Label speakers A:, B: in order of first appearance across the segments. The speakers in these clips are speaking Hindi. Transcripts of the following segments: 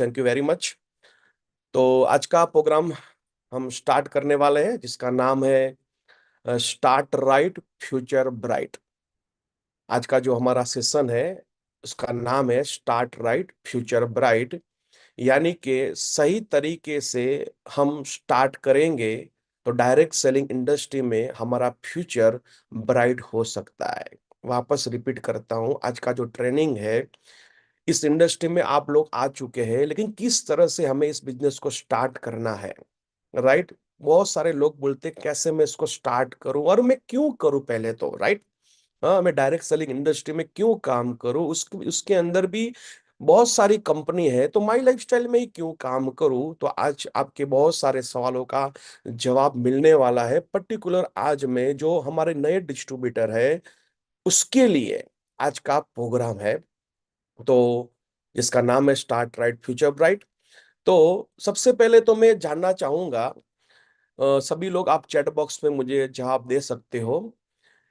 A: Thank you very much. तो आज का प्रोग्राम हम स्टार्ट करने वाले हैं जिसका नाम है स्टार्ट राइट फ्यूचर ब्राइट। आज का जो हमारा सेशन है उसका नाम है स्टार्ट राइट फ्यूचर ब्राइट। यानी कि सही तरीके से हम स्टार्ट करेंगे तो डायरेक्ट सेलिंग इंडस्ट्री में हमारा फ्यूचर ब्राइट हो सकता है। वापस रिपीट करता हूं, आज का जो ट्रेनिंग है, इस इंडस्ट्री में आप लोग आ चुके हैं, लेकिन किस तरह से हमें इस बिजनेस को स्टार्ट करना है। राइट। बहुत सारे लोग बोलते हैं कैसे मैं इसको स्टार्ट करूं और मैं क्यों करूं पहले तो। राइट। हाँ, मैं डायरेक्ट सेलिंग इंडस्ट्री में क्यों काम करूं, उसके उसके अंदर भी बहुत सारी कंपनी है, तो माई लाइफस्टाइल में ही क्यों काम करूं। तो आज आपके बहुत सारे सवालों का जवाब मिलने वाला है। पर्टिकुलर आज में जो हमारे नए डिस्ट्रीब्यूटर है उसके लिए आज का प्रोग्राम है, तो जिसका नाम है स्टार्ट राइट फ्यूचर ब्राइट। तो सबसे पहले तो मैं जानना चाहूंगा, सभी लोग आप चैट बॉक्स में मुझे जवाब दे सकते हो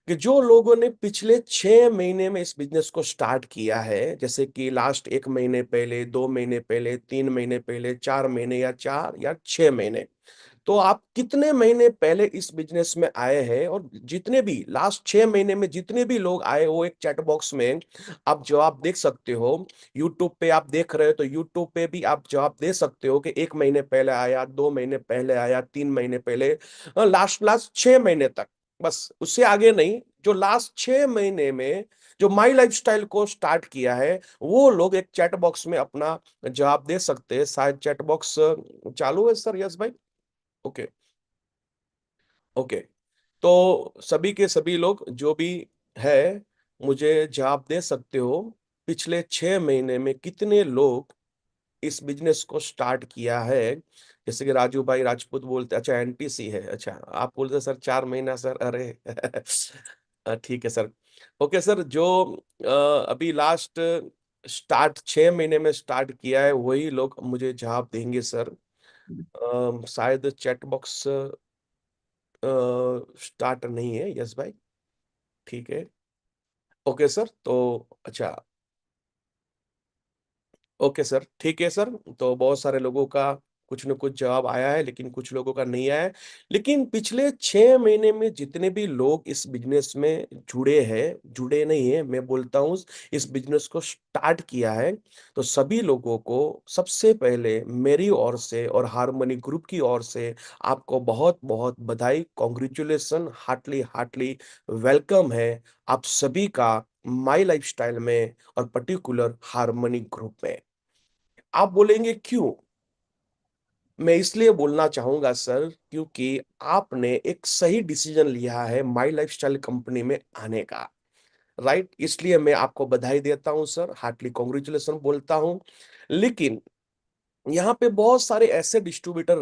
A: कि जो लोगों ने पिछले 6 महीने में इस बिजनेस को स्टार्ट किया है, जैसे कि लास्ट 1 महीने पहले, 2 महीने पहले, 3 महीने पहले, 4 महीने या 4 या 6 महीने, तो आप कितने महीने पहले इस बिजनेस में आए हैं। और जितने भी लास्ट 6 महीने में जितने भी लोग आए वो एक चैट बॉक्स में आप जवाब देख सकते हो। यूट्यूब पे आप देख रहे हो तो यूट्यूब पे भी आप जवाब दे सकते हो कि 1 महीने पहले आया, 2 महीने पहले आया, 3 महीने पहले, लास्ट लास्ट 6 महीने तक। बस उससे आगे नहीं, जो लास्ट 6 महीने में जो माई लाइफस्टाइल को स्टार्ट किया है वो लोग एक चैट बॉक्स में अपना जवाब दे सकते हैं। शायद चैट बॉक्स चालू है सर? यस भाई। ओके। ओके। तो सभी के सभी लोग जो भी है मुझे जवाब दे सकते हो, पिछले 6 महीने में कितने लोग इस बिजनेस को स्टार्ट किया है। जैसे कि राजू भाई राजपूत बोलते, अच्छा एनटीसी है, अच्छा आप बोलते सर 4 महीना सर, अरे ठीक है सर। ओके सर, जो अभी लास्ट स्टार्ट 6 महीने में स्टार्ट किया है वही लोग मुझे जवाब देंगे सर। शायद चैट बॉक्स स्टार्ट नहीं है। यस भाई। ठीक है। ओके सर, तो अच्छा, ओके सर, ठीक है सर। तो बहुत सारे लोगों का कुछ न कुछ जवाब आया है, लेकिन कुछ लोगों का नहीं आया है। लेकिन पिछले 6 महीने में जितने भी लोग इस बिजनेस में जुड़े हैं, जुड़े नहीं है, मैं बोलता हूँ इस बिजनेस को स्टार्ट किया है, तो सभी लोगों को सबसे पहले मेरी ओर से और हार्मनी ग्रुप की ओर से आपको बहुत बहुत बधाई, कॉन्ग्रेचुलेसन, हार्टली हार्टली वेलकम है आप सभी का माई लाइफस्टाइल में और पर्टिकुलर हार्मनी ग्रुप में। आप बोलेंगे क्यों? मैं इसलिए बोलना चाहूंगा सर, क्योंकि आपने एक सही डिसीजन लिया है माई लाइफस्टाइल कंपनी में आने का। राइट, इसलिए मैं आपको बधाई देता हूं सर, हार्टली कॉन्ग्रेचुलेशन बोलता हूं। लेकिन यहाँ पे बहुत सारे ऐसे डिस्ट्रीब्यूटर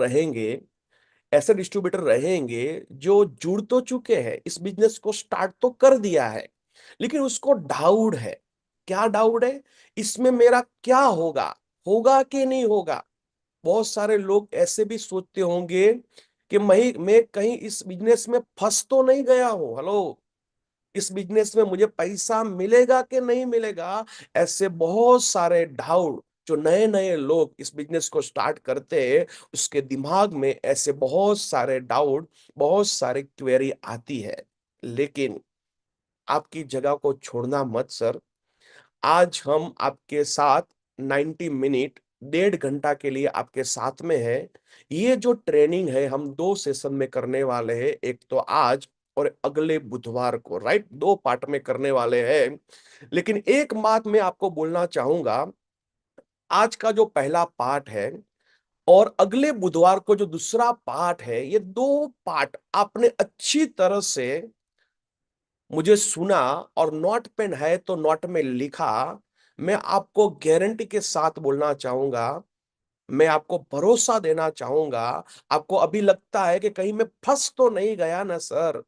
A: रहेंगे जो जुड़ तो चुके हैं, इस बिजनेस को स्टार्ट तो कर दिया है, लेकिन उसको डाउट है। क्या डाउट है? इसमें मेरा क्या होगा, होगा कि नहीं होगा। बहुत सारे लोग ऐसे भी सोचते होंगे कि मैं कहीं इस बिजनेस में फंस तो नहीं गया हूं। हेलो, इस बिजनेस में मुझे पैसा मिलेगा कि नहीं मिलेगा। ऐसे बहुत सारे डाउट जो नए नए लोग इस बिजनेस को स्टार्ट करते हैं उसके दिमाग में ऐसे बहुत सारे डाउट, बहुत सारे क्वेरी आती है। लेकिन आपकी जगह को छोड़ना मत सर। आज हम आपके साथ 90 मिनट, 1.5 घंटा के लिए आपके साथ में है। ये जो ट्रेनिंग है हम 2 सेशन में करने वाले हैं, एक तो आज और अगले बुधवार को। राइट, 2 पार्ट में करने वाले हैं। लेकिन एक बात मैं आपको बोलना चाहूंगा, आज का जो पहला पार्ट है और अगले बुधवार को जो दूसरा पार्ट है, ये 2 पार्ट आपने अच्छी तरह से मुझे सुना और नोट पेन है तो नोट में लिखा। मैं आपको गारंटी के साथ बोलना चाहूंगा, मैं आपको भरोसा देना चाहूंगा। आपको अभी लगता है कि कहीं मैं फंस तो नहीं गया ना सर,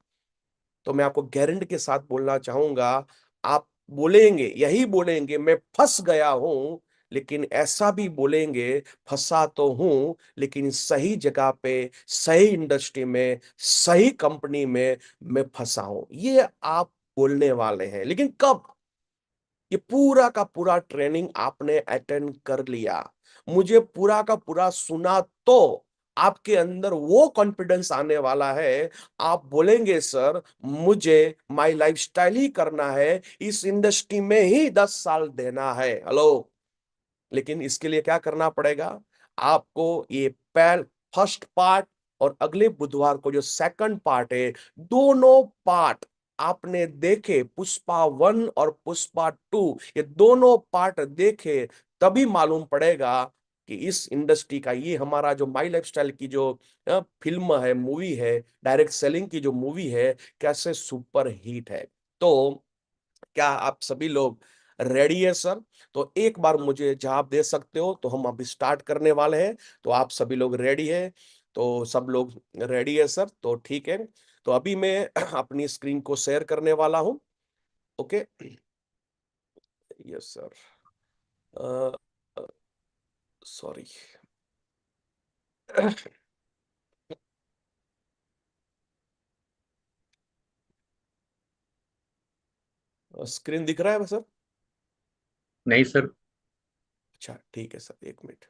A: तो मैं आपको गारंटी के साथ बोलना चाहूंगा, आप बोलेंगे, यही बोलेंगे मैं फंस गया हूं, लेकिन ऐसा भी बोलेंगे फंसा तो हूं लेकिन सही जगह पे, सही इंडस्ट्री में, सही कंपनी में मैं फंसा हूं, ये आप बोलने वाले हैं। लेकिन कब? ये पूरा का पूरा ट्रेनिंग आपने अटेंड कर लिया, मुझे पूरा का पूरा सुना तो आपके अंदर वो कॉन्फिडेंस आने वाला है। आप बोलेंगे सर मुझे माय लाइफस्टाइल ही करना है, इस इंडस्ट्री में ही 10 साल देना है। हेलो, लेकिन इसके लिए क्या करना पड़ेगा? आपको ये पहल फर्स्ट पार्ट और अगले बुधवार को जो सेकंड पार्ट है, दोनों पार्ट आपने देखे, पुष्पा 1 और पुष्पा 2, ये दोनों पार्ट देखे, तभी मालूम पड़ेगा कि इस इंडस्ट्री का, ये हमारा जो माई लाइफस्टाइल की जो फिल्म है, मूवी है, डायरेक्ट सेलिंग की जो मूवी है, कैसे सुपर हिट है। तो क्या आप सभी लोग रेडी है सर? तो एक बार मुझे जवाब दे सकते हो तो हम अभी स्टार्ट करने वाले हैं। तो आप सभी लोग रेडी है? तो सब लोग रेडी है सर, तो ठीक है। तो अभी मैं अपनी स्क्रीन को शेयर करने वाला हूं। Okay, yes sir, sorry. Screen दिख रहा है सर?
B: नहीं सर।
A: अच्छा ठीक है सर, एक मिनट।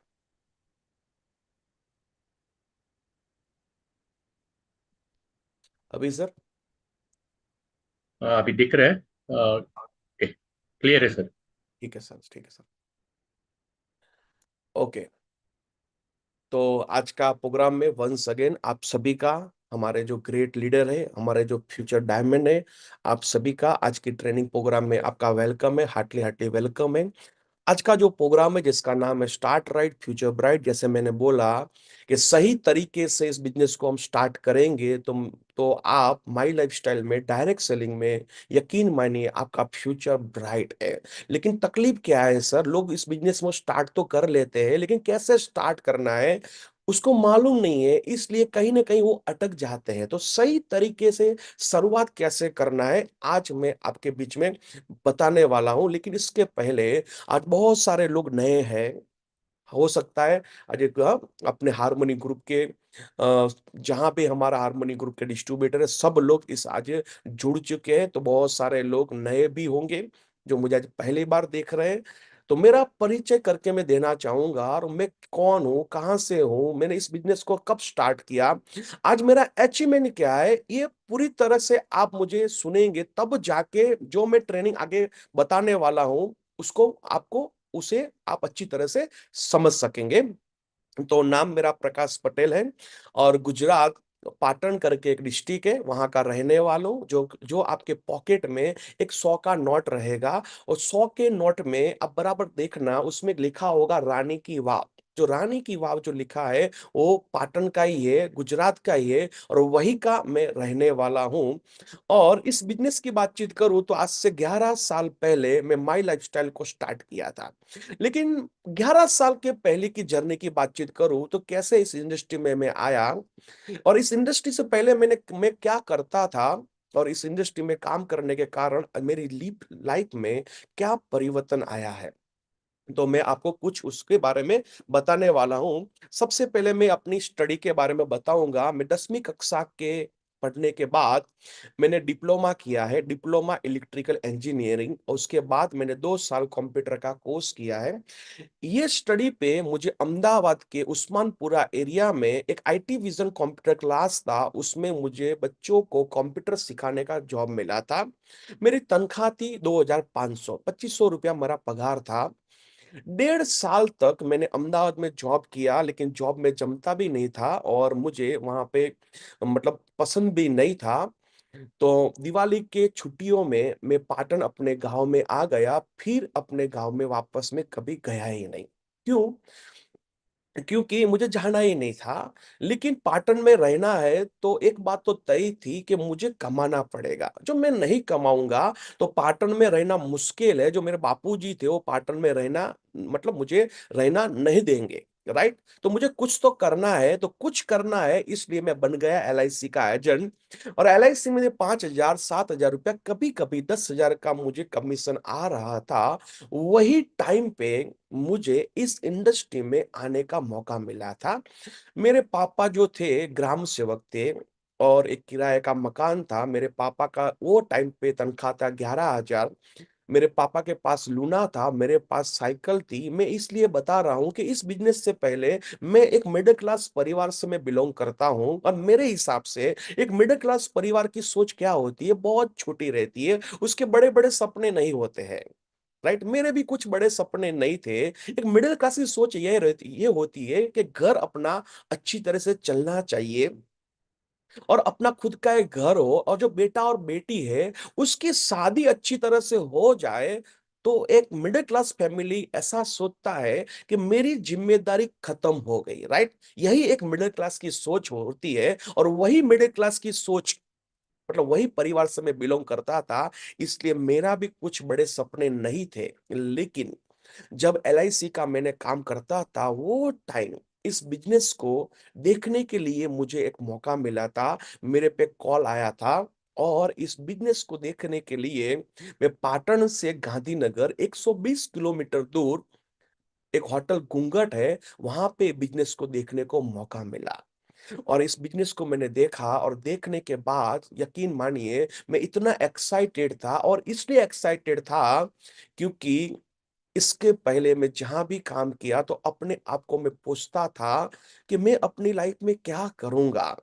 A: अभी सर?
B: अभी दिख रहा है। क्लियर है सर।
A: ठीक है सर, ठीक है सर। ओके, तो आज का प्रोग्राम में वंस अगेन आप सभी का, हमारे जो ग्रेट लीडर है, हमारे जो फ्यूचर डायमंड है, आप सभी का आज की ट्रेनिंग प्रोग्राम में आपका वेलकम है, हार्टली हार्टली वेलकम है। आज का जो प्रोग्राम है जिसका नाम है स्टार्ट राइट फ्यूचर ब्राइट, जैसे मैंने बोला कि सही तरीके से इस बिजनेस को हम स्टार्ट करेंगे तो आप माई लाइफस्टाइल में, डायरेक्ट सेलिंग में, यकीन मानिए आपका फ्यूचर ब्राइट है। लेकिन तकलीफ क्या है सर, लोग इस बिजनेस में स्टार्ट तो कर लेते हैं लेकिन कैसे स्टार्ट करना है उसको मालूम नहीं है, इसलिए कहीं ना कहीं वो अटक जाते हैं। तो सही तरीके से शुरुआत कैसे करना है आज मैं आपके बीच में बताने वाला हूं। लेकिन इसके पहले, आज बहुत सारे लोग नए हैं, हो सकता है आज एक अपने हारमोनी ग्रुप के जहां पे हमारा हारमोनी ग्रुप के डिस्ट्रीब्यूटर है, सब लोग इस आज जुड़ चुके हैं। तो बहुत सारे लोग नए भी होंगे जो मुझे आज पहली बार देख रहे हैं। तो मेरा परिचय करके मैं देना चाहूंगा, और मैं कौन हूँ, कहाँ से हूँ, मैंने इस बिजनेस को कब स्टार्ट किया, आज मेरा अचीवमेंट क्या है, ये पूरी तरह से आप मुझे सुनेंगे तब जाके जो मैं ट्रेनिंग आगे बताने वाला हूँ उसको आपको, उसे आप अच्छी तरह से समझ सकेंगे। तो नाम मेरा प्रकाश पटेल है, और गुजरात पाटन करके एक डिस्ट्रिक्ट है, वहां का रहने वालों। जो जो आपके पॉकेट में एक 100 का नोट रहेगा, और 100 के नोट में आप बराबर देखना, उसमें लिखा होगा रानी की वाव। जो रानी की वाव जो लिखा है वो पाटन का ही है, गुजरात का ही है, और वही का मैं रहने वाला हूँ। और इस बिजनेस की बातचीत करूँ तो आज से 11 साल पहले मैं माई लाइफस्टाइल को स्टार्ट किया था। लेकिन 11 साल के पहले की जर्नी की बातचीत करूं तो कैसे इस इंडस्ट्री में मैं आया, और इस इंडस्ट्री से पहले मैं क्या करता था, और इस इंडस्ट्री में काम करने के कारण मेरी लाइफ में क्या परिवर्तन आया है, तो मैं आपको कुछ उसके बारे में बताने वाला हूं। सबसे पहले मैं अपनी स्टडी के बारे में बताऊंगा। मैं 10वीं कक्षा के पढ़ने के बाद मैंने डिप्लोमा किया है, डिप्लोमा इलेक्ट्रिकल इंजीनियरिंग, और उसके बाद मैंने 2 साल कंप्यूटर का कोर्स किया है। ये स्टडी पे मुझे अहमदाबाद के उस्मानपुरा एरिया में एक आईटी विजन कंप्यूटर क्लास था, उसमें मुझे बच्चों को कंप्यूटर सिखाने का जॉब मिला था। मेरी तनख्वाह थी 2500, 2500 रुपया मेरा पगार था। 1.5 साल तक मैंने अहमदाबाद में जॉब किया, लेकिन जॉब में जमता भी नहीं था और मुझे वहां पे मतलब पसंद भी नहीं था। तो दिवाली के छुट्टियों में मैं पाटन अपने गांव में आ गया, फिर अपने गांव में वापस में कभी गया ही नहीं। क्यों? क्योंकि मुझे जाना ही नहीं था। लेकिन पाटन में रहना है तो एक बात तो तय थी कि मुझे कमाना पड़ेगा। जो मैं नहीं कमाऊंगा तो पाटन में रहना मुश्किल है। जो मेरे बापूजी थे वो पाटन में रहना, मतलब मुझे रहना नहीं देंगे, राइट? तो मुझे कुछ तो करना है, तो कुछ करना है, इसलिए मैं बन गया एलआईसी का एजेंट। और एलआईसी में 5,000 7,000 रुपया, कभी कभी 10,000 का मुझे कमीशन आ रहा था। वही टाइम पे मुझे इस इंडस्ट्री में आने का मौका मिला था। मेरे पापा जो थे ग्राम सेवक थे, और एक किराए का मकान था। मेरे पापा का वो टाइम पे तनख्वाह था 11,000। मेरे पापा के पास लूना था, मेरे पास साइकिल थी। मैं इसलिए बता रहा हूं कि इस बिजनेस से पहले मैं एक मिडिल क्लास परिवार से मैं बिलोंग करता हूं, और मेरे हिसाब से एक मिडिल क्लास परिवार की सोच क्या होती है, बहुत छोटी रहती है। उसके बड़े बड़े सपने नहीं होते हैं। राइट, मेरे भी कुछ बड़े सपने नहीं थे। एक मिडिल क्लास की सोच ये होती है कि घर अपना अच्छी तरह से चलना चाहिए, और अपना खुद का एक घर हो, और जो बेटा और बेटी है उसकी शादी अच्छी तरह से हो जाए। तो एक मिडिल क्लास फैमिली ऐसा सोचता है कि मेरी जिम्मेदारी खत्म हो गई। राइट, यही एक मिडिल क्लास की सोच होती है, और वही मिडिल क्लास की सोच, मतलब वही परिवार से मैं बिलोंग करता था। इसलिए मेरा भी कुछ बड़े सपने नहीं थे। लेकिन जब एलआईसी का मैंने काम करता था, वो टाइम इस बिजनेस को देखने के लिए मुझे एक मौका मिला था। मेरे पे कॉल आया था, और इस बिजनेस को देखने के लिए मैं पाटन से गांधीनगर 120 किलोमीटर दूर एक होटल घूंघट है, वहां पे बिजनेस को देखने को मौका मिला। और इस बिजनेस को मैंने देखा, और देखने के बाद यकीन मानिए मैं इतना एक्साइटेड था, और इसलिए एक्साइटेड था क्योंकि इसके पहले मैं जहां भी काम किया तो अपने आप को मैं पूछता था कि मैं अपनी लाइफ में क्या करूंगा।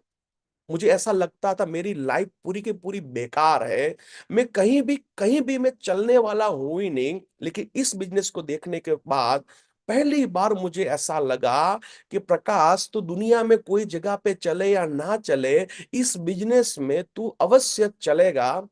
A: मुझे ऐसा लगता था मेरी लाइफ पूरी की पूरी बेकार है, मैं कहीं भी मैं चलने वाला हूं ही नहीं। लेकिन इस बिजनेस को देखने के बाद पहली बार मुझे ऐसा लगा कि प्रकाश, तू दुनिया में कोई जगह पे चले या ना चले, इस बिजनेस में तू अवश्य चलेगा।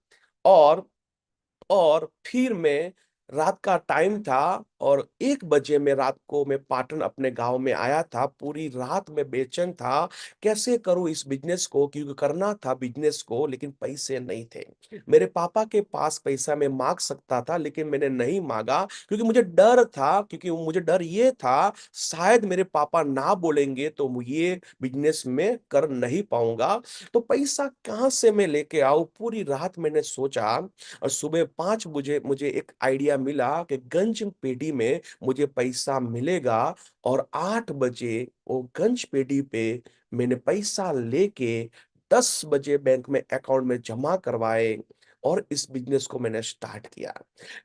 A: और फिर मैं, रात का टाइम था, और 1 बजे में रात को मैं पाटन अपने गांव में आया था। पूरी रात में बेचैन था, कैसे करूं इस बिजनेस को, क्योंकि करना था बिजनेस को, लेकिन पैसे नहीं थे। मेरे पापा के पास पैसा मैं मांग सकता था, लेकिन मैंने नहीं मांगा, क्योंकि मुझे डर था, क्योंकि मुझे डर ये था शायद मेरे पापा ना बोलेंगे तो ये बिजनेस में कर नहीं पाऊंगा। तो पैसा कहाँ से मैं लेके आऊं, पूरी रात मैंने सोचा। और सुबह 5 बजे मुझे एक आइडिया मिला कि गंज पेडी में मुझे पैसा मिलेगा। और 8 बजे वो गंज पेडी पे मैंने पैसा लेके 10 बजे बैंक में अकाउंट में जमा करवाए, और इस बिजनेस को मैंने स्टार्ट किया।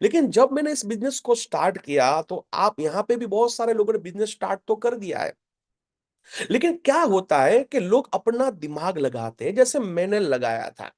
A: लेकिन जब मैंने इस बिजनेस को स्टार्ट किया, तो आप यहाँ पे भी बहुत सारे लोगों ने बिजनेस स्टार्ट तो कर दिया है, लेकिन क्या होता है कि लोग अपना दिमाग लगाते हैं, जैसे मैंने लगाया था।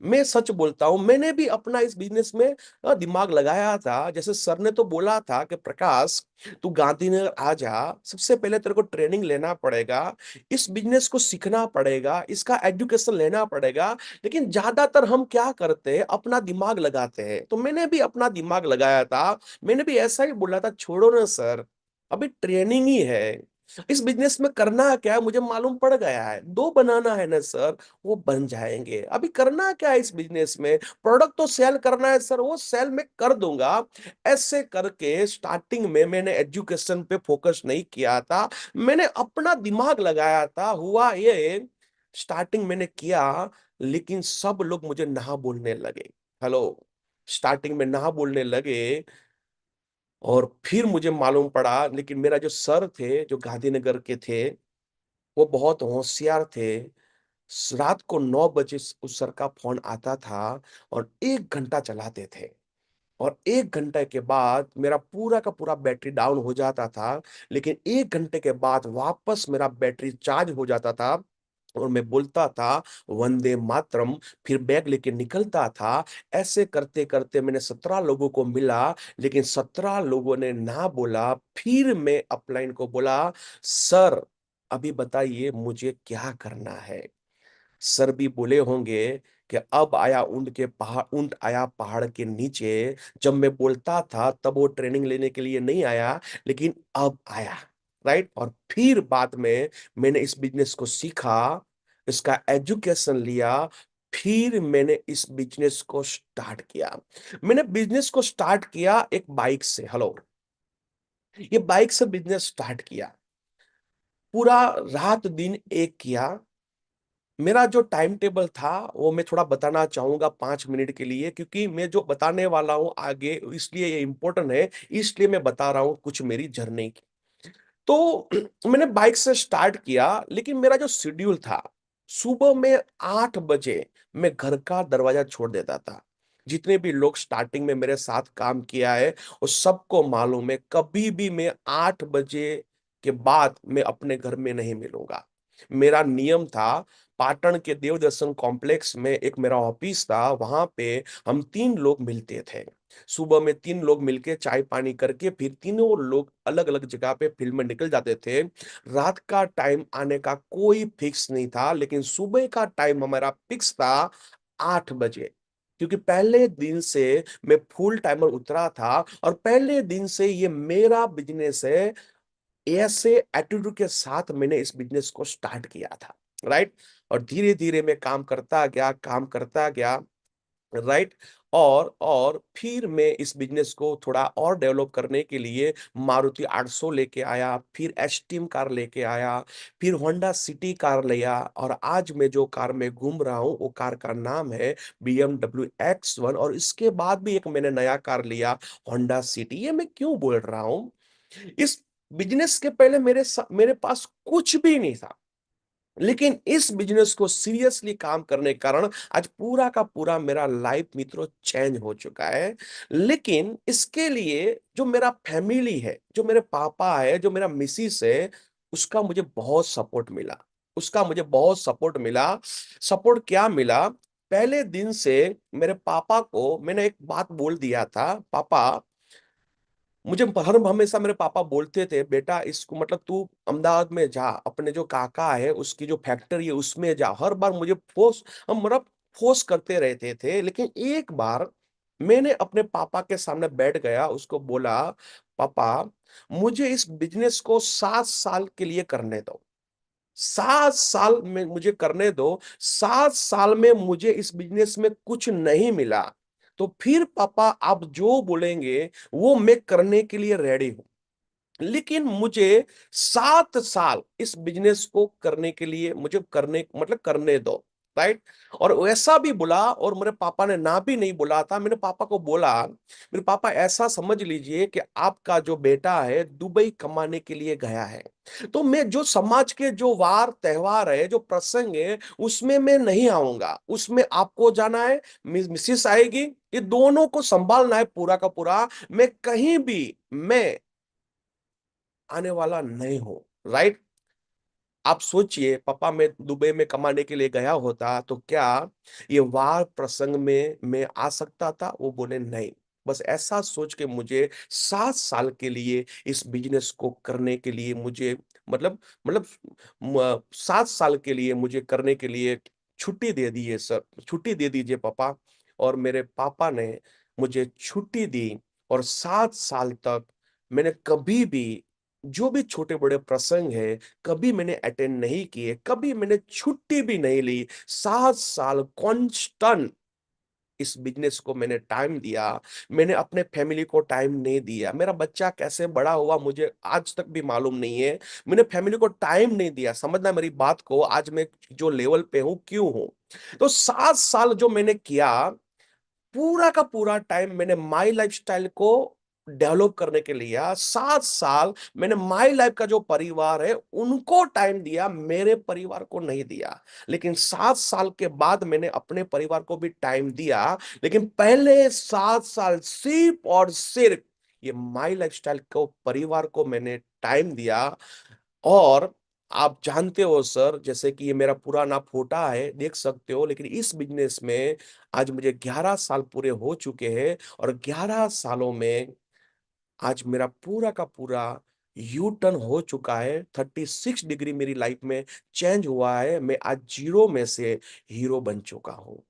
A: मैं सच बोलता हूं, मैंने भी अपना इस बिजनेस में दिमाग लगाया था। जैसे सर ने तो बोला था कि प्रकाश, तू गांधीनगर आ जा, सबसे पहले तेरे को ट्रेनिंग लेना पड़ेगा, इस बिजनेस को सीखना पड़ेगा, इसका एजुकेशन लेना पड़ेगा। लेकिन ज्यादातर हम क्या करते हैं, अपना दिमाग लगाते हैं। तो मैंने भी अपना दिमाग लगाया था, मैंने भी ऐसा ही बोला था, छोड़ो ना सर, अभी ट्रेनिंग ही है, इस बिजनेस में करना क्या है मुझे मालूम पड़ गया है, दो बनाना है ना सर, वो बन जाएंगे। अभी करना क्या है इस बिजनेस में, प्रोडक्ट तो सेल करना है सर, वो सेल में कर दूंगा। ऐसे करके स्टार्टिंग में मैंने एजुकेशन पे फोकस नहीं किया था, मैंने अपना दिमाग लगाया था। हुआ ये, स्टार्टिंग मैंने किया, लेकिन सब लोग मुझे ना बोलने लगे। हेलो, स्टार्टिंग में ना बोलने लगे, और फिर मुझे मालूम पड़ा। लेकिन मेरा जो सर थे, जो गांधीनगर के थे, वो बहुत होशियार थे। रात को 9 बजे उस सर का फोन आता था, और 1 घंटा चलाते थे। और 1 घंटे के बाद मेरा पूरा का पूरा बैटरी डाउन हो जाता था, लेकिन 1 घंटे के बाद वापस मेरा बैटरी चार्ज हो जाता था, और मैं बोलता था वंदे मातरम, फिर बैग लेके निकलता था। ऐसे करते करते मैंने 17 लोगों को मिला, लेकिन 17 लोगों ने ना बोला। फिर मैं अपलाइन को बोला, सर अभी बताइए मुझे क्या करना है। सर भी बोले होंगे कि अब आया ऊंट के पहाड़, ऊंट आया पहाड़ के नीचे। जब मैं बोलता था तब वो ट्रेनिंग लेने के लिए नहीं आया, लेकिन अब आया। राइट, और फिर बाद में मैंने इस बिजनेस को सीखा, इसका एजुकेशन लिया, फिर मैंने इस बिजनेस को स्टार्ट किया। मैंने बिजनेस को स्टार्ट किया एक बाइक से। हेलो, ये बाइक से बिजनेस स्टार्ट किया, पूरा रात दिन एक किया। मेरा जो टाइम टेबल था वो मैं थोड़ा बताना चाहूंगा 5 मिनट के लिए, क्योंकि मैं जो बताने वाला हूं आगे, इसलिए ये इंपॉर्टेंट है, इसलिए मैं बता रहा हूं कुछ मेरी जर्नी की। तो मैंने बाइक से स्टार्ट किया, लेकिन मेरा जो शेड्यूल था, सुबह में 8 बजे मैं घर का दरवाजा छोड़ देता था। जितने भी लोग स्टार्टिंग में मेरे साथ काम किया है वो सबको मालूम है, कभी भी मैं 8 बजे के बाद मैं अपने घर में नहीं मिलूंगा। मेरा नियम था, पाटन के देव दर्शन कॉम्प्लेक्स में एक मेरा ऑफिस था, वहां पे हम 3 लोग मिलते थे। सुबह में 3 लोग मिलके चाय पानी करके फिर तीनों लोग अलग अलग जगह पे फील्ड में निकल जाते थे। रात का टाइम आने का कोई फिक्स नहीं था, लेकिन सुबह का टाइम हमारा फिक्स था 8 बजे। क्योंकि पहले दिन से मैं फुल टाइमर उतरा था और पहले दिन से ये मेरा बिजनेस है, ऐसे एटीट्यूड के साथ मैंने इस बिजनेस को स्टार्ट किया था। राइट। और धीरे धीरे मैं काम करता गया, काम करता गया। राइट। और फिर मैं इस बिजनेस को थोड़ा और डेवलप करने के लिए मारुति 800 लेके आया, फिर एस्टीम कार लेके आया, फिर होंडा सिटी कार लिया, और आज मैं जो कार में घूम रहा हूँ वो कार का नाम है BMW X1। और इसके बाद भी एक मैंने नया कार लिया, होंडा सिटी। ये मैं क्यों बोल रहा हूँ, इस बिजनेस के पहले मेरे पास कुछ भी नहीं था, लेकिन इस बिजनेस को सीरियसली काम करने के कारण आज पूरा का पूरा मेरा लाइफ मित्रों चेंज हो चुका है। लेकिन इसके लिए जो मेरा फैमिली है, जो मेरे पापा है, जो मेरा मिसिस है, उसका मुझे बहुत सपोर्ट मिला। उसका मुझे बहुत सपोर्ट मिला। सपोर्ट क्या मिला, पहले दिन से मेरे पापा को मैंने एक बात बोल दिया था, पापा, मुझे हर हमेशा मेरे पापा बोलते थे, बेटा इसको मतलब तू अहमदाबाद में जा, अपने जो काका है उसकी जो फैक्ट्री है उसमें जा। हर बार मुझे फोर्स, हम मतलब फोर्स करते रहते थे। लेकिन एक बार मैंने अपने पापा के सामने बैठ गया, उसको बोला, पापा मुझे इस बिजनेस को 7 साल के लिए करने दो, 7 साल में मुझे करने दो। 7 साल में मुझे इस बिजनेस में कुछ नहीं मिला तो फिर पापा आप जो बोलेंगे वो मैं करने के लिए रेडी हूं, लेकिन मुझे 7 साल इस बिजनेस को करने के लिए मुझे करने मतलब करने दो। राइट। और वैसा भी बोला, और मेरे पापा ने ना भी नहीं बोला था। मैंने पापा को बोला, मेरे पापा ऐसा समझ लीजिए कि आपका जो बेटा है दुबई कमाने के लिए गया है, तो मैं जो समाज के जो वार त्योहार है, जो प्रसंग है, उसमें मैं नहीं आऊंगा, उसमें आपको जाना है, मिसिस आएगी, ये दोनों को संभालना है पूरा का पूरा। मैं कहीं भी मैं आने वाला नहीं हूं। राइट। आप सोचिए, पापा मैं दुबई में कमाने के लिए गया होता तो क्या ये वार प्रसंग में मैं आ सकता था? वो बोले नहीं। बस ऐसा सोच के मुझे 7 साल के लिए इस बिजनेस को करने के लिए मुझे मतलब 7 साल के लिए मुझे करने के लिए छुट्टी दे दी है सर, छुट्टी दे दीजिए पापा। और मेरे पापा ने मुझे छुट्टी दी, और 7 साल तक मैंने कभी भी जो भी छोटे बड़े प्रसंग है कभी मैंने अटेंड नहीं किए, कभी मैंने छुट्टी भी नहीं ली। 7 साल कांस्टेंट इस बिजनेस को मैंने टाइम दिया। मैंने अपने फैमिली को टाइम नहीं दिया। मेरा बच्चा कैसे बड़ा हुआ मुझे आज तक भी मालूम नहीं है। मैंने फैमिली को टाइम नहीं दिया। समझना मेरी बात को, आज मैं जो लेवल पे हूं क्यों हूं। तो 7 साल जो मैंने किया, पूरा का पूरा टाइम मैंने माई लाइफस्टाइल को डेवलप करने के लिए 7 साल मैंने माई लाइफ का जो परिवार है उनको टाइम दिया, मेरे परिवार को नहीं दिया। लेकिन 7 साल के बाद मैंने अपने परिवार को भी टाइम दिया। लेकिन पहले 7 साल सिर्फ और सिर्फ ये माई लाइफस्टाइल को परिवार को मैंने टाइम दिया। और आप जानते हो सर, जैसे कि ये मेरा पुराना फोटा है, देख सकते हो, लेकिन इस बिजनेस में आज मुझे 11 साल पूरे हो चुके हैं। और 11 सालों में आज मेरा पूरा का पूरा यू टर्न हो चुका है। 36 डिग्री मेरी लाइफ में चेंज हुआ है। मैं आज जीरो में से हीरो बन चुका हूँ।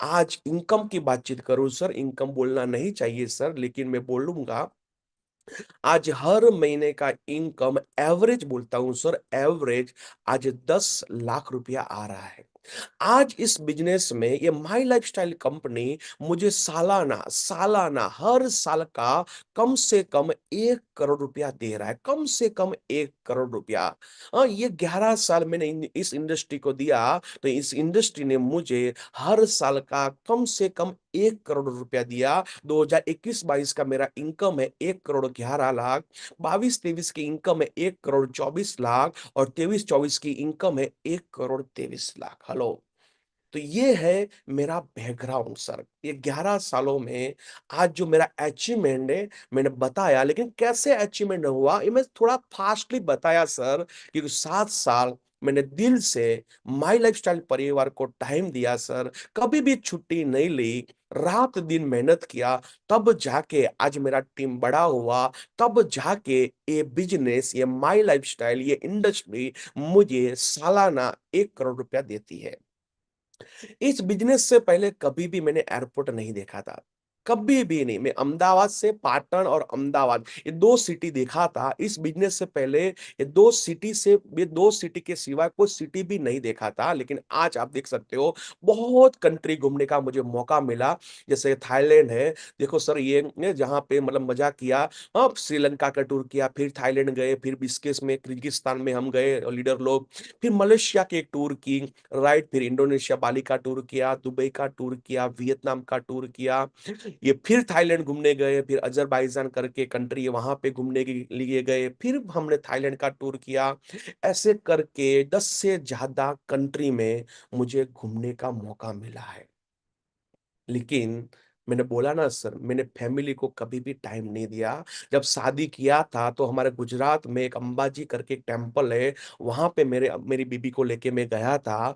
A: आज इनकम की बातचीत करूं सर, इनकम बोलना नहीं चाहिए सर, लेकिन मैं बोलूंगा, आज हर महीने का इनकम एवरेज बोलता हूं सर, एवरेज आज 10 लाख रुपया आ रहा है। आज इस बिजनेस में ये माई लाइफस्टाइल कंपनी मुझे सालाना सालाना हर साल का कम से कम 1 करोड़ रुपया दे रहा है, कम से कम 1 करोड़ रुपया। हाँ, ये 11 साल मैंने इस इंडस्ट्री को दिया, तो इस इंडस्ट्री ने मुझे हर साल का कम से कम 1 करोड़ रुपया दिया। 2021-22 का मेरा इनकम है 1 करोड़ 11 लाख। 22-23 की इनकम है 1 करोड़ 24 लाख, और 23-24 की इनकम है 1 करोड़ 23 लाख। हेलो। तो ये है मेरा बैकग्राउंड सर। ये 11 सालों में आज जो मेरा अचीवमेंट है मैंने बताया, लेकिन कैसे अचीवमेंट हुआ ये मैं थोड़ा फास्टली बताया सर, क्योंकि 7 साल मैंने दिल से माई लाइफस्टाइल परिवार को टाइम दिया सर, कभी भी छुट्टी नहीं ली, रात दिन मेहनत किया, तब जाके आज मेरा टीम बड़ा हुआ, तब जाके ये बिजनेस, ये माई लाइफस्टाइल, ये इंडस्ट्री मुझे सालाना 1 करोड़ रुपया देती है। इस बिजनेस से पहले कभी भी मैंने एयरपोर्ट नहीं देखा था, कभी भी नहीं। मैं अहमदाबाद से पाटन और अहमदाबाद ये दो सिटी देखा था इस बिजनेस से पहले। ये दो सिटी के सिवा कोई सिटी भी नहीं देखा था। लेकिन आज आप देख सकते हो बहुत कंट्री घूमने का मुझे मौका मिला। जैसे थाईलैंड है, देखो सर ये जहाँ पे मतलब मजा किया। श्रीलंका का टूर किया, फिर थाईलैंड गए, फिर बिस्किस में किर्गिस्तान में हम गए लीडर लोग, फिर मलेशिया के एक टूर की, राइट, फिर इंडोनेशिया बाली का टूर किया, दुबई का टूर किया, वियतनाम का टूर किया, ये फिर थाईलैंड घूमने गए, फिर अजरबैजान करके कंट्री है वहां पे घूमने के लिए गए, फिर हमने थाईलैंड का टूर किया। ऐसे करके 10 से ज्यादा कंट्री में मुझे घूमने का मौका मिला है। लेकिन मैंने बोला ना सर, मैंने फैमिली को कभी भी टाइम नहीं दिया। जब शादी किया था तो हमारे गुजरात में एक अंबाजी करके एक टेम्पल है, वहां पे मेरी बीबी को लेके मैं गया था।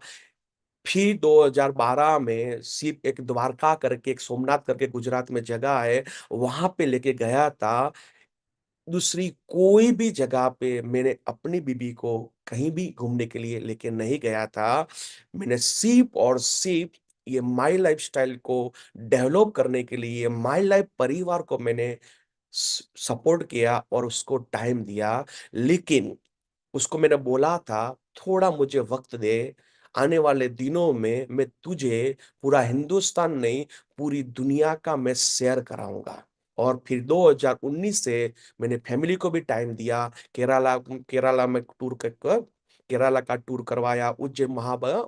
A: फिर 2012 में सिर्फ एक द्वारका करके, एक सोमनाथ करके गुजरात में जगह है, वहां पे लेके गया था। दूसरी कोई भी जगह पे मैंने अपनी बीबी को कहीं भी घूमने के लिए लेके नहीं गया था। मैंने सिर्फ और सिर्फ ये माई लाइफस्टाइल को डेवलप करने के लिए, माई लाइफ परिवार को मैंने सपोर्ट किया और उसको टाइम दिया। लेकिन उसको मैंने बोला था थोड़ा मुझे वक्त दे, आने वाले दिनों में मैं तुझे पूरा हिंदुस्तान नहीं, पूरी दुनिया का मैं शेयर कराऊंगा। और फिर 2019 से मैंने फैमिली को भी टाइम दिया। केरला केरला में केरला का टूर करवाया, उज्जैन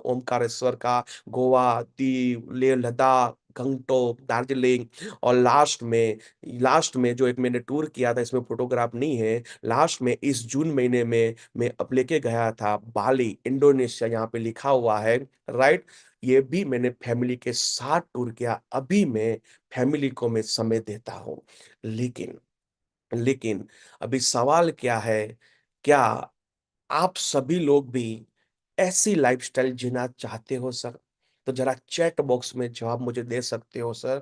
A: ओमकारेश्वर का, गोवा, दीव, लेह लद्दाख, गंगटोक, दार्जिलिंग। और लास्ट में जो एक मैंने टूर किया था, इसमें फोटोग्राफ नहीं है, लास्ट में इस जून महीने में मैं अब लेके गया था बाली, इंडोनेशिया, यहाँ पे लिखा हुआ है, राइट। ये भी मैंने फैमिली के साथ टूर किया। अभी मैं फैमिली को मैं समय देता हूँ। लेकिन लेकिन अभी सवाल क्या है, क्या आप सभी लोग भी ऐसी लाइफस्टाइल जीना चाहते हो सर? तो जरा चैट बॉक्स में जवाब मुझे दे सकते हो सर।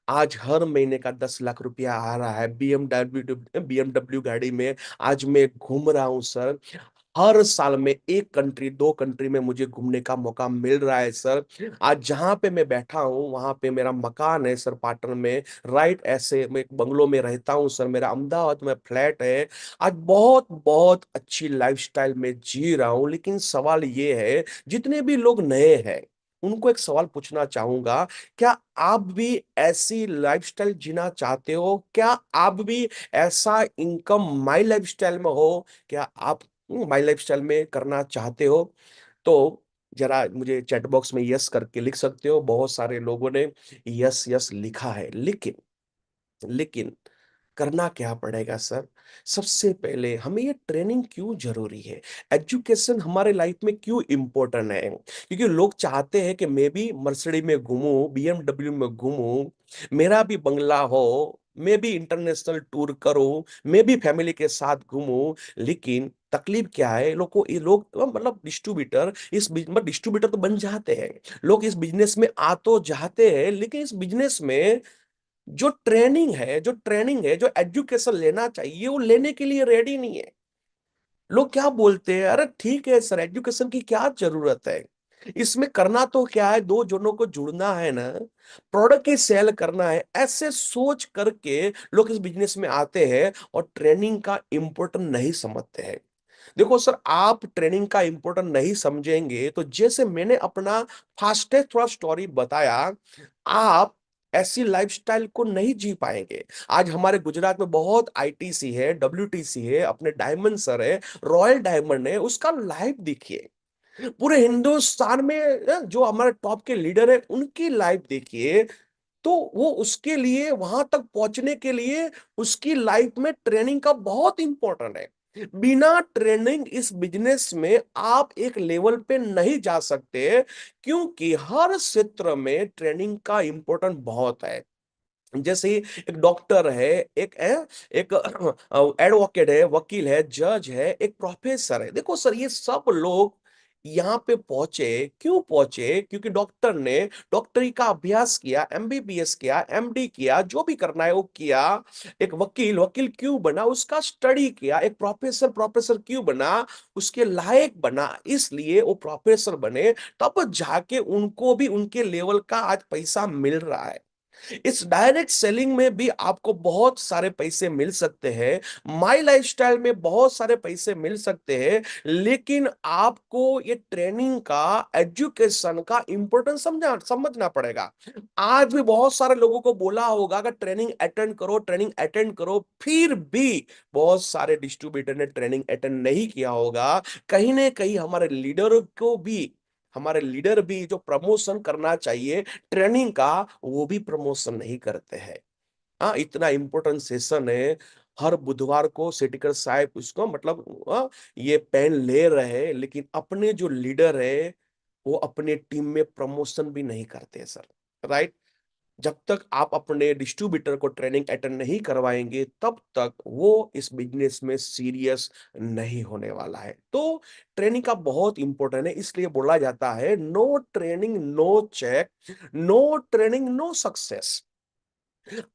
A: आज हर महीने का 10 लाख रुपया आ रहा है बीएमडब्ल्यू गाड़ी में, आज मैं घूम रहा हूँ सर। हर साल में एक कंट्री, दो कंट्री में मुझे घूमने का मौका मिल रहा है सर। आज जहां पे मैं बैठा हूँ वहां पे मेरा मकान है सर पाटन में, राइट। ऐसे मैं एक बंगलो में रहता हूँ सर, मेरा अहमदाबाद में फ्लैट है। आज बहुत बहुत अच्छी लाइफस्टाइल में जी रहा हूँ। लेकिन सवाल ये है, जितने भी लोग नए हैं उनको एक सवाल पूछना चाहूंगा, क्या आप भी ऐसी लाइफस्टाइल जीना चाहते हो? क्या आप भी ऐसा इनकम माई लाइफस्टाइल में हो? क्या आप माई लाइफस्टाइल में करना चाहते हो? तो जरा मुझे चैट बॉक्स में यस करके लिख सकते हो। बहुत सारे लोगों ने यस यस लिखा है। लेकिन करना क्या पड़ेगा सर? सबसे पहले हमें ये ट्रेनिंग क्यों जरूरी है, एजुकेशन हमारे लाइफ में क्यों इंपॉर्टेंट है? क्योंकि लोग चाहते हैं कि मैं भी मर्सिडीज में घूमूं, बीएमडब्ल्यू में घूमूं, मेरा भी बंगला हो, मैं भी इंटरनेशनल टूर करूं, मैं भी फैमिली के साथ घूमूं। लेकिन तकलीफ क्या है, लोग को ये लोग मतलब डिस्ट्रीब्यूटर, मतलब डिस्ट्रीब्यूटर तो बन जाते हैं, लोग इस बिजनेस में आ तो जाते हैं, लेकिन इस बिजनेस में जो ट्रेनिंग है, जो एजुकेशन लेना चाहिए वो लेने के लिए रेडी नहीं है। लोग क्या बोलते हैं, अरे ठीक है सर, एजुकेशन की क्या जरूरत है, इसमें करना तो क्या है, दो जनों को जुड़ना है ना, प्रोडक्ट की सेल करना है। ऐसे सोच करके लोग इस बिजनेस में आते हैं और ट्रेनिंग का इंपॉर्टेंट नहीं समझते हैं। देखो सर, आप ट्रेनिंग का इंपॉर्टेंट नहीं समझेंगे तो जैसे मैंने अपना फास्टेस्ट थोड़ा स्टोरी बताया, आप ऐसी लाइफस्टाइल को नहीं जी पाएंगे। आज हमारे गुजरात में बहुत आईटीसी है, डब्ल्यूटीसी है, अपने डायमंड सर है, रॉयल डायमंड है, उसका लाइफ देखिए। पूरे हिंदुस्तान में जो हमारे टॉप के लीडर है उनकी लाइफ देखिए। तो वो उसके लिए, वहां तक पहुंचने के लिए उसकी लाइफ में ट्रेनिंग का बहुत इंपॉर्टेंट है। बिना ट्रेनिंग इस बिजनेस में आप एक लेवल पे नहीं जा सकते, क्योंकि हर क्षेत्र में ट्रेनिंग का इंपॉर्टेंट बहुत है। जैसे एक डॉक्टर है, एक एडवोकेट है, वकील है, जज है, एक प्रोफेसर है। देखो सर, ये सब लोग यहाँ पे पहुंचे, क्यों पहुंचे? क्योंकि डॉक्टर ने डॉक्टरी का अभ्यास किया, एमबीबीएस किया, एमडी किया, जो भी करना है वो किया। एक वकील वकील क्यों बना, उसका स्टडी किया। एक प्रोफेसर प्रोफेसर क्यों बना, उसके लायक बना, इसलिए वो प्रोफेसर बने। तब जाके उनको भी उनके लेवल का आज पैसा मिल रहा है। इस डायरेक्ट सेलिंग में भी आपको बहुत सारे पैसे मिल सकते हैं, माई लाइफस्टाइल में बहुत सारे पैसे मिल सकते हैं, लेकिन आपको ये ट्रेनिंग का, एजुकेशन का इंपॉर्टेंस समझना पड़ेगा। आज भी बहुत सारे लोगों को बोला होगा कि ट्रेनिंग अटेंड करो, ट्रेनिंग अटेंड करो, फिर भी बहुत सारे डिस्ट्रीब्यूटर ने ट्रेनिंग अटेंड नहीं किया होगा। कहीं ना कहीं हमारे लीडर भी जो प्रमोशन करना चाहिए ट्रेनिंग का, वो भी प्रमोशन नहीं करते हैं। हाँ, इतना इंपॉर्टेंट सेशन है। हर बुधवार को सेटिकर साहब उसको मतलब ये पेन ले रहे हैं, लेकिन अपने जो लीडर है वो अपने टीम में प्रमोशन भी नहीं करते सर। राइट? जब तक आप अपने डिस्ट्रीब्यूटर को ट्रेनिंग अटेंड नहीं करवाएंगे, तब तक वो इस बिजनेस में सीरियस नहीं होने वाला है। तो ट्रेनिंग का बहुत इंपॉर्टेंट है, इसलिए बोला जाता है no training no check, no training no success.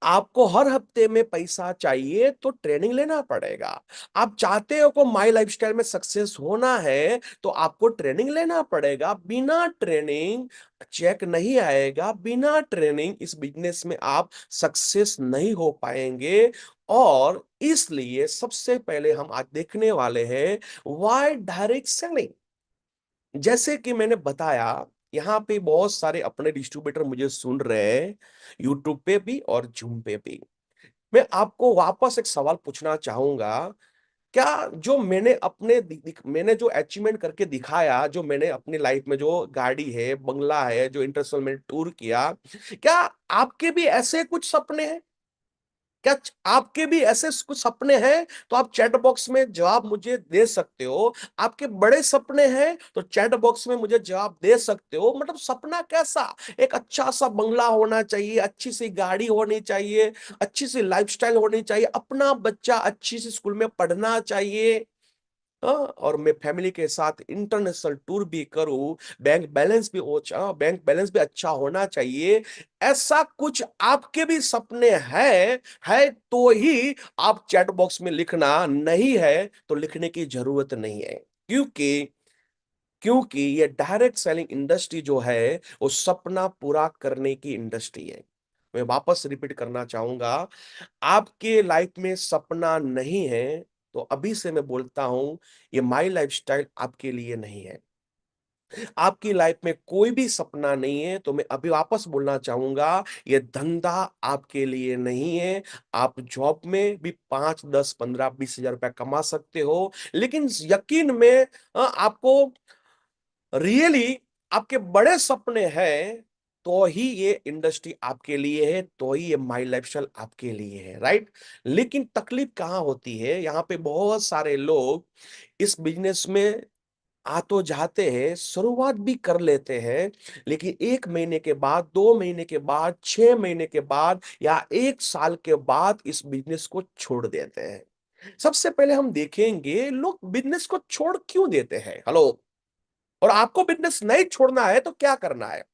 A: आपको हर हफ्ते में पैसा चाहिए तो ट्रेनिंग लेना पड़ेगा। आप चाहते हो को माई लाइफस्टाइल में सक्सेस होना है तो आपको ट्रेनिंग लेना पड़ेगा। बिना ट्रेनिंग चेक नहीं आएगा, बिना ट्रेनिंग इस बिजनेस में आप सक्सेस नहीं हो पाएंगे। और इसलिए सबसे पहले हम आज देखने वाले हैं व्हाई डायरेक्ट सेलिंग। जैसे कि मैंने बताया, यहाँ पे बहुत सारे अपने डिस्ट्रीब्यूटर मुझे सुन रहे हैं, यूट्यूब पे भी और जूम पे भी। मैं आपको वापस एक सवाल पूछना चाहूंगा। क्या जो मैंने मैंने जो अचीवमेंट करके दिखाया, जो मैंने अपनी लाइफ में जो गाड़ी है, बंगला है, जो इंटरनेशनल में टूर किया, क्या आपके भी ऐसे कुछ सपने हैं? क्या आपके भी ऐसे कुछ सपने हैं? तो आप चैट बॉक्स में जवाब मुझे दे सकते हो। आपके बड़े सपने हैं तो चैट बॉक्स में मुझे जवाब दे सकते हो। मतलब सपना कैसा? एक अच्छा सा बंगला होना चाहिए, अच्छी सी गाड़ी होनी चाहिए, अच्छी सी लाइफस्टाइल होनी चाहिए, अपना बच्चा अच्छी सी स्कूल में पढ़ना चाहिए, हाँ, और मैं फैमिली के साथ इंटरनेशनल टूर भी करूं, बैंक बैलेंस भी अच्छा होना चाहिए। ऐसा कुछ आपके भी सपने है तो ही आप चैट बॉक्स में लिखना, नहीं है तो लिखने की जरूरत नहीं है। क्योंकि क्योंकि ये डायरेक्ट सेलिंग इंडस्ट्री जो है वो सपना पूरा करने की इंडस्ट्री है। मैं वापस रिपीट करना चाहूंगा, आपके लाइफ में सपना नहीं है तो अभी से मैं बोलता हूं, ये माई लाइफस्टाइल आपके लिए नहीं है। आपकी लाइफ में कोई भी सपना नहीं है तो मैं अभी वापस बोलना चाहूंगा, ये धंधा आपके लिए नहीं है। आप जॉब में भी 5, 10, 15, 20 हजार रुपया कमा सकते हो, लेकिन यकीन में आपको रियली आपके बड़े सपने हैं तो ही ये इंडस्ट्री आपके लिए है, तो ही ये माई लाइफस्टाइल आपके लिए है। राइट? लेकिन तकलीफ कहाँ होती है? यहाँ पे बहुत सारे लोग इस बिजनेस में आ तो जाते हैं, शुरुआत भी कर लेते हैं, लेकिन 1 महीने के बाद, 2 महीने के बाद, 6 महीने के बाद या 1 साल के बाद इस बिजनेस को छोड़ देते हैं। सबसे पहले हम देखेंगे लोग बिजनेस को छोड़ क्यों देते हैं। हेलो? और आपको बिजनेस नहीं छोड़ना है तो क्या करना है?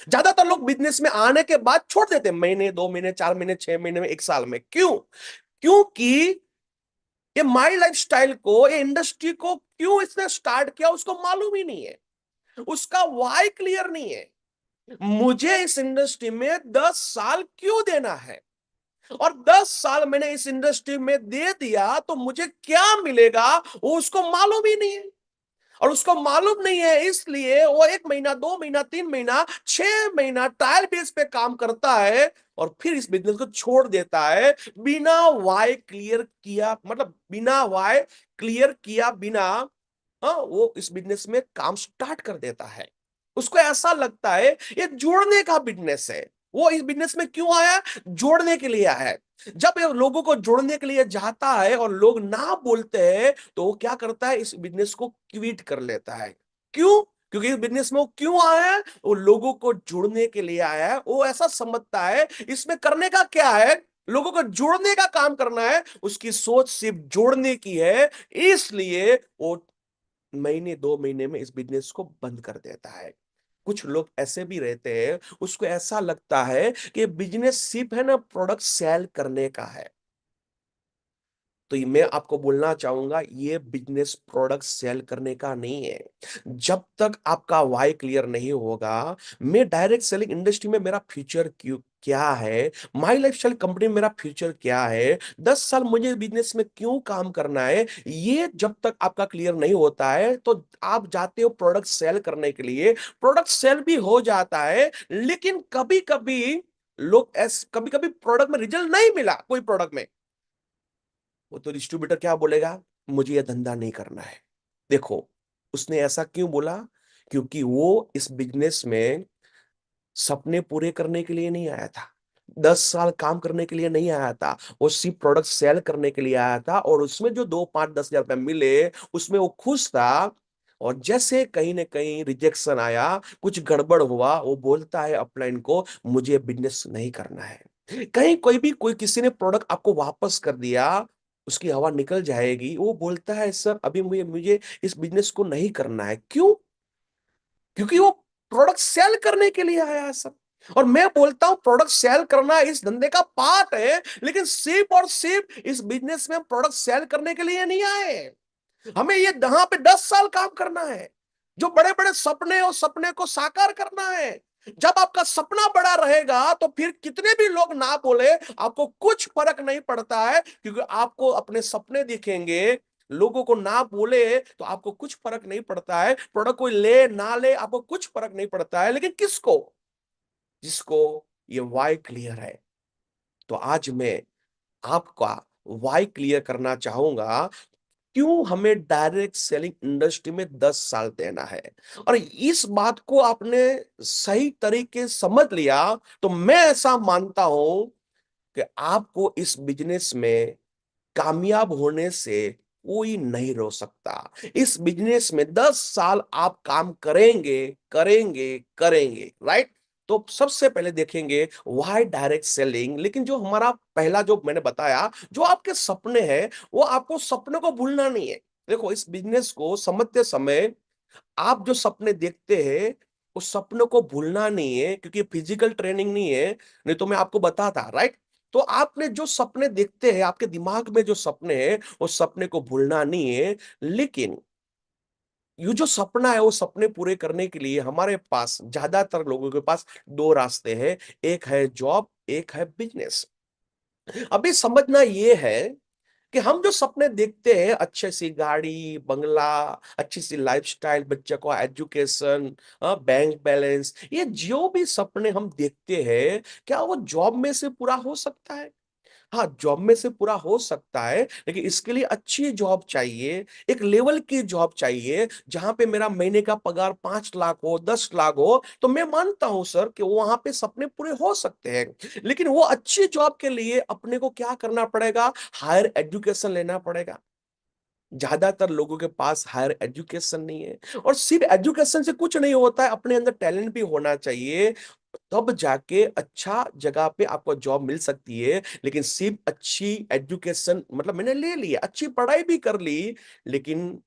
A: ज्यादातर लोग बिजनेस में आने के बाद छोड़ देते हैं, महीने, 2 महीने, 4 महीने, 6 महीने में, 1 साल में। क्यों? क्योंकि ये माई लाइफस्टाइल को, ये इंडस्ट्री को क्यों इसने स्टार्ट किया उसको मालूम ही नहीं है, उसका वाई क्लियर नहीं है। मुझे इस इंडस्ट्री में 10 साल क्यों देना है, और 10 साल मैंने इस इंडस्ट्री में दे दिया तो मुझे क्या मिलेगा, वो उसको मालूम ही नहीं है। और उसको मालूम नहीं है, इसलिए वो 1 महीना, 2 महीना, 3 महीना, 6 महीना ट्रायल बेस पे काम करता है और फिर इस बिजनेस को छोड़ देता है, बिना वाई क्लियर किया, मतलब बिना वाई क्लियर किया बिना। वो इस बिजनेस में काम स्टार्ट कर देता है। उसको ऐसा लगता है ये जोड़ने का बिजनेस है, वो इस बिजनेस में क्यों आया? जोड़ने के लिए आया है। जब ये लोगों को जोड़ने के लिए जाता है और लोग ना बोलते हैं तो वो क्या करता है, इस बिजनेस को क्विट कर लेता है। क्यों? क्योंकि इस बिजनेस में वो क्यों आया है? वो लोगों को जोड़ने के लिए आया है। वो ऐसा समझता है इसमें करने का क्या है, लोगों को जोड़ने का काम करना है, उसकी सोच सिर्फ जोड़ने की है। इसलिए वो महीने 2 महीने में इस बिजनेस को बंद कर देता है। कुछ लोग ऐसे भी रहते हैं, उसको ऐसा लगता है कि बिजनेस सिर्फ है ना प्रोडक्ट सेल करने का है। तो मैं आपको बोलना चाहूंगा ये बिजनेस प्रोडक्ट सेल करने का नहीं है। जब तक आपका वाई क्लियर नहीं होगा, मैं डायरेक्ट सेलिंग इंडस्ट्री में मेरा फ्यूचर क्यों क्या है, माई लाइफस्टाइल कंपनी में मेरा फ्यूचर क्या है, 10 साल मुझे बिजनेस में क्यों काम करना है, ये जब तक आपका क्लियर नहीं होता है तो आप जाते हो प्रोडक्ट सेल करने के लिए। प्रोडक्ट सेल भी हो जाता है, लेकिन कभी कभी लोग ऐसे, कभी कभी प्रोडक्ट में रिजल्ट नहीं मिला कोई प्रोडक्ट में, वो तो डिस्ट्रीब्यूटर क्या बोलेगा, मुझे ये धंधा नहीं करना है। देखो, उसने ऐसा क्यों बोला? क्योंकि वो इस बिजनेस में सपने पूरे करने के लिए नहीं आया था, 10 साल काम करने के लिए नहीं आया था, वो सिर्फ प्रोडक्ट सेल करने के लिए आया था। और उसमें जो 2 5 10 हजार रुपए मिले उसमें वो खुश था। और जैसे कहीं ना कहीं रिजेक्शन आया, कुछ गड़बड़ हुआ, वो बोलता है अपलाइन को, मुझे बिजनेस नहीं करना है। कहीं कोई किसी ने प्रोडक्ट आपको वापस कर दिया, उसकी हवा निकल जाएगी, वो बोलता है सर अभी मुझे मुझे इस बिजनेस को नहीं करना है। क्यों? क्योंकि वो प्रोडक्ट सेल करने के लिए आया है सब। और मैं बोलता हूं प्रोडक्ट सेल करना इस धंधे का पार्ट है, लेकिन सिर्फ और सिर्फ इस बिजनेस में प्रोडक्ट सेल करने के लिए नहीं आए। हमें ये यहाँ पे 10 साल काम करना है, जो बड़े बड़े सपने और सपने को साकार करना है। जब आपका सपना बड़ा रहेगा तो फिर कितने भी लोग ना बोले, आपको कुछ फर्क नहीं पड़ता है, क्योंकि आपको अपने सपने दिखेंगे। लोगों को ना बोले तो आपको कुछ फर्क नहीं पड़ता है, प्रोडक्ट कोई ले ना ले आपको कुछ फर्क नहीं पड़ता है, लेकिन किसको? जिसको ये वाई क्लियर है। तो आज मैं आपका वाई क्लियर करना चाहूंगा, क्यों हमें डायरेक्ट सेलिंग इंडस्ट्री में 10 साल देना है। और इस बात को आपने सही तरीके से समझ लिया तो मैं ऐसा मानता हूं कि आपको इस बिजनेस में कामयाब होने से कोई नहीं रोक सकता। इस बिजनेस में 10 साल आप काम करेंगे, करेंगे, करेंगे, राइट? तो सबसे पहले देखेंगे व्हाई डायरेक्ट सेलिंग। लेकिन जो हमारा पहला जो मैंने बताया, जो आपके सपने हैं, वो आपको सपने को भूलना नहीं है। देखो, इस बिजनेस को समझते समय आप जो सपने देखते हैं उस सपनों को भूलना नहीं है, क्योंकि फिजिकल ट्रेनिंग नहीं है, नहीं तो मैं आपको बताता, राइट? तो आपने जो सपने देखते हैं, आपके दिमाग में जो सपने हैं, उस सपने को भूलना नहीं है। लेकिन ये जो सपना है, वो सपने पूरे करने के लिए हमारे पास, ज्यादातर लोगों के पास, दो रास्ते हैं। एक है जॉब, एक है बिजनेस। अभी समझना ये है कि हम जो सपने देखते हैं, अच्छे सी गाड़ी बंगला, अच्छी सी लाइफस्टाइल, बच्चे को एजुकेशन, बैंक बैलेंस, ये जो भी सपने हम देखते हैं, क्या वो जॉब में से पूरा हो सकता है? हाँ, जॉब में से पूरा हो सकता है, लेकिन इसके लिए अच्छी जॉब चाहिए, एक लेवल की जॉब चाहिए जहां पे मेरा महीने का पगार 5 लाख हो, 10 लाख हो, तो मैं मानता हूं सर कि वहां पे सपने पूरे हो सकते हैं। लेकिन वो अच्छी जॉब के लिए अपने को क्या करना पड़ेगा? हायर एजुकेशन लेना पड़ेगा। ज्यादातर लोगों के पास हायर एजुकेशन नहीं है। और सिर्फ एजुकेशन से कुछ नहीं होता है, अपने अंदर टैलेंट भी होना चाहिए। तब जाके अच्छा जगह पे आपको जॉब मिल सकती है। लेकिन सिर्फ अच्छी एजुकेशन, मतलब मैंने ले लिया, अच्छी पढ़ाई भी कर ली, लेकिन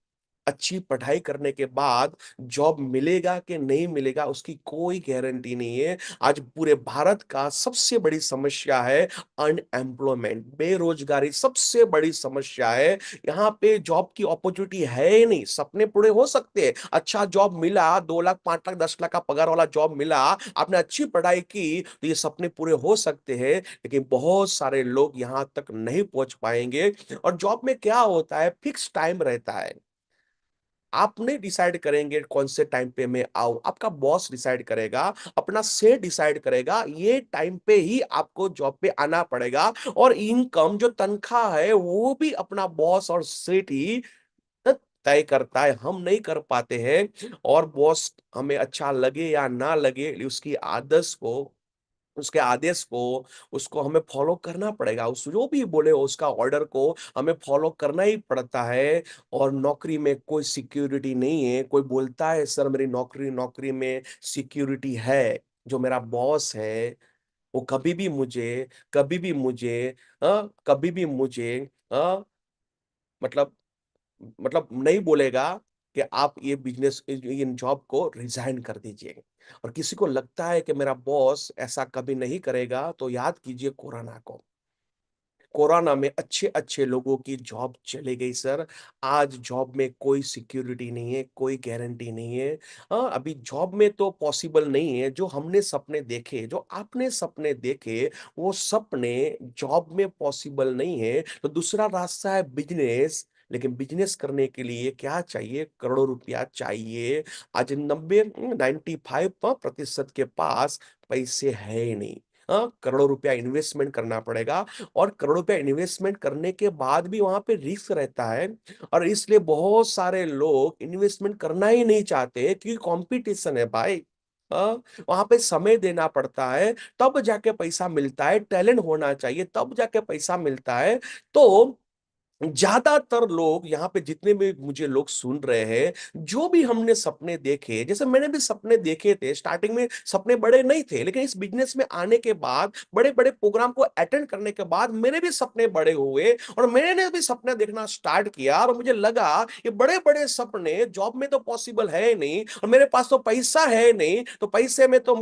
A: अच्छी पढ़ाई करने के बाद जॉब मिलेगा कि नहीं मिलेगा उसकी कोई गारंटी नहीं है। आज पूरे भारत का सबसे बड़ी समस्या है अनएम्प्लॉयमेंट, बेरोजगारी सबसे बड़ी समस्या है। यहाँ पे जॉब की अपॉर्चुनिटी है ही नहीं। सपने पूरे हो सकते हैं, अच्छा जॉब मिला, 2 लाख 5 लाख 10 लाख का पगार वाला जॉब मिला, आपने अच्छी पढ़ाई की तो ये सपने पूरे हो सकते हैं। लेकिन बहुत सारे लोग यहाँ तक नहीं पहुंच पाएंगे। और जॉब में क्या होता है, फिक्स टाइम रहता है। आप नहीं डिसाइड करेंगे कौन से टाइम पे मैं आऊं, आपका बॉस डिसाइड करेगा, अपना से डिसाइड करेगा, ये टाइम पे ही आपको जॉब पे आना पड़ेगा। और इनकम जो तनख्वाह है वो भी अपना बॉस और सेठ ही तय करता है, हम नहीं कर पाते हैं। और बॉस हमें अच्छा लगे या ना लगे, उसकी आदर्श को उसके आदेश को, उसको हमें फॉलो करना पड़ेगा। उस जो भी बोले उसका ऑर्डर को हमें फॉलो करना ही पड़ता है। और नौकरी में कोई सिक्योरिटी नहीं है। कोई बोलता है सर मेरी नौकरी नौकरी में सिक्योरिटी है, जो मेरा बॉस है वो कभी भी मुझे अ, मतलब नहीं बोलेगा कि आप ये बिजनेस इन जॉब को रिजाइन कर दीजिए। और किसी को लगता है कि मेरा बॉस ऐसा कभी नहीं करेगा, तो याद कीजिए कोरोना को। कोरोना में अच्छे अच्छे लोगों की जॉब चली गई सर। आज जॉब में कोई सिक्योरिटी नहीं है, कोई गारंटी नहीं है। अभी जॉब में तो पॉसिबल नहीं है। जो हमने सपने देखे, जो आपने सपने देखे, वो सपने जॉब में पॉसिबल नहीं है। तो दूसरा रास्ता है बिजनेस। लेकिन बिजनेस करने के लिए क्या चाहिए? करोड़ों रुपया चाहिए। आज 95% के पास पैसे है ही नहीं। करोड़ों रुपया इन्वेस्टमेंट करना पड़ेगा। और करोड़ों रुपया इन्वेस्टमेंट करने के बाद भी वहां पे रिस्क रहता है। और इसलिए बहुत सारे लोग इन्वेस्टमेंट करना ही नहीं चाहते, क्योंकि कंपटीशन है भाई। वहां पे समय देना पड़ता है, तब जाके पैसा मिलता है। टैलेंट होना चाहिए, तब जाके पैसा मिलता है। तो ज्यादातर लोग यहाँ पे जितने भी मुझे लोग सुन रहे हैं, जो भी हमने सपने देखे, जैसे मैंने भी सपने देखे थे, स्टार्टिंग में सपने बड़े नहीं थे, लेकिन इस बिजनेस में आने के बाद, बड़े बड़े प्रोग्राम को अटेंड करने के बाद मेरे भी सपने बड़े हुए। और मैंने भी सपने देखना स्टार्ट किया, और मुझे लगा ये बड़े बड़े सपने जॉब में तो पॉसिबल है ही नहीं, और मेरे पास तो पैसा है ही नहीं, तो पैसे में तो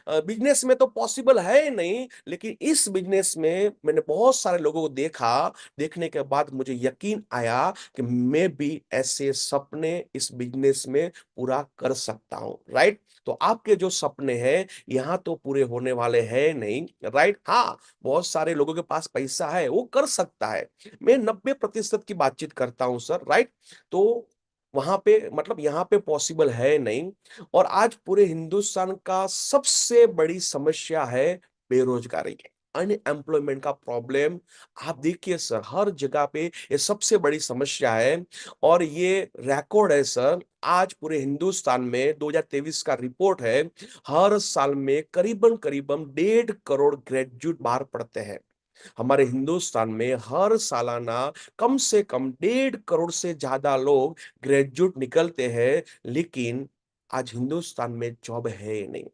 A: बिजनेस में तो पॉसिबल है ही नहीं। लेकिन इस बिजनेस में मैंने बहुत सारे लोगों को देखा। देखने के बाद मुझे यकीन आया कि मैं भी ऐसे सपने इस बिजनेस में पूरा कर सकता हूं। राइट? तो आपके जो सपने हैं यहां तो पूरे होने वाले हैं नहीं। राइट? हाँ, बहुत सारे लोगों के पास पैसा है, वो कर सकता है। मैं 90% की बातचीत करता हूं सर। राइट? तो वहां पे यहाँ पे पॉसिबल है नहीं। और आज पूरे हिंदुस्तान का सबसे बड़ी समस्या है बेरोजगारी, अनएम्प्लॉयमेंट का प्रॉब्लम। आप देखिए सर, हर जगह पे ये सबसे बड़ी समस्या है। और ये रिकॉर्ड है सर, आज पूरे हिंदुस्तान में 2023 का रिपोर्ट है, हर साल में करीबन करीबन 1.5 करोड़ ग्रेजुएट बाहर पढ़ते हैं। हमारे हिंदुस्तान में हर सालाना कम से कम 1.5 करोड़ से ज्यादा लोग ग्रेजुएट निकलते हैं। लेकिन आज हिंदुस्तान में जॉब है ही नहीं।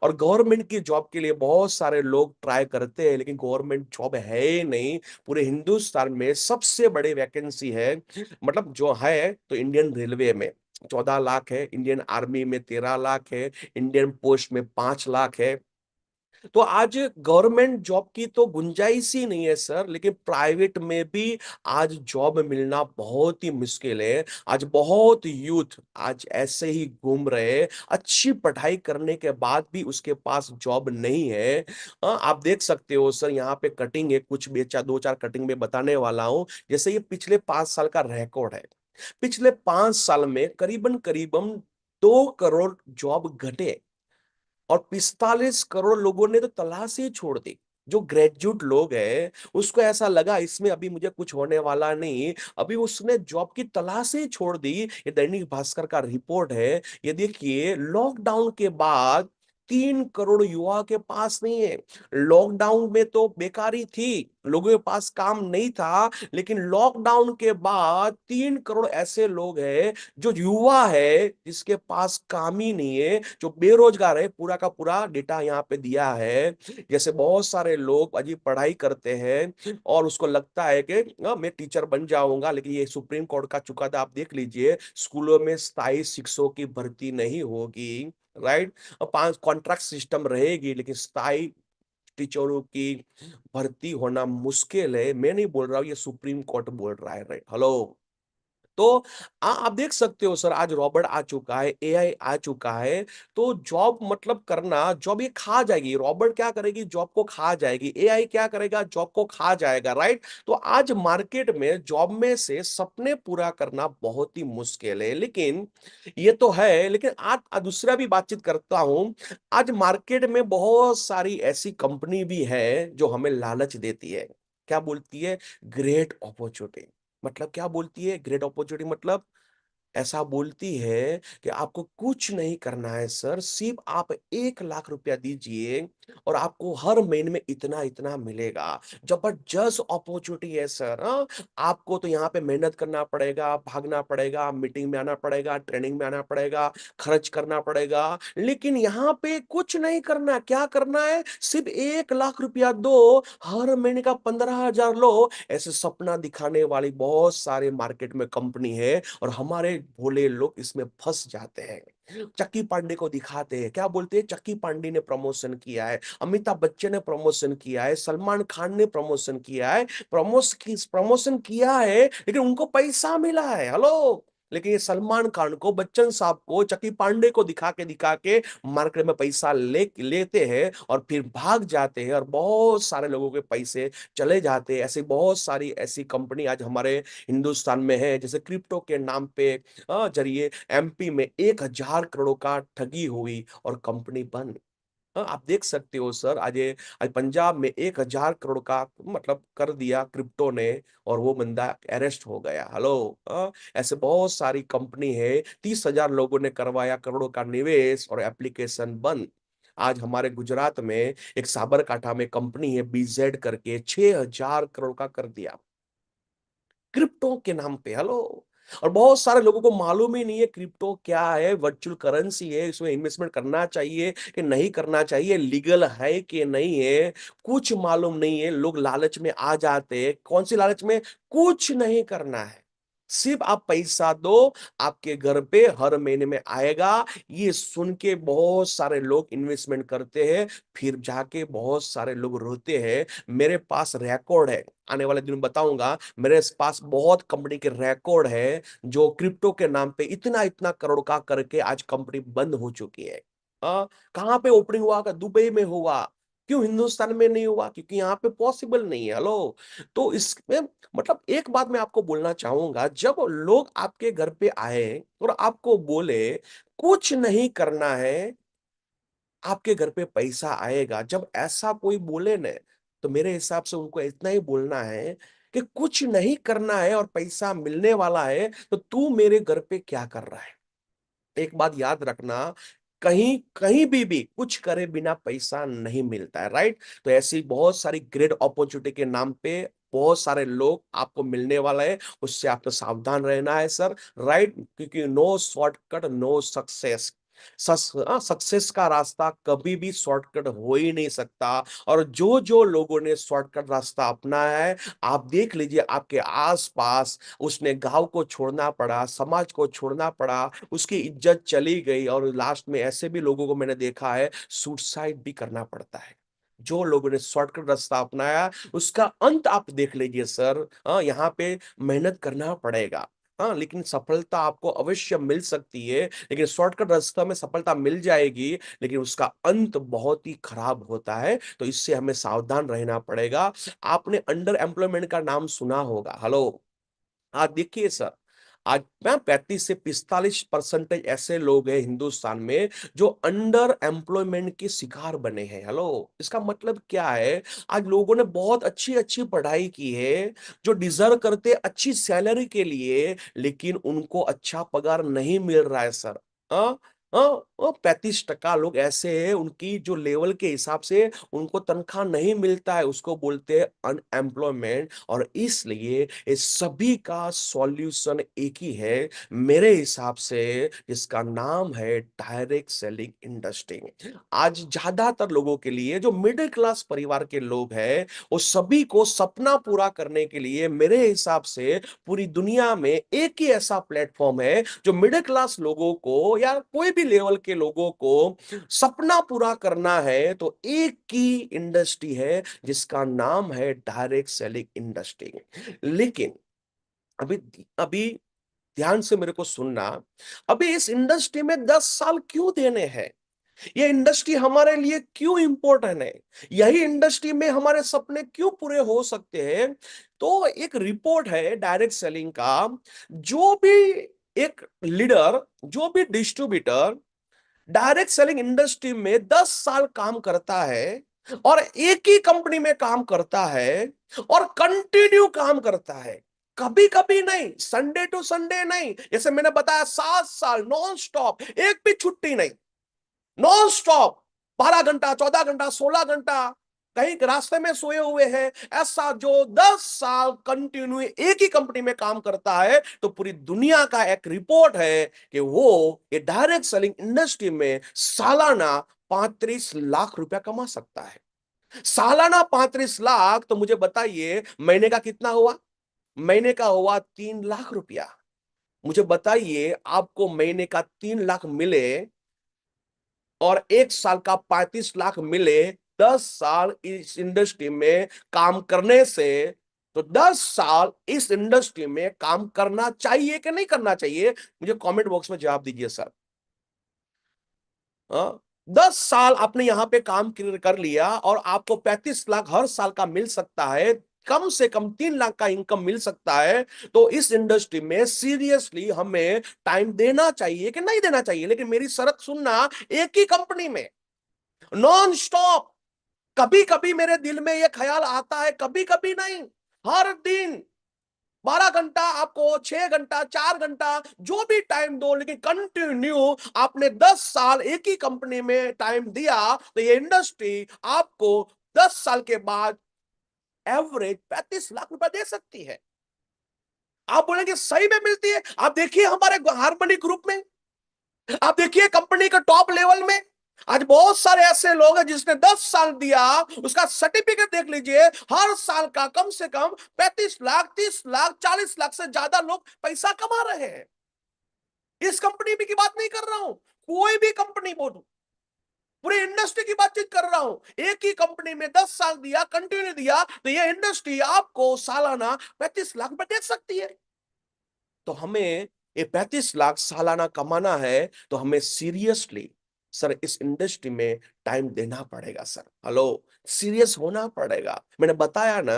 A: और गवर्नमेंट की जॉब के लिए बहुत सारे लोग ट्राई करते हैं, लेकिन गवर्नमेंट जॉब है ही नहीं। पूरे हिंदुस्तान में सबसे बड़ी वैकेंसी है, जो है तो इंडियन रेलवे में 14 लाख है, इंडियन आर्मी में 13 लाख है, इंडियन पोस्ट में 5 लाख है। तो आज गवर्नमेंट जॉब की तो गुंजाइश ही नहीं है सर। लेकिन प्राइवेट में भी आज जॉब मिलना बहुत ही मुश्किल है। आज बहुत यूथ आज ऐसे ही घूम रहे हैं, अच्छी पढ़ाई करने के बाद भी उसके पास जॉब नहीं है। आप देख सकते हो सर, यहाँ पे कटिंग है, कुछ बेचा दो चार कटिंग में बताने वाला हूं। जैसे ये पिछले 5 साल का रिकॉर्ड है। पिछले 5 साल में करीबन करीबन 2 करोड़ जॉब घटे, और 45 करोड़ लोगों ने तो तलाश ही छोड़ दी। जो ग्रेजुएट लोग हैं उसको ऐसा लगा इसमें अभी मुझे कुछ होने वाला नहीं, अभी उसने जॉब की तलाश ही छोड़ दी। ये दैनिक भास्कर का रिपोर्ट है। ये देखिए, लॉकडाउन के बाद 3 करोड़ युवा के पास नहीं है। लॉकडाउन में तो बेकारी थी, लोगों के पास काम नहीं था। लेकिन लॉकडाउन के बाद 3 करोड़ ऐसे लोग हैं जो युवा है, जिसके पास काम ही नहीं है, जो बेरोजगार है। पूरा का पूरा डेटा यहाँ पे दिया है। जैसे बहुत सारे लोग अजीब पढ़ाई करते हैं और उसको लगता है कि मैं टीचर बन जाऊंगा, लेकिन ये सुप्रीम कोर्ट का चुकादा आप देख लीजिए, स्कूलों में स्थायी शिक्षकों की भर्ती नहीं होगी। राइट? पांच कॉन्ट्रैक्ट सिस्टम रहेगी, लेकिन स्थायी टीचरों की भर्ती होना मुश्किल है। मैं नहीं बोल रहा हूं, ये सुप्रीम कोर्ट बोल रहा है। राइट? हेलो? तो आप देख सकते हो सर, आज रॉबर्ट आ चुका है, एआई आ चुका है। तो जॉब करना, जॉब ये खा जाएगी। रॉबर्ट क्या करेगी? जॉब को खा जाएगी। एआई क्या करेगा? जॉब को खा जाएगा। राइट? तो आज मार्केट में जॉब में से सपने पूरा करना बहुत ही मुश्किल है। लेकिन ये तो है, लेकिन आज दूसरा भी बातचीत करता हूं। आज मार्केट में बहुत सारी ऐसी कंपनी भी है जो हमें लालच देती है। क्या बोलती है? Great opportunity. क्या बोलती है? ग्रेट अपॉर्चुनिटी ऐसा बोलती है कि आपको कुछ नहीं करना है सर, सिर्फ आप 1 लाख रुपया दीजिए और आपको हर महीने में इतना इतना मिलेगा। जबरदस्त अपॉर्चुनिटी है सर। हाँ, आपको तो यहाँ पे मेहनत करना पड़ेगा, भागना पड़ेगा, मीटिंग में आना पड़ेगा, ट्रेनिंग में आना पड़ेगा, खर्च करना पड़ेगा, लेकिन यहाँ पे कुछ नहीं करना। क्या करना है? सिर्फ 1 लाख रुपया दो, हर महीने का 15,000 लो। ऐसे सपना दिखाने वाली बहुत सारे मार्केट में कंपनी है और हमारे भोले लोग इसमें फंस जाते हैं। चक्की पांडे को दिखाते हैं, क्या बोलते हैं? चक्की पांडे ने प्रमोशन किया है, अमिताभ बच्चन ने प्रमोशन किया है, सलमान खान ने प्रमोशन किया है, प्रमोशन किया है, लेकिन उनको पैसा मिला है। हेलो, लेकिन ये सलमान खान को, बच्चन साहब को, चक्की पांडे को दिखा के मार्केट में पैसा लेते हैं और फिर भाग जाते हैं और बहुत सारे लोगों के पैसे चले जाते हैं। ऐसे बहुत सारी ऐसी कंपनी आज हमारे हिंदुस्तान में है, जैसे क्रिप्टो के नाम पे जरिए एमपी में 1,000 करोड़ का ठगी हुई और कंपनी बंद। हाँ, आप देख सकते हो सर, आज पंजाब में 1,000 करोड़ का मतलब कर दिया क्रिप्टो ने और वो बंदा अरेस्ट हो गया। हेलो। ऐसे बहुत सारी कंपनी है, 30,000 लोगों ने करवाया करोड़ों का निवेश और एप्लीकेशन बंद। आज हमारे गुजरात में एक साबरकांठा में कंपनी है बीजेड करके, 6,000 करोड़ का कर दिया क्रिप्टो के नाम पे। हेलो। और बहुत सारे लोगों को मालूम ही नहीं है क्रिप्टो क्या है, वर्चुअल करेंसी है, इसमें इन्वेस्टमेंट करना चाहिए कि नहीं करना चाहिए, लीगल है कि नहीं है, कुछ मालूम नहीं है। लोग लालच में आ जाते हैं। कौन सी लालच में? कुछ नहीं करना है, सिर्फ आप पैसा दो, आपके घर पे हर महीने में आएगा। ये सुन के बहुत सारे लोग इन्वेस्टमेंट करते हैं, फिर जाके बहुत सारे लोग रोते हैं। मेरे पास रिकॉर्ड है, आने वाले दिन में बताऊंगा। मेरे पास बहुत कंपनी के रिकॉर्ड है जो क्रिप्टो के नाम पे इतना इतना करोड़ का करके आज कंपनी बंद हो चुकी है। कहाँ पे ओपनिंग हुआ? दुबई में हुआ। क्यों हिंदुस्तान में नहीं हुआ? क्योंकि यहाँ पे पॉसिबल नहीं है। हेलो। तो इसमें मतलब एक बात मैं आपको बोलना चाहूंगा, जब लोग आपके घर पे आए और आपको बोले कुछ नहीं करना है, आपके घर पे पैसा आएगा, जब ऐसा कोई बोले न, तो मेरे हिसाब से उनको इतना ही बोलना है कि कुछ नहीं करना है और पैसा मिलने वाला है, तो तू मेरे घर पे क्या कर रहा है? एक बात याद रखना, कहीं कहीं भी कुछ करे बिना पैसा नहीं मिलता है, राइट? तो ऐसी बहुत सारी ग्रेट अपॉर्चुनिटी के नाम पे बहुत सारे लोग आपको मिलने वाला है, उससे आपको सावधान रहना है सर, राइट? क्योंकि no shortcut, no success. Success का रास्ता कभी भी शॉर्टकट हो ही नहीं सकता। और जो जो लोगों ने शॉर्टकट रास्ता अपनाया है, आप देख लीजिए आपके आसपास, उसने गांव को छोड़ना पड़ा, समाज को छोड़ना पड़ा, उसकी इज्जत चली गई और लास्ट में ऐसे भी लोगों को मैंने देखा है सुसाइड भी करना पड़ता है। जो लोगों ने शॉर्टकट रास्ता अपनाया, उसका अंत आप देख लीजिए सर। यहाँ पे मेहनत करना पड़ेगा, हाँ, लेकिन सफलता आपको अवश्य मिल सकती है, लेकिन शॉर्टकट रास्ता में सफलता मिल जाएगी, लेकिन उसका अंत बहुत ही खराब होता है। तो इससे हमें सावधान रहना पड़ेगा। आपने अंडर एम्प्लॉयमेंट का नाम सुना होगा। हेलो। आज देखिए सर, आज मैं 35 से 45% ऐसे लोग हैं हिंदुस्तान में जो अंडर एम्प्लॉयमेंट के शिकार बने हैं। हेलो। इसका मतलब क्या है? आज लोगों ने बहुत अच्छी अच्छी पढ़ाई की है, जो डिजर्व करते अच्छी सैलरी के लिए, लेकिन उनको अच्छा पगार नहीं मिल रहा है सर। हाँ। हाँ, 35% लोग ऐसे हैं, उनकी जो लेवल के हिसाब से उनको तनख्वाह नहीं मिलता है, उसको बोलते हैं अनएम्प्लॉयमेंट। और इसलिए इस सभी का सॉल्यूशन एक ही है मेरे हिसाब से, जिसका नाम है डायरेक्ट सेलिंग इंडस्ट्री। आज ज्यादातर लोगों के लिए, जो मिडिल क्लास परिवार के लोग हैं, वो सभी को सपना पूरा करने के लिए मेरे हिसाब से पूरी दुनिया में एक ही ऐसा प्लेटफॉर्म है जो मिडिल क्लास लोगों को या कोई भी लेवल के लोगों को सपना पूरा करना है, तो एक ही इंडस्ट्री है जिसका नाम है डायरेक्ट सेलिंग इंडस्ट्री। लेकिन अभी अभी ध्यान से मेरे को सुनना, अभी इस इंडस्ट्री में 10 साल क्यों देने हैं? ये इंडस्ट्री हमारे लिए क्यों इंपॉर्टेंट है? यही इंडस्ट्री में हमारे सपने क्यों पूरे हो सकते हैं? तो एक रिपोर्ट है डायरेक्ट सेलिंग का, जो भी एक लीडर, जो भी डिस्ट्रीब्यूटर डायरेक्ट सेलिंग इंडस्ट्री में 10 साल काम करता है और एक ही कंपनी में काम करता है और कंटिन्यू काम करता है, कभी कभी नहीं, संडे टू संडे नहीं, जैसे मैंने बताया 7 साल नॉन स्टॉप, एक भी छुट्टी नहीं, नॉन स्टॉप, 12 घंटा, 14 घंटा, 16 घंटा, कहीं रास्ते में सोए हुए हैं। ऐसा जो 10 साल कंटिन्यू एक ही कंपनी में काम करता है, तो पूरी दुनिया का एक रिपोर्ट है कि वो ये डायरेक्ट सेलिंग इंडस्ट्री में सालाना 35 लाख रुपया कमा सकता है। सालाना 35 लाख, तो मुझे बताइए महीने का कितना हुआ? महीने का हुआ 3 लाख रुपया। मुझे बताइए, आपको महीने का 3 लाख मिले और 1 साल का 35 लाख मिले, 10 साल इस इंडस्ट्री में काम करने से, तो 10 साल इस इंडस्ट्री में काम करना चाहिए कि नहीं करना चाहिए? मुझे कमेंट बॉक्स में जवाब दीजिए सर। हाँ? 10 साल आपने यहां पे काम कर लिया और आपको 35 लाख हर साल का मिल सकता है, कम से कम 3 लाख का इनकम मिल सकता है। तो इस इंडस्ट्री में सीरियसली हमें टाइम देना चाहिए कि नहीं देना चाहिए? लेकिन मेरी शर्त सुनना, एक ही कंपनी में नॉन स्टॉप। कभी कभी मेरे दिल में यह ख्याल आता है, कभी कभी नहीं, हर दिन 12 घंटा, आपको 6 घंटा, 4 घंटा, जो भी टाइम दो, लेकिन कंटिन्यू आपने 10 साल एक ही कंपनी में टाइम दिया, तो ये इंडस्ट्री आपको 10 साल के बाद एवरेज 35 लाख रुपए दे सकती है। आप बोलेंगे सही में मिलती है? आप देखिए हमारे हार्मनी ग्रुप में, आप देखिए कंपनी के टॉप लेवल में, आज बहुत सारे ऐसे लोग हैं जिसने 10 साल दिया, उसका सर्टिफिकेट देख लीजिए, हर साल का कम से कम 35 लाख, 30 लाख, 40 लाख से ज्यादा लोग पैसा कमा रहे हैं। इस कंपनी की बात नहीं कर रहा हूं, कोई भी कंपनी बोलूं, पूरी इंडस्ट्री की बातचीत कर रहा हूं। एक ही कंपनी में 10 साल दिया, कंटिन्यू दिया, तो ये इंडस्ट्री आपको सालाना 35 लाख रुपए दे सकती है। तो हमें ये 35 लाख सालाना कमाना है, तो हमें सीरियसली सर इस इंडस्ट्री में टाइम देना पड़ेगा सर। हेलो, सीरियस होना पड़ेगा। मैंने बताया ना,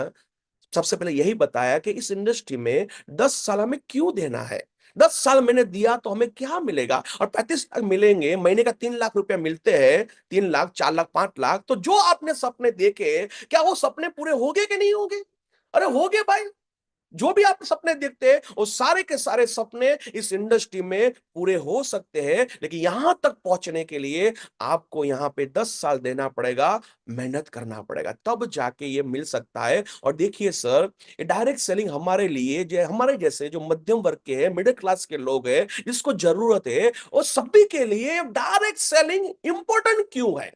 A: सबसे पहले यही बताया कि इस इंडस्ट्री में 10 साल हमें क्यों देना है। 10 साल मैंने दिया तो हमें क्या मिलेगा? और 35 लाख मिलेंगे, महीने का 3 लाख रुपया मिलते हैं, 3 लाख, 4 लाख, 5 लाख, तो जो आपने सपने देखे, क्या वो सपने पूरे हो गए कि नहीं होंगे? अरे हो गए भाई। जो भी आप सपने देखते हैं, वो सारे के सारे सपने इस इंडस्ट्री में पूरे हो सकते हैं, लेकिन यहां तक पहुंचने के लिए आपको यहां पे 10 साल देना पड़ेगा, मेहनत करना पड़ेगा, तब जाके ये मिल सकता है। और देखिए सर, ये डायरेक्ट सेलिंग हमारे लिए, जो हमारे जैसे जो मध्यम वर्ग के हैं, मिडिल क्लास के लोग हैं, जिसको जरूरत है, और सभी के लिए डायरेक्ट सेलिंग इंपॉर्टेंट क्यों है?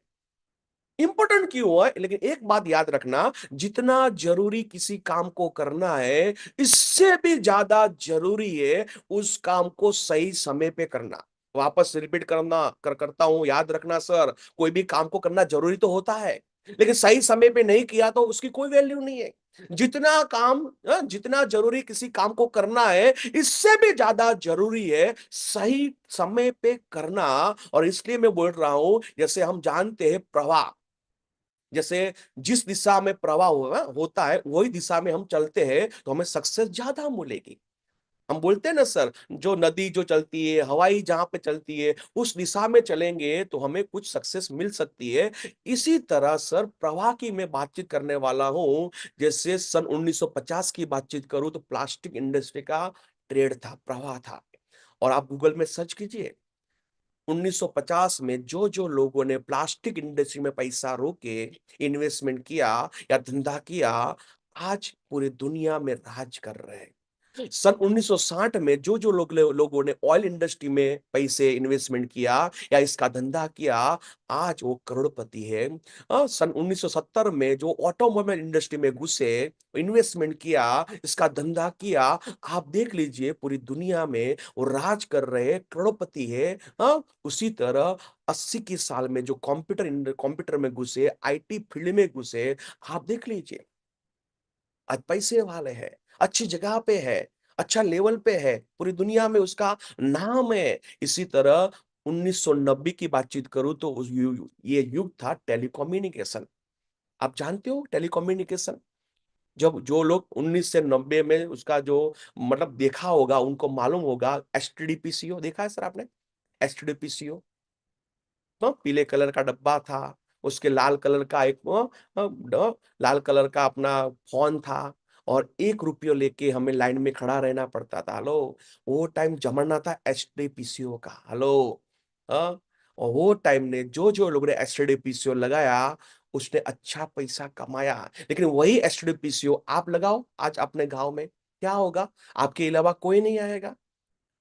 A: इंपॉर्टेंट क्यों है? लेकिन एक बात याद रखना, जितना जरूरी किसी काम को करना है, इससे भी ज्यादा जरूरी है उस काम को सही समय पे करना। वापस रिपीट करता हूं, याद रखना सर, कोई भी काम को करना जरूरी तो होता है, लेकिन सही समय पे नहीं किया तो उसकी कोई वैल्यू नहीं है। जितना काम, जितना जरूरी किसी काम को करना है, इससे भी ज्यादा जरूरी है सही समय पे करना। और इसलिए मैं बोल रहा हूं, जैसे हम जानते हैं प्रवाह, जैसे जिस दिशा में प्रवाह होता है, वही दिशा में हम चलते हैं, तो हमें सक्सेस ज्यादा मिलेगी। हम बोलते हैं ना सर, जो नदी जो चलती है, हवाई जहां पे चलती है, उस दिशा में चलेंगे तो हमें कुछ सक्सेस मिल सकती है। इसी तरह सर, प्रवाह की मैं बातचीत करने वाला हूं। जैसे सन 1950 की बातचीत करूं, तो प्लास्टिक इंडस्ट्री का ट्रेड था, प्रवाह था। और आप गूगल में सर्च कीजिए, 1950 में जो जो लोगों ने प्लास्टिक इंडस्ट्री में पैसा रोके, इन्वेस्टमेंट किया या धंधा किया, आज पूरी दुनिया में राज कर रहे हैं। सन 1960 में जो जो लोगों ने ऑयल इंडस्ट्री में पैसे इन्वेस्टमेंट किया या इसका धंधा किया, आज वो करोड़पति है। सन 1970 में जो ऑटोमोबाइल इंडस्ट्री में घुसे, इन्वेस्टमेंट किया, इसका धंधा किया, आप देख लीजिए पूरी दुनिया में वो राज कर रहे हैं, करोड़पति है। उसी तरह 80 की साल में जो कंप्यूटर में घुसे, आईटी फील्ड में घुसे, आप देख लीजिए आज पैसे वाले हैं, अच्छी जगह पे है, अच्छा लेवल पे है, पूरी दुनिया में उसका नाम है। इसी तरह 1990 की बातचीत करूं, तो ये युग था टेलीकम्युनिकेशन। आप जानते हो टेलीकम्युनिकेशन? जब जो लोग 19 से 90 में उसका जो मतलब देखा होगा, उनको मालूम होगा, एसटीडीपीसीओ देखा है सर आपने? एसटीडीपीसीओ, तो पीले कलर का डब्बा था, उसके लाल कलर का एक लाल कलर का अपना फोन था, और 1 रुपये लेके हमें लाइन में खड़ा रहना पड़ता था। हेलो, वो टाइम जमाना था एसटीडीपीसीओ का। हेलो, हाँ। और वो टाइम ने जो जो लोगों ने एसटीडीपीसीओ लगाया, उसने अच्छा पैसा कमाया। लेकिन वही एसटीडीपीसीओ आप लगाओ आज अपने गांव में, क्या होगा? आपके अलावा कोई नहीं आएगा।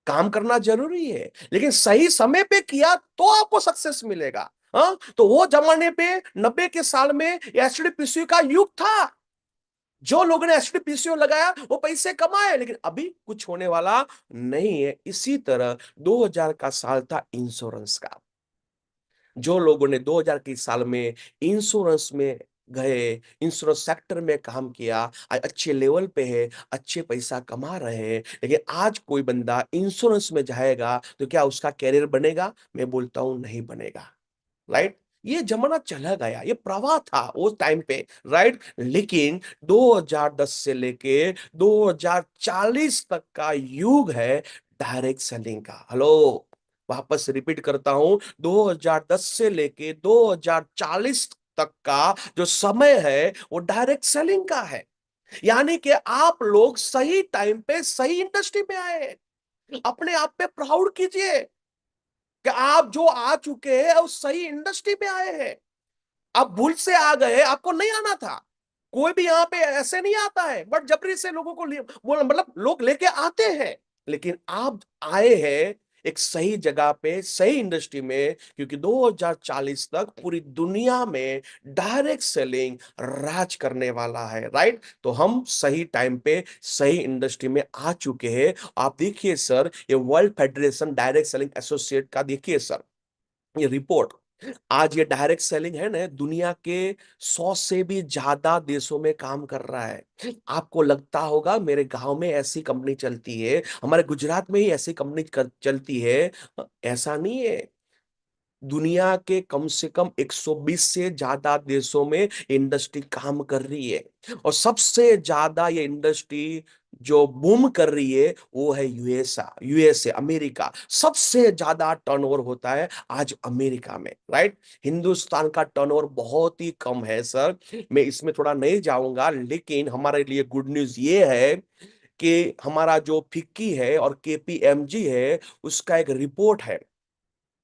A: काम करना जरूरी है, लेकिन सही समय पे किया तो आपको सक्सेस मिलेगा। हाँ, तो वो जमाने पे 90 के साल में एसटीडीपीसीओ का युग था। जो लोगों ने एसटीडीपीसीओ लगाया वो पैसे कमाए, लेकिन अभी कुछ होने वाला नहीं है। इसी तरह 2000 का साल था इंश्योरेंस का। जो लोगों ने 2000 के साल में इंश्योरेंस में गए, इंश्योरेंस सेक्टर में काम किया, आज अच्छे लेवल पे है, अच्छे पैसा कमा रहे हैं। लेकिन आज कोई बंदा इंश्योरेंस में जाएगा तो क्या उसका कैरियर बनेगा? मैं बोलता हूं नहीं बनेगा। राइट? ये जमाना चला गया, ये प्रवाह था उस टाइम पे। राइट? लेकिन 2010 से लेके 2040 तक का युग है डायरेक्ट सेलिंग का। हेलो, वापस रिपीट करता हूं, 2010 से लेके 2040 तक का जो समय है वो डायरेक्ट सेलिंग का है। यानी कि आप लोग सही टाइम पे सही इंडस्ट्री में आए हैं। अपने आप पे प्राउड कीजिए कि आप जो आ चुके हैं उस सही इंडस्ट्री में आए हैं। आप भूल से आ गए, आपको नहीं आना था। कोई भी यहाँ पे ऐसे नहीं आता है, बट जबरी से लोगों को बोला, मतलब लोग लेके आते हैं। लेकिन आप आए हैं एक सही जगह पे, सही इंडस्ट्री में, क्योंकि 2040 तक पूरी दुनिया में डायरेक्ट सेलिंग राज करने वाला है। राइट? तो हम सही टाइम पे सही इंडस्ट्री में आ चुके हैं। आप देखिए सर, ये world federation direct selling associate का देखिए सर, ये रिपोर्ट। आज ये डायरेक्ट सेलिंग है ना, दुनिया के 100 से भी ज्यादा देशों में काम कर रहा है। आपको लगता होगा मेरे गांव में ऐसी कंपनी चलती है, हमारे गुजरात में ही ऐसी कंपनी चलती है। ऐसा नहीं है। दुनिया के कम से कम 120 से ज्यादा देशों में इंडस्ट्री काम कर रही है। और सबसे ज्यादा ये इंडस्ट्री जो बूम कर रही है वो है यूएसए, अमेरिका। सबसे ज्यादा टर्नओवर होता है आज अमेरिका में। राइट? हिंदुस्तान का टर्नओवर बहुत ही कम है सर। मैं इसमें थोड़ा नहीं जाऊंगा, लेकिन हमारे लिए गुड न्यूज ये है कि हमारा जो फिक्की है और केपीएमजी है, उसका एक रिपोर्ट है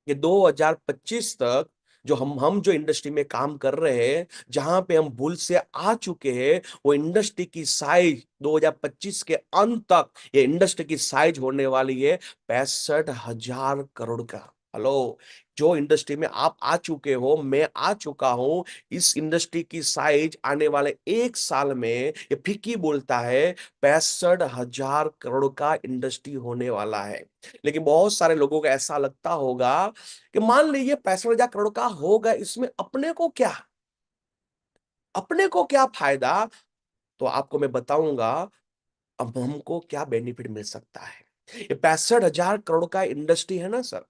A: कि 2025 तक जो हम जो इंडस्ट्री में काम कर रहे हैं, जहां पे हम भूल से आ चुके हैं, वो इंडस्ट्री की साइज 2025 के अंत तक, ये इंडस्ट्री की साइज होने वाली है 65,000 करोड़ का। हेलो, जो इंडस्ट्री में आप आ चुके हो, मैं आ चुका हूं, इस इंडस्ट्री की साइज आने वाले 1 साल में, ये फिक्की बोलता है, 65,000 करोड़ का इंडस्ट्री होने वाला है। लेकिन बहुत सारे लोगों को ऐसा लगता होगा कि मान लीजिए 65,000 करोड़ का होगा, इसमें अपने को क्या, अपने को क्या फायदा? तो आपको मैं बताऊंगा अब हमको क्या बेनिफिट मिल सकता है। ये 65,000 करोड़ का इंडस्ट्री है ना सर,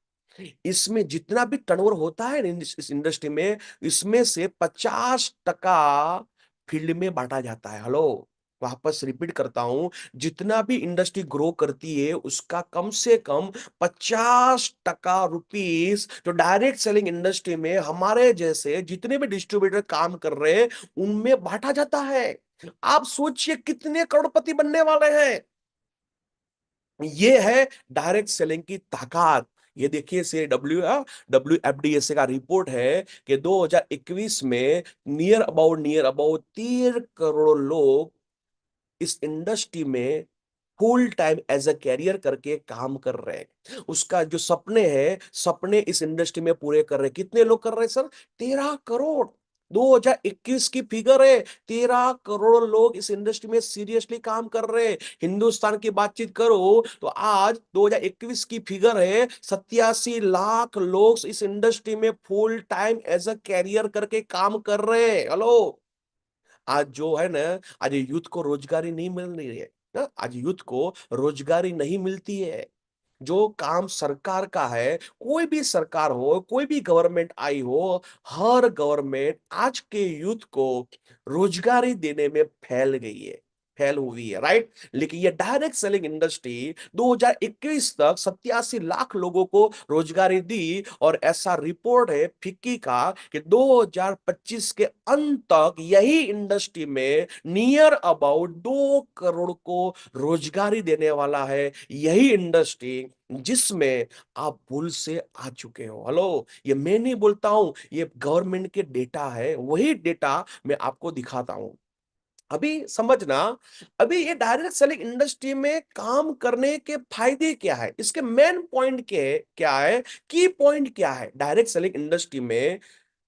A: इसमें जितना भी टर्नओवर होता है इस इंडस्ट्री में, इसमें से 50% फील्ड में बांटा जाता है। हेलो, वापस रिपीट करता हूं, जितना भी इंडस्ट्री ग्रो करती है उसका कम से कम 50% रुपीस जो डायरेक्ट सेलिंग इंडस्ट्री में हमारे जैसे जितने भी डिस्ट्रीब्यूटर काम कर रहे हैं उनमें बांटा जाता है। आप सोचिए कितने करोड़पति बनने वाले हैं। ये है डायरेक्ट सेलिंग की ताकत। ये देखिए से WFDSA का रिपोर्ट है कि 2021 में नियर अबाउट 13 करोड़ लोग इस इंडस्ट्री में full time as a career करके काम कर रहे हैं। उसका जो सपने हैं, सपने इस इंडस्ट्री में पूरे कर रहे हैं। कितने लोग कर रहे हैं सर? 13 करोड़। 2021 की फिगर है, 13 करोड़ लोग इस इंडस्ट्री में सीरियसली काम कर रहे हैं। हिंदुस्तान की बातचीत करो तो आज 2021 की फिगर है, 87 लाख लोग इस इंडस्ट्री में full time as a career करके काम कर रहे हैं। हेलो, आज जो है ना, आज यूथ को रोजगारी नहीं मिल रही है ना, आज यूथ को रोजगारी नहीं मिलती है। जो काम सरकार का है, कोई भी सरकार हो, कोई भी गवर्नमेंट आई हो, हर गवर्नमेंट आज के यूथ को रोजगारी देने में फैल गई है। फैल हुई है, राइट। लेकिन ये डायरेक्ट सेलिंग इंडस्ट्री 2021 तक 87 लाख लोगों को रोजगारी दी, और ऐसा रिपोर्ट है फिक्की का कि 2025 के अंत तक यही इंडस्ट्री में नियर अबाउट 2 करोड़ को रोजगारी देने वाला है। यही इंडस्ट्री जिसमें आप भूल से आ चुके हो। हेलो, ये मैं नहीं बोलता हूं, ये गवर्नमेंट के डेटा है, वही डेटा मैं आपको दिखाता हूं। अभी समझना, अभी ये डायरेक्ट सेलिंग इंडस्ट्री में काम करने के फायदे क्या है, इसके मेन पॉइंट के क्या है, की पॉइंट क्या है। डायरेक्ट सेलिंग इंडस्ट्री में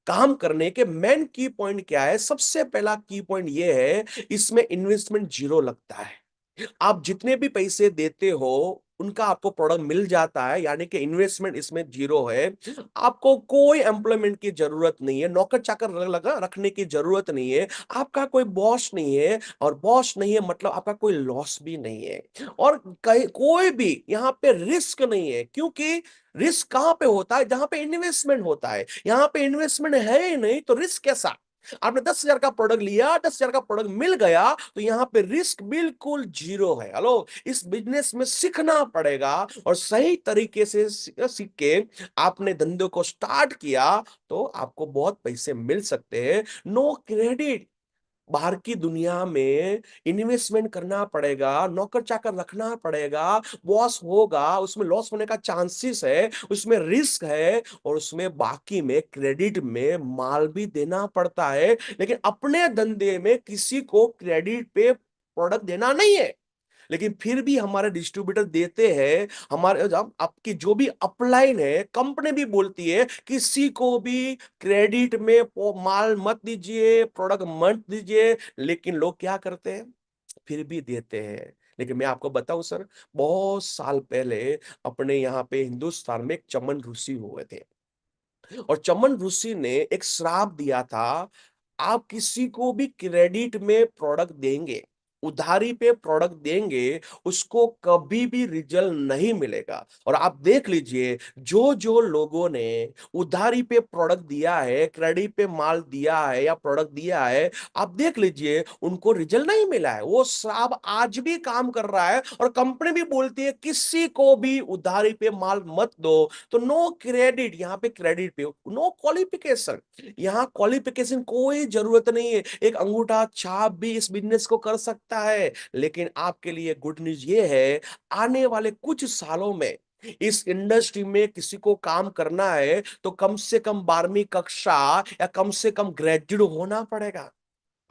A: काम करने के मेन की पॉइंट क्या है? सबसे पहला की पॉइंट ये है, इसमें इन्वेस्टमेंट जीरो लगता है। आप जितने भी पैसे देते हो उनका आपको प्रोडक्ट मिल जाता है, यानी कि इन्वेस्टमेंट इसमें जीरो है। आपको कोई एम्प्लॉयमेंट की जरूरत नहीं है, नौकर चाकर लगा रखने की जरूरत नहीं है, आपका कोई बॉस नहीं है, और बॉस नहीं है मतलब आपका कोई लॉस भी नहीं है, और कोई भी यहाँ पे रिस्क नहीं है। क्योंकि रिस्क कहां पे होता है? जहां पे इन्वेस्टमेंट होता है। यहाँ पे इन्वेस्टमेंट है ही नहीं तो रिस्क कैसा? आपने 10,000 का प्रोडक्ट लिया, 10,000 का प्रोडक्ट मिल गया, तो यहां पे रिस्क बिल्कुल जीरो है। हेलो, इस बिजनेस में सीखना पड़ेगा, और सही तरीके से सीख के आपने धंधे को स्टार्ट किया तो आपको बहुत पैसे मिल सकते हैं। No credit. बाहर की दुनिया में इन्वेस्टमेंट करना पड़ेगा, नौकर चाकर रखना पड़ेगा, बॉस होगा, उसमें लॉस होने का चांसेस है, उसमें रिस्क है, और उसमें बाकी में क्रेडिट में माल भी देना पड़ता है। लेकिन अपने धंधे में किसी को क्रेडिट पे प्रोडक्ट देना नहीं है, लेकिन फिर भी हमारे डिस्ट्रीब्यूटर देते हैं। हमारे आपकी जो भी अपलाइन है, कंपनी भी बोलती है किसी को भी क्रेडिट में माल मत दीजिए, प्रोडक्ट मत दीजिए, लेकिन लोग क्या करते हैं? फिर भी देते हैं। लेकिन मैं आपको बताऊं सर, बहुत साल पहले अपने यहाँ पे हिंदुस्तान में एक चमन ऋषि हुए थे, और चमन ऋषि ने एक श्राप दिया था, आप किसी को भी क्रेडिट में प्रोडक्ट देंगे, उधारी पे प्रोडक्ट देंगे, उसको कभी भी रिजल्ट नहीं मिलेगा। और आप देख लीजिए, जो जो लोगों ने उधारी पे प्रोडक्ट दिया है, क्रेडिट पे माल दिया है या प्रोडक्ट दिया है, आप देख लीजिए उनको रिजल्ट नहीं मिला है। वो श्राप आज भी काम कर रहा है, और कंपनी भी बोलती है किसी को भी उधारी पे माल मत दो। तो नो क्रेडिट, यहाँ पे क्रेडिट पे नो क्वालिफिकेशन, यहाँ क्वालिफिकेशन कोई जरूरत नहीं है। एक अंगूठा छाप भी इस बिजनेस को कर सकता है। लेकिन आपके लिए गुड न्यूज ये है, आने वाले कुछ सालों में इस इंडस्ट्री में किसी को काम करना है तो कम से कम 12वीं कक्षा या कम से कम ग्रेजुएट होना पड़ेगा।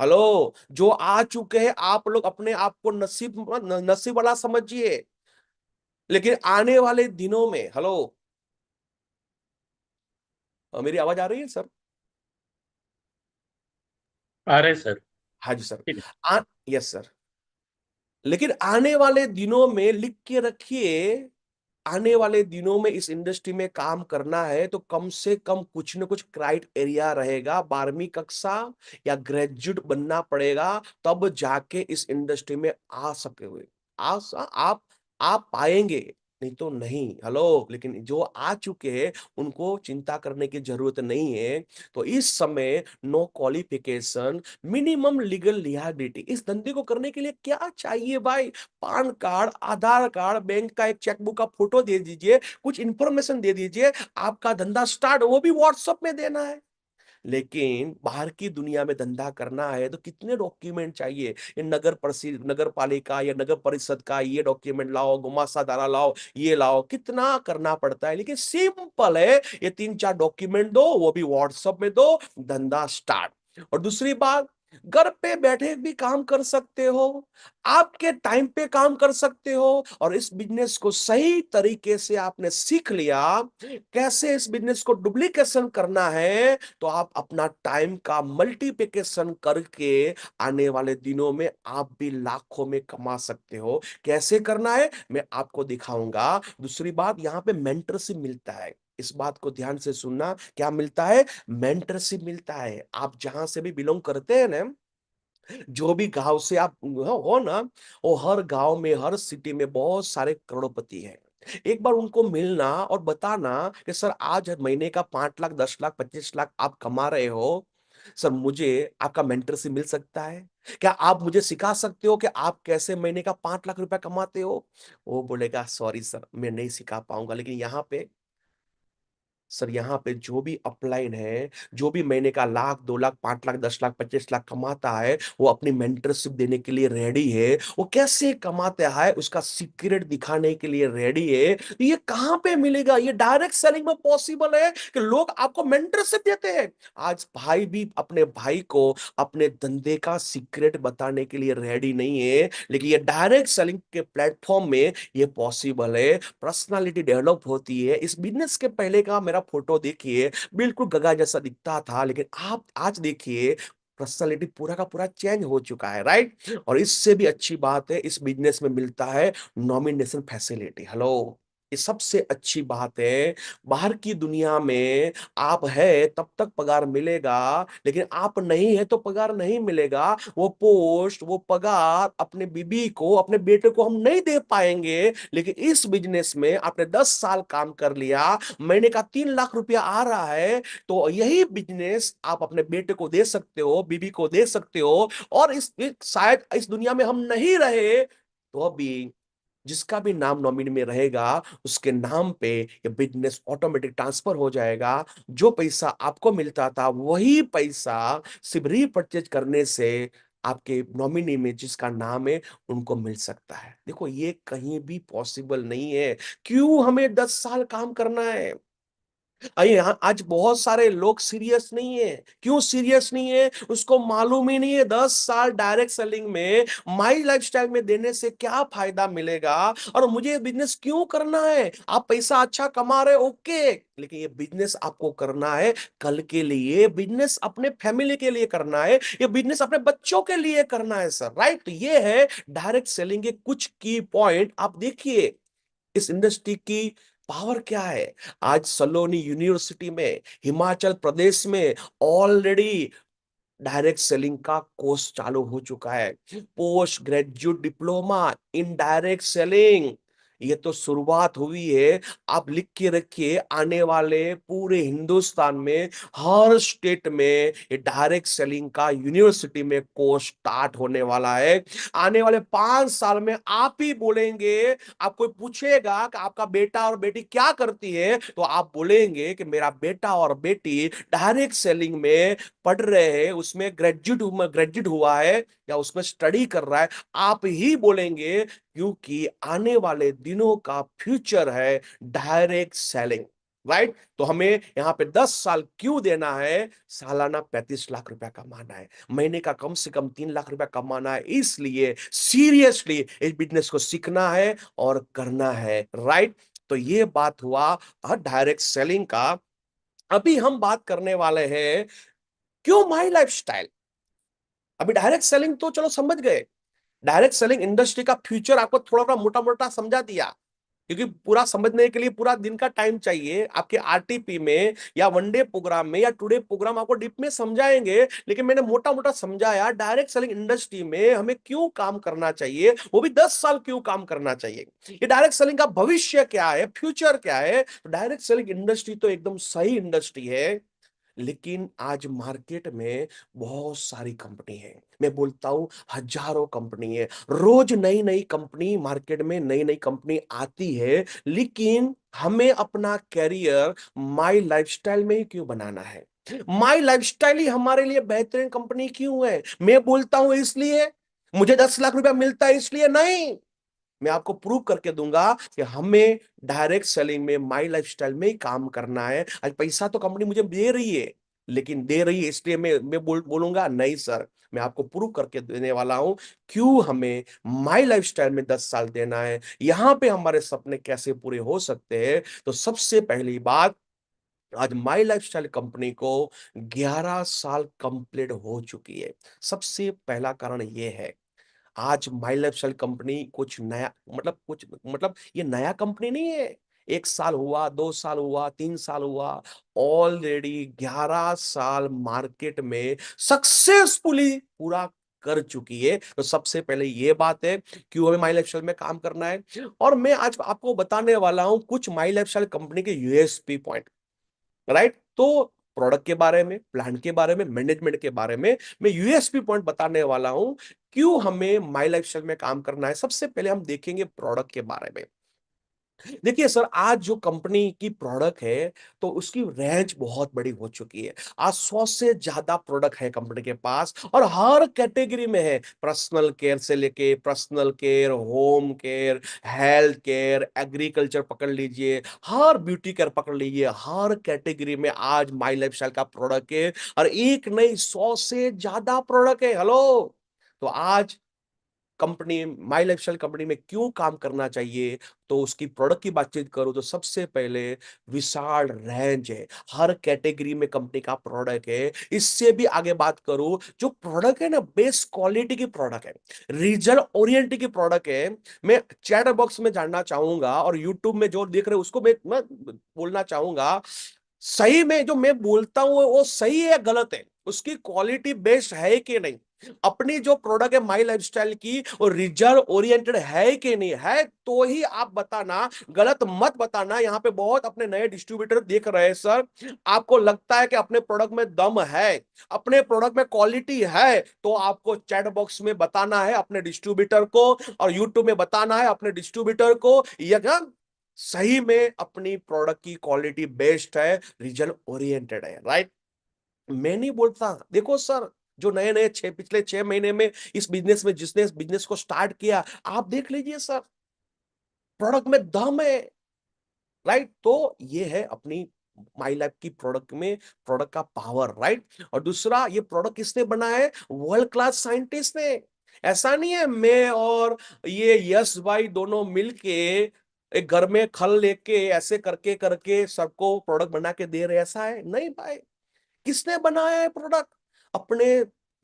A: हेलो, जो आ चुके हैं आप लोग अपने आप को नसीब वाला समझिए, लेकिन आने वाले दिनों में, हेलो, मेरी आवाज आ रही है सर?
B: आ रहे सर।
A: हाँ जी सर।
B: ठीक है।
A: Yes sir. लेकिन आने वाले दिनों में लिख के रखिए, आने वाले दिनों में इस इंडस्ट्री में काम करना है तो कम से कम कुछ न कुछ क्राइटेरिया रहेगा, 12वीं कक्षा या ग्रेजुएट बनना पड़ेगा, तब जाके इस इंडस्ट्री में आ सके हुए आप पाएंगे, नहीं तो नहीं। हेलो, लेकिन जो आ चुके हैं उनको चिंता करने की जरूरत नहीं है। तो इस समय no qualification, minimum legal liability, इस धंधे को करने के लिए क्या चाहिए भाई? पान कार्ड, आधार कार्ड, बैंक का एक चेकबुक का फोटो दे दीजिए, कुछ इंफॉर्मेशन दे दीजिए, आपका धंधा स्टार्ट, वो भी व्हाट्सएप में देना है। लेकिन बाहर की दुनिया में धंधा करना है तो कितने डॉक्यूमेंट चाहिए? ये नगर पालिका या नगर परिषद का ये डॉक्यूमेंट लाओ, गुमास्ता धारा लाओ, ये लाओ, कितना करना पड़ता है। लेकिन सिंपल है, ये 3-4 डॉक्यूमेंट दो, वो भी व्हाट्सएप में दो, धंधा स्टार्ट। और दूसरी बात, घर पे बैठे भी काम कर सकते हो, आपके टाइम पे काम कर सकते हो, और इस बिजनेस को सही तरीके से आपने सीख लिया कैसे इस बिजनेस को डुप्लीकेशन करना है, तो आप अपना टाइम का मल्टीप्लिकेशन करके आने वाले दिनों में आप भी लाखों में कमा सकते हो। कैसे करना है मैं आपको दिखाऊंगा। दूसरी बात, यहां पे मेंटरशिप मिलता है, इस बात को ध्यान से सुनना। क्या मिलता है? मेंटरशिप मिलता है। आप जहां से भी बिलोंग करते हैं ना, जो भी गांव से आप हो ना, वो हर गांव में, हर सिटी में बहुत सारे करोड़पति हैं। एक बार उनको मिलना और बताना कि सर आज महीने का 5 लाख, 10 लाख, 25 लाख आप कमा रहे हो, सर मुझे आपका मेंटरशिप मिल सकता है। क्या आप मुझे सिखा सकते हो कि आप कैसे महीने का 5 लाख रुपया कमाते हो? वो बोलेगा सॉरी सर, मैं नहीं सिखा पाऊंगा, लेकिन यहाँ पे सर, यहाँ पे जो भी अपलाइन है, जो भी महीने का लाख, 2 लाख, 5 लाख, 10 लाख, 25 लाख कमाता है, वो अपनी मेंटरशिप देने के लिए रेडी है। वो कैसे कमाता है उसका सीक्रेट दिखाने के लिए रेडी है। तो ये कहाँ पे मिलेगा? ये डायरेक्ट सेलिंग में पॉसिबल है कि लोग आपको मेंटरशिप देते हैं। आज भाई भी अपने भाई को अपने धंधे का सीक्रेट बताने के लिए रेडी नहीं है, लेकिन ये डायरेक्ट सेलिंग के प्लेटफॉर्म में ये पॉसिबल है। पर्सनालिटी डेवलप होती है। इस बिजनेस के पहले का मेरा फोटो देखिए, बिल्कुल गगा जैसा दिखता था, लेकिन आप आज देखिए पर्सनालिटी पूरा का पूरा चेंज हो चुका है, राइट? और इससे भी अच्छी बात है, इस बिजनेस में मिलता है नॉमिनेशन फैसिलिटी। हेलो, ये सबसे अच्छी बात है। बाहर की दुनिया में आप है तब तक पगार मिलेगा, लेकिन आप नहीं है तो पगार नहीं मिलेगा। वो पोस्ट, वो पगार अपने बीबी को, अपने बेटे को हम नहीं दे पाएंगे। लेकिन इस बिजनेस में आपने 10 साल काम कर लिया, महीने का 3 लाख रुपया आ रहा है, तो यही बिजनेस आप अपने बेटे को दे सकते हो, बीबी को दे सकते हो। और शायद इस दुनिया में हम नहीं रहे तो अभी जिसका भी नाम नॉमिनी में रहेगा, उसके नाम पे ये बिजनेस ऑटोमेटिक ट्रांसफर हो जाएगा। जो पैसा आपको मिलता था वही पैसा सिर्फ रीपरचेज करने से आपके नॉमिनी में जिसका नाम है उनको मिल सकता है। देखो, ये कहीं भी पॉसिबल नहीं है। क्यों हमें 10 साल काम करना है? यहाँ आज बहुत सारे लोग सीरियस नहीं है। क्यों सीरियस नहीं है? उसको मालूम ही नहीं है 10 साल डायरेक्ट सेलिंग में, माई लाइफस्टाइल में देने से क्या फायदा मिलेगा, और मुझे बिजनेस क्यों करना है। आप पैसा अच्छा कमा रहे, ओके, लेकिन ये बिजनेस आपको करना है कल के लिए, बिजनेस अपने फैमिली के लिए करना है, ये बिजनेस अपने बच्चों के लिए करना है सर, राइट? तो ये है डायरेक्ट सेलिंग के कुछ की पॉइंट। आप देखिए इस इंडस्ट्री की पावर क्या है। आज सलोनी यूनिवर्सिटी में, हिमाचल प्रदेश में ऑलरेडी डायरेक्ट सेलिंग का कोर्स चालू हो चुका है। Post graduate diploma in direct selling, ये तो शुरुआत हुई है। आप लिख के रखिए, आने वाले पूरे हिंदुस्तान में हर स्टेट में ये डायरेक्ट सेलिंग का यूनिवर्सिटी में कोर्स स्टार्ट होने वाला है। आने वाले 5 साल में आप ही बोलेंगे, आप कोई पूछेगा कि आपका बेटा और बेटी क्या करती है, तो आप बोलेंगे कि मेरा बेटा और बेटी डायरेक्ट सेलिंग में पढ़ रहे हैं, उसमें ग्रेजुएट हुआ है या उसमें स्टडी कर रहा है। आप ही बोलेंगे, क्योंकि आने वाले दिनों का फ्यूचर है डायरेक्ट सेलिंग, राइट? तो हमें यहां पे 10 साल क्यों देना है? सालाना 35 लाख रुपया कमाना है, महीने का कम से कम 3 लाख रुपया कमाना है, इसलिए सीरियसली इस बिजनेस को सीखना है और करना है, राइट? तो ये बात हुआ डायरेक्ट सेलिंग का। अभी हम बात करने वाले हैं क्यों माई लाइफस्टाइल। अभी डायरेक्ट सेलिंग तो चलो समझ गए, डायरेक्ट सेलिंग इंडस्ट्री का फ्यूचर आपको थोड़ा थोड़ा मोटा मोटा समझा दिया, क्योंकि पूरा समझने के लिए पूरा दिन का टाइम चाहिए। आपके आरटीपी में या वनडे प्रोग्राम में या टुडे प्रोग्राम आपको डीप में समझाएंगे, लेकिन मैंने मोटा मोटा समझाया डायरेक्ट सेलिंग इंडस्ट्री में हमें क्यों काम करना चाहिए, वो भी 10 साल क्यों काम करना चाहिए। ये डायरेक्ट सेलिंग का भविष्य क्या है, फ्यूचर क्या है। डायरेक्ट सेलिंग इंडस्ट्री तो एकदम सही इंडस्ट्री है, लेकिन आज मार्केट में बहुत सारी कंपनी है। मैं बोलता हूं हजारों कंपनी है, रोज नई नई कंपनी मार्केट में, नई नई कंपनी आती है। लेकिन हमें अपना कैरियर माई लाइफस्टाइल में ही क्यों बनाना है? माई लाइफस्टाइल ही हमारे लिए बेहतरीन कंपनी क्यों है? मैं बोलता हूं इसलिए मुझे 10 लाख रुपया मिलता है इसलिए नहीं, मैं आपको प्रूव करके दूंगा कि हमें डायरेक्ट सेलिंग में माई लाइफस्टाइल में ही काम करना है। आज पैसा तो कंपनी मुझे दे रही है, लेकिन दे रही है इसलिए मैं बोलूंगा नहीं सर, मैं आपको प्रूव करके देने वाला हूं क्यों हमें माई लाइफस्टाइल में 10 साल देना है, यहां पे हमारे सपने कैसे पूरे हो सकते हैं। तो सबसे पहली बात, आज माई लाइफस्टाइल कंपनी को 11 साल कंप्लीट हो चुकी है। सबसे पहला कारण यह है, आज माई लाइफस्टाइल कंपनी कुछ नया, मतलब ये नया कंपनी नहीं है। 1 साल हुआ, 2 साल हुआ, 3 साल हुआ, ऑलरेडी 11 साल मार्केट में सक्सेसफुली पूरा कर चुकी है। तो सबसे पहले ये बात है क्यों हमें माई लाइफस्टाइल में काम करना है। और मैं आज आपको बताने वाला हूं कुछ माई लाइफस्टाइल कंपनी के यूएसपी पॉइंट, राइट? तो प्रोडक्ट के बारे में, प्लान के बारे में, मैनेजमेंट के बारे में मैं यूएसपी पॉइंट बताने वाला हूं। क्यों हमें माई लाइफस्टाइल में काम करना है, सबसे पहले हम देखेंगे प्रोडक्ट के बारे में। देखिए सर, आज जो कंपनी की प्रोडक्ट है तो उसकी रेंज बहुत बड़ी हो चुकी है। आज 100 से ज्यादा प्रोडक्ट है कंपनी के पास और हर कैटेगरी में है। पर्सनल केयर से लेके personal care, home care, health care, agriculture पकड़ लीजिए, हर ब्यूटी केयर पकड़ लीजिए, हर कैटेगरी में आज माई लाइफस्टाइल का प्रोडक्ट है। और एक नहीं, 100 से ज्यादा प्रोडक्ट है। हेलो, तो आज कंपनी, माई लाइफस्टाइल कंपनी में क्यों काम करना चाहिए, तो उसकी प्रोडक्ट की बातचीत करूं तो सबसे पहले विशाल रेंज है। हर कैटेगरी में कंपनी का प्रोडक्ट है। इससे भी आगे बात करूं, जो प्रोडक्ट है ना, बेस्ट क्वालिटी की प्रोडक्ट है, रिजल्ट ओरिएंटेड की प्रोडक्ट है। मैं चैट बॉक्स में जानना चाहूंगा और यूट्यूब में जो देख रहे हैं उसको मैं बोलना चाहूंगा, सही में जो मैं बोलता हूं वो सही है या गलत है, उसकी क्वालिटी बेस्ट है कि नहीं, अपनी जो प्रोडक्ट है माई लाइफस्टाइल की वो रिजल्ट ओरिएंटेड है कि नहीं है, तो ही आप बताना, गलत मत बताना। यहाँ पे बहुत अपने नए डिस्ट्रीब्यूटर देख रहे हैं सर, आपको लगता है कि अपने प्रोडक्ट में दम है, अपने प्रोडक्ट में क्वालिटी है, तो आपको चैट बॉक्स में बताना है अपने डिस्ट्रीब्यूटर को, और यूट्यूब में बताना है अपने डिस्ट्रीब्यूटर को, यह सही में अपनी प्रोडक्ट की क्वालिटी बेस्ट है, रिजल्ट ओरिएंटेड है, राइट। मैं नहीं बोलता, देखो सर, जो नए नए पिछले 6 महीने में इस बिजनेस में, जिसने इस बिजनेस को स्टार्ट किया, आप देख लीजिए सर, प्रोडक्ट में दम है, राइट। तो ये है अपनी माई लाइफ की प्रोडक्ट में, प्रोडक्ट का पावर, राइट। और दूसरा, ये प्रोडक्ट किसने बनाया है, वर्ल्ड क्लास साइंटिस्ट ने। ऐसा नहीं है मैं और ये यश भाई दोनों मिलके एक घर में खल लेके ऐसे करके करके सबको प्रोडक्ट बना के दे रहे, ऐसा है नहीं भाई। किसने बनाया है प्रोडक्ट, अपने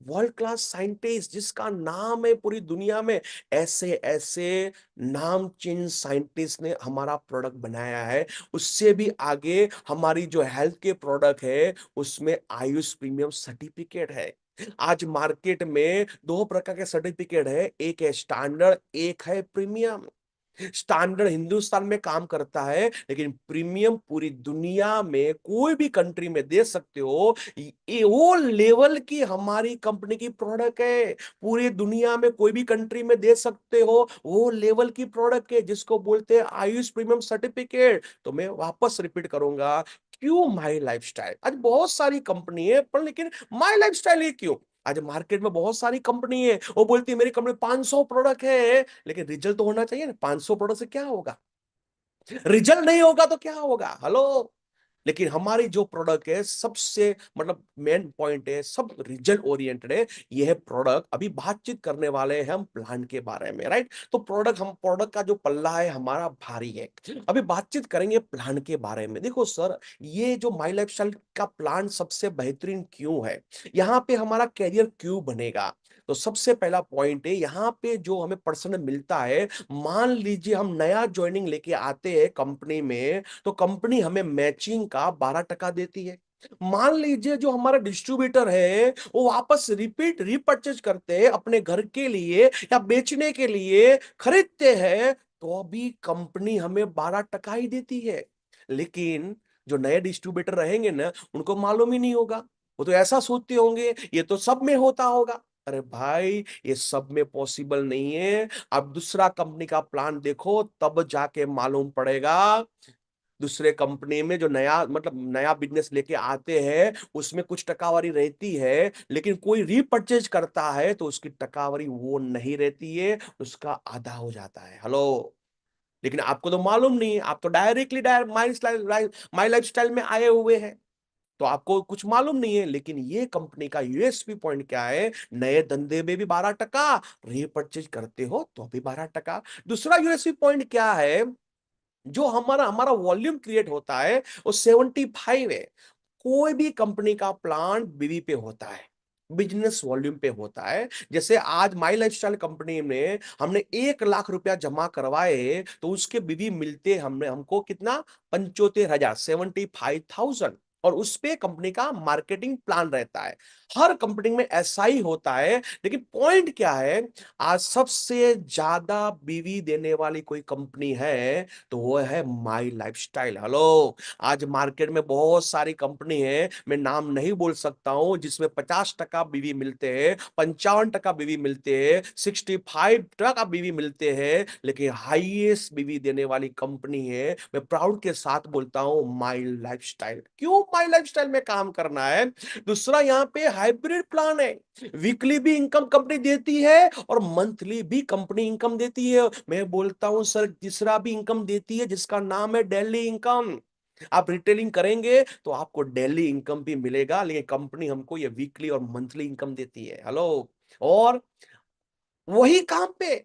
A: वर्ल्ड क्लास साइंटिस्ट, जिसका नाम है पूरी दुनिया में, ऐसे ऐसे नामचीन साइंटिस्ट ने हमारा प्रोडक्ट बनाया है। उससे भी आगे हमारी जो हेल्थ के प्रोडक्ट है उसमें आयुष प्रीमियम सर्टिफिकेट है। आज मार्केट में दो प्रकार के सर्टिफिकेट है, एक है स्टैंडर्ड, एक है प्रीमियम। स्टैंडर्ड हिंदुस्तान में काम करता है, लेकिन प्रीमियम पूरी दुनिया में कोई भी कंट्री में दे सकते हो। ये वो लेवल की हमारी कंपनी की प्रोडक्ट है, पूरी दुनिया में कोई भी कंट्री में दे सकते हो, वो लेवल की प्रोडक्ट है जिसको बोलते हैं आयुष प्रीमियम सर्टिफिकेट। तो मैं वापस रिपीट करूंगा, क्यों माई लाइफस्टाइल, आज बहुत सारी कंपनी है पर लेकिन माई लाइफस्टाइल ही क्यों। आज मार्केट में बहुत सारी कंपनी है, वो बोलती है मेरी कंपनी 500 प्रोडक्ट है, लेकिन रिजल्ट तो होना चाहिए ना। 500 प्रोडक्ट से क्या होगा, रिजल्ट नहीं होगा तो क्या होगा, हेलो। लेकिन हमारी जो प्रोडक्ट है सबसे मतलब मेन पॉइंट है, सब रिजल्ट ओरिएंटेड है। यह है प्रोडक्ट, अभी बातचीत करने वाले हैं हम प्लान के बारे में, राइट। तो प्रोडक्ट, हम प्रोडक्ट का जो पल्ला है हमारा भारी है। अभी बातचीत करेंगे प्लान के बारे में। देखो सर, ये जो माई लाइफस्टाइल का प्लान सबसे बेहतरीन क्यों है, यहाँ पे हमारा कैरियर क्यों बनेगा। तो सबसे पहला पॉइंट है, यहाँ पे जो हमें पर्सन मिलता है, मान लीजिए हम नया ज्वाइनिंग लेके आते हैं कंपनी में, तो कंपनी हमें मैचिंग का 12% देती है। मान लीजिए जो हमारा डिस्ट्रीब्यूटर है वो वापस रिपीट रीपरचेज करते हैं अपने घर के लिए या बेचने के लिए खरीदते हैं, तो अभी कंपनी हमें 12% ही देती है। लेकिन जो नए डिस्ट्रीब्यूटर रहेंगे ना, उनको मालूम ही नहीं होगा, वो तो ऐसा सोचते होंगे ये तो सब में होता होगा। अरे भाई, ये सब में पॉसिबल नहीं है। अब दूसरा कंपनी का प्लान देखो, तब जाके मालूम पड़ेगा। दूसरे कंपनी में जो नया मतलब नया बिजनेस लेके आते हैं उसमें कुछ टकावारी रहती है, लेकिन कोई रीपरचेज करता है तो उसकी टकावारी वो नहीं रहती है, उसका आधा हो जाता है, हेलो। लेकिन आपको तो मालूम नहीं है, आप तो डायरेक्टली माई लाइफ स्टाइल में आए हुए हैं, तो आपको कुछ मालूम नहीं है। लेकिन ये कंपनी का यूएसपी पॉइंट क्या है, नए धंधे में भी 12%, रीपरचेज करते हो तो भी 12%। दूसरा यूएसपी पॉइंट क्या है, जो हमारा हमारा वॉल्यूम क्रिएट होता है वो 75 है। कोई भी कंपनी का प्लान बीवी पे होता है, बिजनेस वॉल्यूम पे होता है। जैसे आज माई लाइफस्टाइल कंपनी में हमने 1 लाख रुपया जमा करवाए तो उसके बीवी मिलते हमने हमको कितना, 75,000, 75,000। और उस पे कंपनी का मार्केटिंग प्लान रहता है। हर कंपनी में ऐसा ही होता है। लेकिन पॉइंट क्या है, आज सबसे ज्यादा बीवी देने वाली कोई कंपनी है तो वो है माई लाइफस्टाइल। हेलो, आज मार्केट में बहुत सारी कंपनी है, मैं नाम नहीं बोल सकता हूं, जिसमें 50% बीवी मिलते हैं, 55% बीवी मिलते हैं, 65% बीवी मिलते हैं, लेकिन हाईएस्ट बीवी देने वाली कंपनी है, मैं प्राउड के साथ बोलता हूं, माई लाइफस्टाइल। क्यों माई लाइफस्टाइल में काम करना है? दूसरा, यहाँ पे हाइब्रिड प्लान है। वीकली भी इनकम कंपनी देती है और मंथली भी कंपनी इनकम देती है। मैं बोलता हूं सर, तीसरा भी इनकम देती है, जिसका नाम है डेली इनकम। आप रिटेलिंग करेंगे तो आपको डेली इनकम भी मिलेगा, लेकिन कंपनी हमको ये वीकली और मंथली इनकम देती है। हेलो, और वही काम पे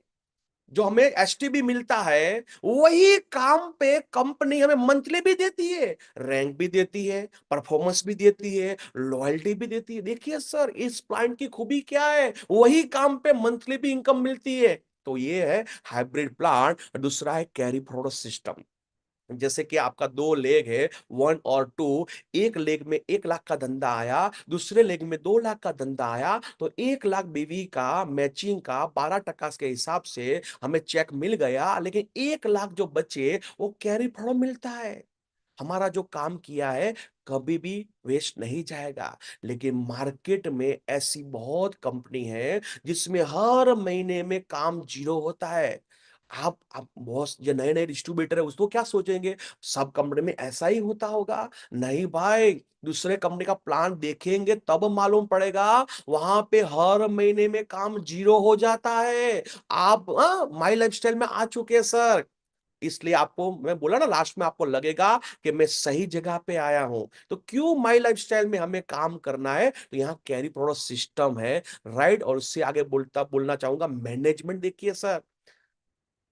A: जो हमें एसटीबी मिलता है, वही काम पे कंपनी हमें मंथली भी देती है, रैंक भी देती है, परफॉर्मेंस भी देती है, लॉयल्टी भी देती है। देखिए सर, इस प्लान की खूबी क्या है, वही काम पे मंथली भी इनकम मिलती है। तो ये है हाइब्रिड प्लान। दूसरा है कैरी फॉरवर्ड सिस्टम। जैसे कि आपका दो लेग है, 1 और 2, एक लेग में 1 लाख का धंधा आया, दूसरे लेग में 2 लाख का धंधा आया, तो 1 लाख बीवी का मैचिंग का 12% के हिसाब से हमें चेक मिल गया, लेकिन 1 लाख जो बचे वो कैरी फॉरवर्ड मिलता है। हमारा जो काम किया है कभी भी वेस्ट नहीं जाएगा। लेकिन मार्केट में ऐसी बहुत कंपनी है जिसमें हर महीने में काम जीरो होता है। आप बहुत जो नए नए डिस्ट्रीब्यूटर है उसको क्या सोचेंगे, सब कंपनी में ऐसा ही होता होगा? नहीं भाई, दूसरे कंपनी का प्लान देखेंगे तब मालूम पड़ेगा, वहां पे हर महीने में काम जीरो हो जाता है। आप माई लाइफस्टाइल में आ चुके हैं सर, इसलिए आपको मैं बोला ना, लास्ट में आपको लगेगा कि मैं सही जगह पे आया हूं। तो क्यों माई लाइफस्टाइल में हमें काम करना है? तो यहाँ कैरी प्रोडक्ट सिस्टम है, राइट। और उससे आगे बोलना चाहूंगा मैनेजमेंट। देखिए सर,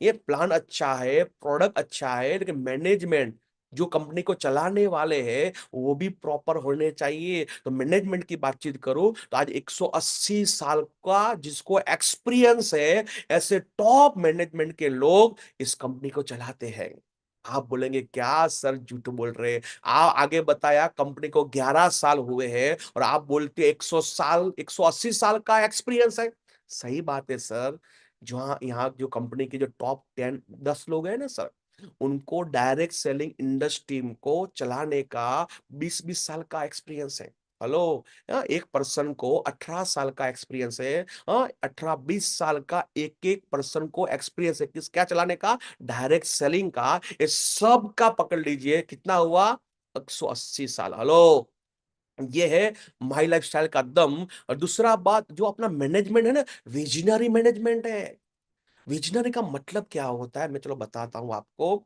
A: ये प्लान अच्छा है, प्रोडक्ट अच्छा है, लेकिन मैनेजमेंट जो कंपनी को चलाने वाले हैं वो भी प्रॉपर होने चाहिए। तो मैनेजमेंट की बातचीत करूं तो आज 180 साल का जिसको एक्सपीरियंस है, ऐसे टॉप मैनेजमेंट के लोग इस कंपनी को चलाते हैं। आप बोलेंगे क्या सर झूठ बोल रहे हैं? आप आगे बताया कंपनी को 11 साल हुए हैं और आप बोलते 180 साल का एक्सपीरियंस है। सही बात है सर। जहाँ यहाँ जो कंपनी के जो टॉप 10 लोग हैं ना सर, उनको डायरेक्ट सेलिंग इंडस्ट्री को चलाने का 20-20 साल का एक्सपीरियंस है। हेलो, एक पर्सन को 18 साल का एक्सपीरियंस है। 18-20 साल का एक एक पर्सन को एक्सपीरियंस है, किस क्या चलाने का? डायरेक्ट सेलिंग का। ये सब का पकड़ लीजिए कितना हुआ, 180 साल। हेलो, ये है माई लाइफस्टाइल का दम। और दूसरा बात, जो अपना मैनेजमेंट है ना, विजनरी मैनेजमेंट है। विजनरी का मतलब क्या होता है, मैं चलो बताता हूं आपको।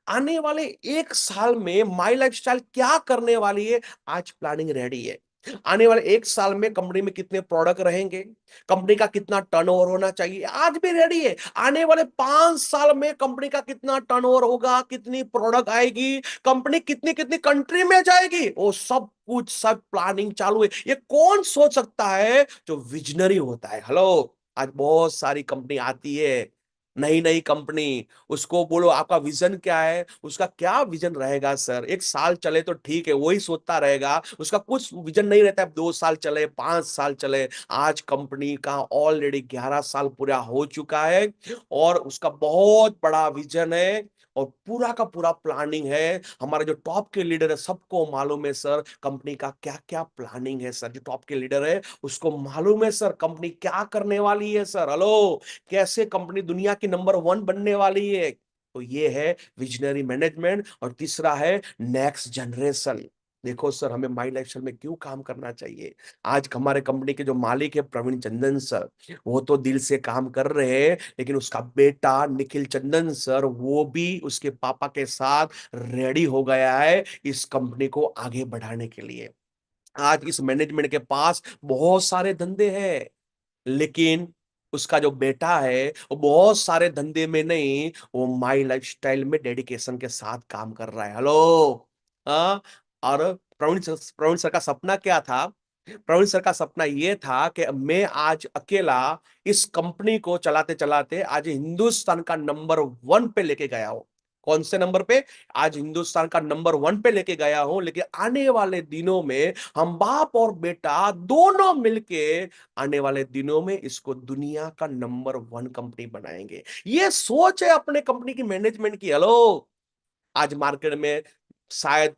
A: आने वाले 1 साल में माई लाइफस्टाइल क्या करने वाली है, आज प्लानिंग रेडी है। आने वाले 1 साल में कंपनी में कितने प्रोडक्ट रहेंगे, कंपनी का कितना टर्नओवर होना चाहिए, आज भी रेडी है। आने वाले 5 साल में कंपनी का कितना टर्नओवर होगा, कितनी प्रोडक्ट आएगी, कंपनी कितनी कितनी कंट्री में जाएगी, वो सब कुछ सब प्लानिंग चालू है। ये कौन सोच सकता है? जो विजनरी होता है। हेलो, आज बहुत सारी कंपनी आती है, नई नई कंपनी, उसको बोलो आपका विजन क्या है, उसका क्या विजन रहेगा सर? 1 साल चले तो ठीक है, वही सोचता रहेगा, उसका कुछ विजन नहीं रहता है। 2 साल चले, 5 साल चले, आज कंपनी का ऑलरेडी 11 साल पूरा हो चुका है और उसका बहुत बड़ा विजन है और पूरा का पूरा प्लानिंग है। हमारे जो टॉप के लीडर है सबको मालूम है सर कंपनी का क्या क्या प्लानिंग है। सर जो टॉप के लीडर है उसको मालूम है सर कंपनी क्या करने वाली है। सर हेलो, कैसे कंपनी दुनिया की नंबर 1 बनने वाली है। तो ये है विजनरी मैनेजमेंट। और तीसरा है नेक्स्ट जनरेशन। देखो सर, हमें माई लाइफस्टाइल में क्यों काम करना चाहिए? आज हमारे कंपनी के जो मालिक है प्रवीण चंदन सर, वो तो दिल से काम कर रहे हैं, लेकिन उसका बेटा निखिल चंदन सर, वो भी उसके पापा के साथ रेडी हो गया है इस कंपनी को आगे बढ़ाने के लिए। आज इस मैनेजमेंट के पास बहुत सारे धंधे हैं, लेकिन उसका जो बेटा है वो बहुत सारे धंधे में नहीं, वो माई लाइफस्टाइल में डेडिकेशन के साथ काम कर रहा है। हेलो, हाँ। और प्रवीण सर का सपना क्या था? प्रवीण सर का सपना ये था कि मैं आज अकेला इस कंपनी को चलाते चलाते आज हिंदुस्तान का नंबर 1 पे लेके गया हूं। कौन से नंबर पे? आज हिंदुस्तान का नंबर 1 पे लेके गया हूं, लेकिन आने वाले दिनों में हम बाप और बेटा दोनों मिलके आने वाले दिनों में इसको दुनिया का नंबर 1 कंपनी बनाएंगे। ये सोच है अपने कंपनी की मैनेजमेंट की। हेलो, आज मार्केट में शायद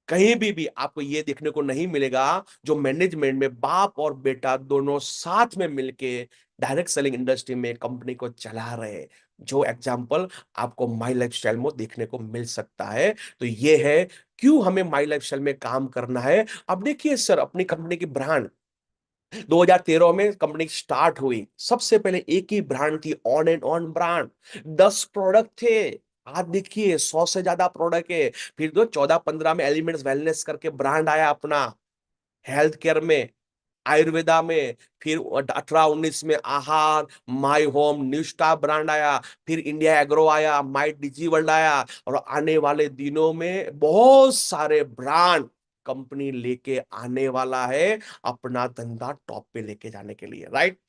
A: कहीं भी आपको ये देखने को नहीं मिलेगा जो मैनेजमेंट में बाप और बेटा दोनों साथ में मिलके डायरेक्ट सेलिंग इंडस्ट्री में कंपनी को चला रहे हैं। जो एग्जांपल आपको माई लाइफस्टाइल में देखने को मिल सकता है। तो ये है क्यों हमें माई लाइफस्टाइल में काम करना है। अब देखिए सर, अपनी कंपनी की ब्रांड 2013 में कंपनी स्टार्ट हुई। सबसे पहले एक ही ब्रांड थी, on and on brand. 10 product थे। आज देखिए 100 से ज्यादा प्रोडक्ट है। फिर तो 14-15 में एलिमेंट्स वेलनेस करके ब्रांड आया अपना, हेल्थ केयर में, आयुर्वेदा में। फिर 18-19 में आहार, my home, new star brand आया। फिर इंडिया एग्रो आया, माई डिजी वर्ल्ड आया। और आने वाले दिनों में बहुत सारे ब्रांड कंपनी लेके आने वाला है अपना धंधा टॉप पे लेके जाने के लिए, राइट।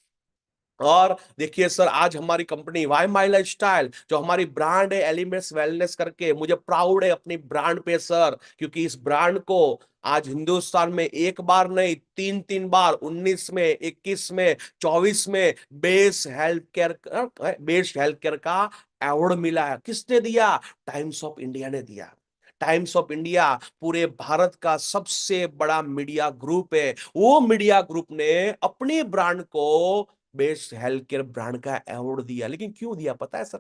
A: और देखिए सर, आज हमारी कंपनी वाई माई लाइफस्टाइल जो हमारी ब्रांड है एलिमेंट्स वेलनेस करके, मुझे प्राउड है अपनी ब्रांड पे सर, क्योंकि इस ब्रांड को आज हिंदुस्तान में एक बार नहीं, तीन तीन बार, 19 में, 21 में, 24 में बेस्ट हेल्थ केयर का अवार्ड मिला है। किसने दिया? टाइम्स ऑफ इंडिया ने दिया। टाइम्स ऑफ इंडिया पूरे भारत का सबसे बड़ा मीडिया ग्रुप है। वो मीडिया ग्रुप ने अपनी ब्रांड को बेस्ट हेल्थ केयर ब्रांड का अवार्ड दिया। लेकिन क्यों दिया पता है सर?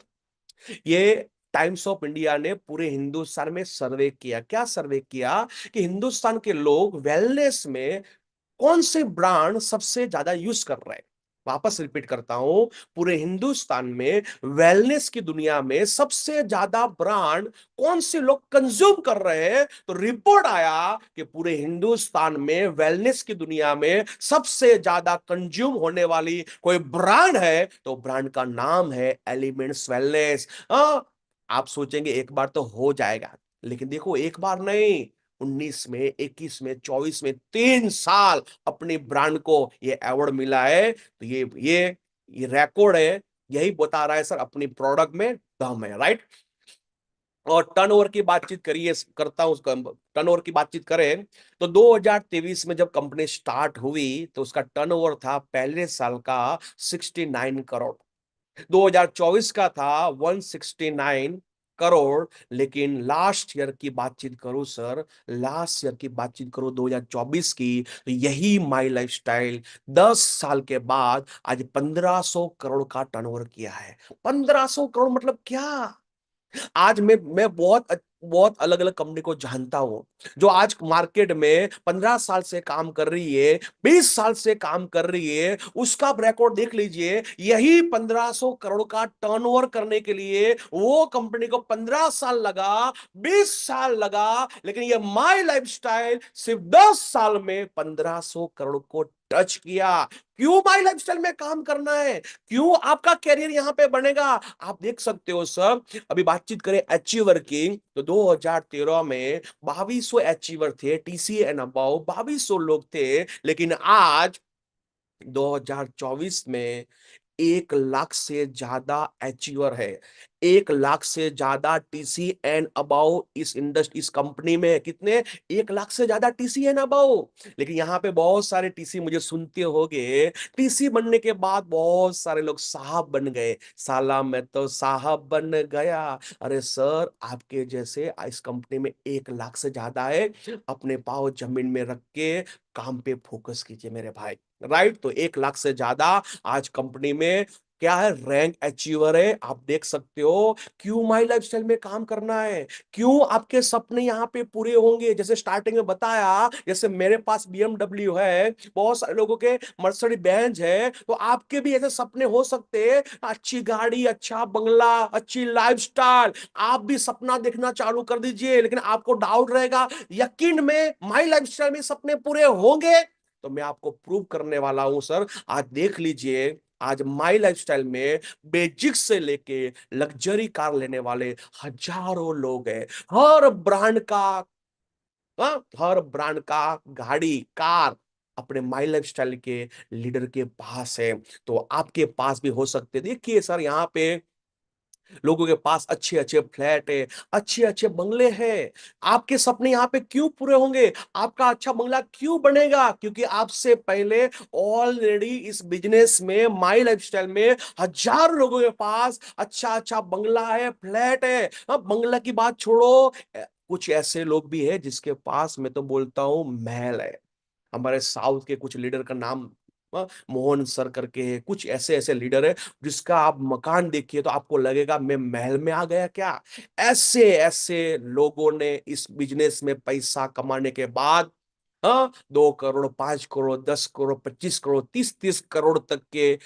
A: ये टाइम्स ऑफ इंडिया ने पूरे हिंदुस्तान में सर्वे किया। क्या सर्वे किया? कि हिंदुस्तान के लोग वेलनेस में कौन से ब्रांड सबसे ज्यादा यूज कर रहे हैं। वापस रिपीट करता हूं, पूरे हिंदुस्तान में वेलनेस की दुनिया में सबसे ज्यादा ब्रांड कौन से लोग कंज्यूम कर रहे हैं। तो रिपोर्ट आया कि पूरे हिंदुस्तान में वेलनेस की दुनिया में सबसे ज्यादा कंज्यूम होने वाली कोई ब्रांड है तो ब्रांड का नाम है एलिमेंट्स वेलनेस। आप सोचेंगे एक बार तो हो जाएगा, लेकिन देखो एक बार नहीं, 19 में, 21 में, 24 में 3 साल अपनी ब्रांड को ये अवार्ड मिला है। तो ये रिकॉर्ड है। यही बता रहा है सर अपनी प्रोडक्ट में दम है, राइट। और टर्नओवर की बातचीत करिए, करता हूं टर्नओवर की बातचीत करें तो 2023 में जब कंपनी स्टार्ट हुई तो उसका टर्नओवर था पहले साल का 69 करोड़। 2024 का था 169 करोड़। लेकिन लास्ट ईयर की बातचीत करूं सर, लास्ट ईयर की बातचीत करूं 2024 की, तो यही माई लाइफस्टाइल 10 साल के बाद आज 1500 करोड़ का टर्नओवर किया है। 1500 करोड़ मतलब क्या? आज मैं बहुत अलग अलग कंपनी को जानता हूं जो आज मार्केट में 15 साल से काम कर रही है, 20 साल से काम कर रही है। उसका रिकॉर्ड देख लीजिए, यही 1500 करोड़ का टर्नओवर करने के लिए वो कंपनी को 15 साल लगा, 20 साल लगा। लेकिन ये माई लाइफस्टाइल सिर्फ 10 साल में 1500 करोड़ को टच किया। क्यों माई लाइफस्टाइल में काम करना है? क्यों आपका कैरियर यहां पे बनेगा? आप देख सकते हो सर, अभी बातचीत करें अचीवर की तो 2013 में 2200 अचीवर थे, टीसीए एंड अबाउ 2200 लोग थे। लेकिन आज 2024 में 1 लाख से ज्यादा अचीवर है। 1 लाख से ज्यादा टीसी एंड अबाउ इस इंडस्ट्री, इस कंपनी में कितने? 1 लाख से ज्यादा टीसी एंड अबाउ। लेकिन यहाँ पे बहुत सारे टीसी मुझे सुनते होंगे, टीसी बनने के बाद बहुत सारे लोग साहब बन गए। साला मैं तो साहब बन गया। अरे सर, आपके जैसे इस कंपनी में 1 लाख से ज्यादा है। अपने पाँव जमीन में रख के काम पे फोकस कीजिए मेरे भाई, राइट। तो 1 लाख से ज्यादा आज कंपनी में क्या है, रैंक अचीवर है। आप देख सकते हो क्यों माई लाइफस्टाइल में काम करना है, क्यों आपके सपने यहाँ पे पूरे होंगे। जैसे स्टार्टिंग में बताया, जैसे मेरे पास बीएमडब्ल्यू है, बहुत सारे लोगों के मर्सिडीज बेंज है, तो आपके भी ऐसे सपने हो सकते हैं। अच्छी गाड़ी, अच्छा बंगला, अच्छी लाइफस्टाइल, आप भी सपना देखना चालू कर दीजिए। लेकिन आपको डाउट रहेगा, यकीन में माई लाइफस्टाइल में सपने पूरे होंगे? तो मैं आपको प्रूव करने वाला हूं सर। आज देख लीजिए, आज माई लाइफस्टाइल में बेजिक से लेके लग्जरी कार लेने वाले हजारों लोग हैं। हर ब्रांड का, हर ब्रांड का गाड़ी, कार अपने माई लाइफस्टाइल के लीडर के पास है। तो आपके पास भी हो सकते। देखिए सर, यहाँ पे लोगों के पास अच्छे अच्छे फ्लैट है, अच्छे अच्छे बंगले हैं। आपके सपने यहाँ पे क्यों पूरे होंगे? आपका अच्छा बंगला क्यों बनेगा? क्योंकि आपसे पहले ऑलरेडी इस बिजनेस में, माई लाइफस्टाइल में, हजारों लोगों के पास अच्छा अच्छा बंगला है, फ्लैट है। बंगला की बात छोड़ो, कुछ ऐसे लोग भी हैं जिसके पास, मैं तो बोलता हूं, महल है। हमारे साउथ के कुछ लीडर का नाम मोहन सर करके है। कुछ ऐसे ऐसे लीडर है जिसका आप मकान देखिए तो आपको लगेगा मैं महल में आ गया क्या। ऐसे ऐसे लोगों ने इस बिजनेस में पैसा कमाने के बाद 2 करोड़, 5 करोड़, 10 करोड़, 25 करोड़, 30-30 करोड़ तक के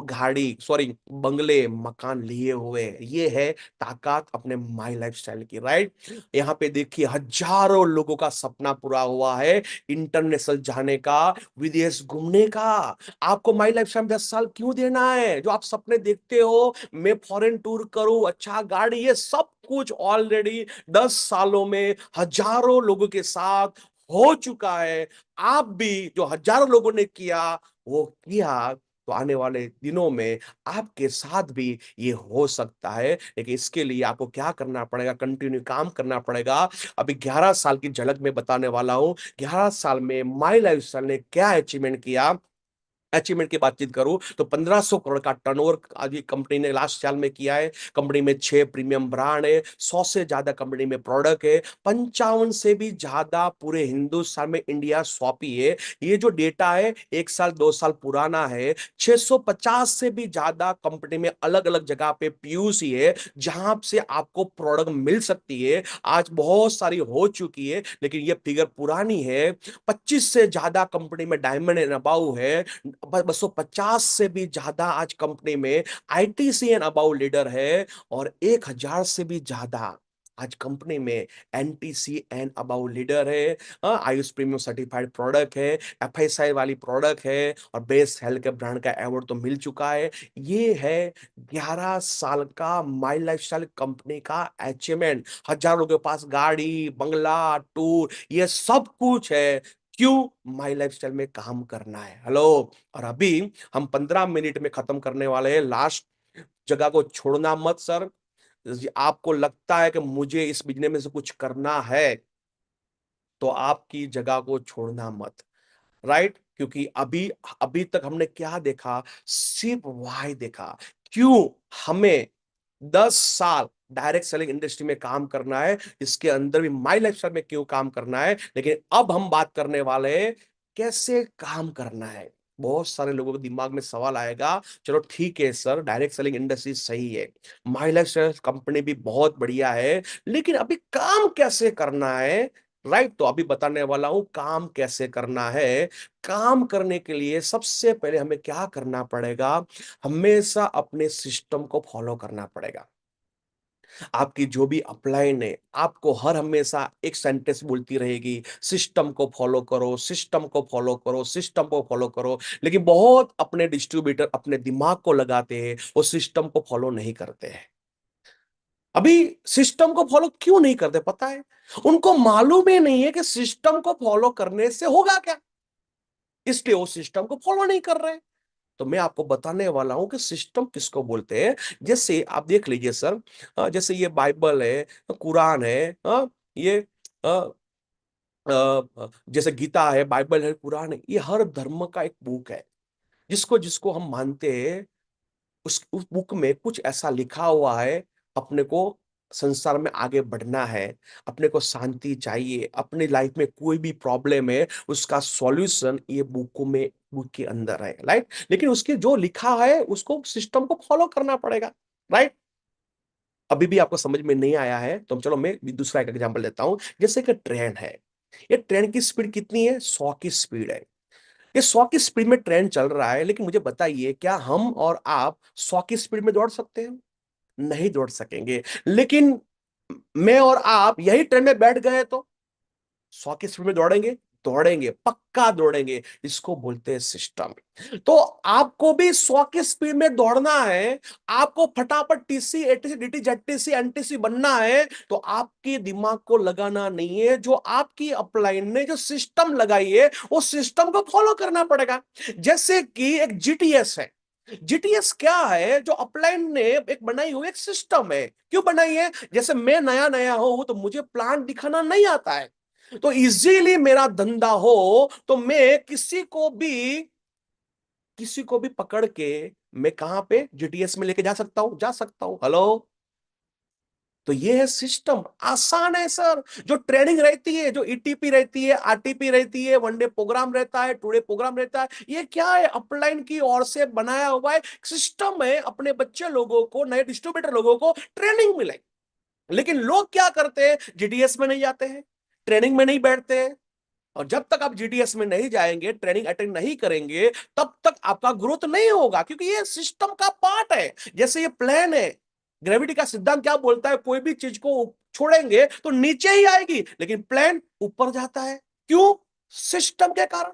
A: गाड़ी, सॉरी, बंगले, मकान लिए हुए हैं। ये है ताकत अपने माई लाइफस्टाइल की, राइट। यहाँ पे देखिए हजारों लोगों का सपना पूरा हुआ है, इंटरनेशनल जाने का, विदेश घूमने का। आपको माई लाइफस्टाइल 10 साल क्यों देना है? जो आप सपने देखते हो, मैं फॉरेन टूर करूं, अच्छा गाड़ी, ये सब कुछ ऑलरेडी 10 सालों में हजारों लोगों के साथ हो चुका है। आप भी, जो हजारों लोगों ने किया वो किया, तो आने वाले दिनों में आपके साथ भी ये हो सकता है। लेकिन इसके लिए आपको क्या करना पड़ेगा? कंटिन्यू काम करना पड़ेगा। अभी 11 साल की झलक में बताने वाला हूं। 11 साल में माई लाइफस्टाइल ने क्या अचीवमेंट किया। अचीवमेंट की बातचीत करूं तो 1500 करोड़ का टर्नओवर आज कंपनी ने लास्ट साल में किया है। कंपनी में 6 प्रीमियम ब्रांड है, 100 से ज्यादा कंपनी में प्रोडक्ट है, 55 से भी ज्यादा पूरे हिंदुस्तान में इंडिया शॉपी है। ये जो डेटा है 1 साल 2 साल पुराना है। 650 से भी ज्यादा कंपनी में अलग अलग जगह पे पीयूसी है जहां से आपको प्रोडक्ट मिल सकती है। आज बहुत सारी हो चुकी है लेकिन ये फिगर पुरानी है। 25 से ज्यादा कंपनी में डायमंड एंड अबाउ है। 250 से भी ज्यादा आज कंपनी में आईटीसी एंड अबाउ लीडर है। और 1000 से भी ज्यादा आज कंपनी में एनटीसी एंड अबाउ लीडर है। आयुष प्रीमियम सर्टिफाइड प्रोडक्ट है, एफएसआई वाली प्रोडक्ट है, और बेस्ट हेल्थ के ब्रांड का अवार्ड तो मिल चुका है। ये है 11 साल का माई लाइफस्टाइल कंपनी का अचीवमेंट। हजारों लोगों के पास गाड़ी, बंगला, टूर, ये सब कुछ है। क्यों? माई लाइफस्टाइल में काम करना है। हेलो। और अभी हम 15 मिनट में खत्म करने वाले हैं। लास्ट जगह को छोड़ना मत सर। आपको लगता है कि मुझे इस बिजनेस में से कुछ करना है, तो आपकी जगह को छोड़ना मत, राइट। क्योंकि अभी अभी तक हमने क्या देखा? सिर्फ वाई देखा। क्यों हमें 10 साल डायरेक्ट सेलिंग इंडस्ट्री में काम करना है, इसके अंदर भी माई लाइफस्टाइल में क्यों काम करना है। लेकिन अब हम बात करने वाले हैं कैसे काम करना है। बहुत सारे लोगों के दिमाग में सवाल आएगा, चलो ठीक है सर, डायरेक्ट सेलिंग इंडस्ट्री सही है, माई लाइफस्टाइल कंपनी भी बहुत बढ़िया है, लेकिन अभी काम कैसे करना है, राइट। तो अभी बताने वाला हूं काम कैसे करना है। काम करने के लिए सबसे पहले हमें क्या करना पड़ेगा? हमेशा अपने सिस्टम को फॉलो करना पड़ेगा। आपकी जो भी अपलाइन है आपको हर हमेशा एक सेंटेंस बोलती रहेगी, सिस्टम को फॉलो करो, सिस्टम को फॉलो करो, सिस्टम को फॉलो करो। लेकिन बहुत अपने डिस्ट्रीब्यूटर अपने दिमाग को लगाते हैं, वो सिस्टम को फॉलो नहीं करते हैं। अभी सिस्टम को फॉलो क्यों नहीं करते पता है? उनको मालूम ही नहीं है कि सिस्टम को फॉलो करने से होगा क्या, इसलिए वो सिस्टम को फॉलो नहीं कर रहे। तो मैं आपको बताने वाला हूं कि सिस्टम किसको बोलते हैं। जैसे आप देख लीजिए सर, जैसे ये बाइबल है, कुरान है, ये अ, जैसे गीता है, बाइबल है, कुरान है, ये हर धर्म का एक बुक है। जिसको जिसको हम मानते हैं उस बुक में कुछ ऐसा लिखा हुआ है। अपने को संसार में आगे बढ़ना है, अपने को शांति चाहिए, अपनी लाइफ में कोई भी प्रॉब्लम है उसका सॉल्यूशन ये बुकों में, बुक के अंदर है, राइट। लेकिन उसके जो लिखा है उसको सिस्टम को फॉलो करना पड़ेगा, राइट। अभी भी आपको समझ में नहीं आया है तो चलो मैं भी दूसरा एक एग्जांपल देता हूं। जैसे कि ट्रेन है, ये ट्रेन की स्पीड कितनी है? 100 की स्पीड है। ये 100 की स्पीड में ट्रेन चल रहा है, लेकिन मुझे बताइए क्या हम और आप 100 की स्पीड में दौड़ सकते हैं? नहीं दौड़ सकेंगे। लेकिन मैं और आप यही ट्रेन में बैठ गए तो 100 की स्पीड में दौड़ेंगे? दौड़ेंगे, पक्का दौड़ेंगे। इसको बोलते हैं सिस्टम। तो आपको भी 100 की स्पीड में दौड़ना है। आपको फटाफट TC, ATC, DT, JTC, NTC बनना है। तो आपके दिमाग को लगाना नहीं है, जो आपकी अपलाइन ने जो सिस्टम लगाई है वो सिस्टम को फॉलो करना पड़ेगा। जैसे कि एक जीटीएस है, जीटीएस क्या है? जो अपलाइन ने एक बनाई हुई एक सिस्टम है। क्यों बनाई है? जैसे मैं नया नया हूं तो मुझे प्लांट दिखाना नहीं आता है, तो इजीली मेरा धंधा हो तो मैं किसी को भी पकड़ के मैं कहां पे जीटीएस में लेके जा सकता हूं। हेलो। तो ये है सिस्टम, आसान है सर। जो ट्रेनिंग रहती है, जो ईटीपी रहती है, आरटीपी रहती है, वनडे प्रोग्राम रहता है, टुडे प्रोग्राम रहता है, ये क्या है? अपलाइन की ओर से बनाया हुआ है सिस्टम है। अपने बच्चे लोगों को, नए डिस्ट्रीब्यूटर लोगों को ट्रेनिंग मिले। लेकिन लोग क्या करते हैं? जीडीएस में नहीं जाते हैं, ट्रेनिंग में नहीं बैठते हैं। और जब तक आप जीडीएस में नहीं जाएंगे, ट्रेनिंग अटेंड नहीं करेंगे, तब तक आपका ग्रोथ नहीं होगा, क्योंकि ये सिस्टम का पार्ट है। जैसे ये प्लेन है, ग्रेविटी का सिद्धांत क्या बोलता है? कोई भी चीज को छोड़ेंगे तो नीचे ही आएगी, लेकिन प्लेन ऊपर जाता है। क्यों? सिस्टम के कारण।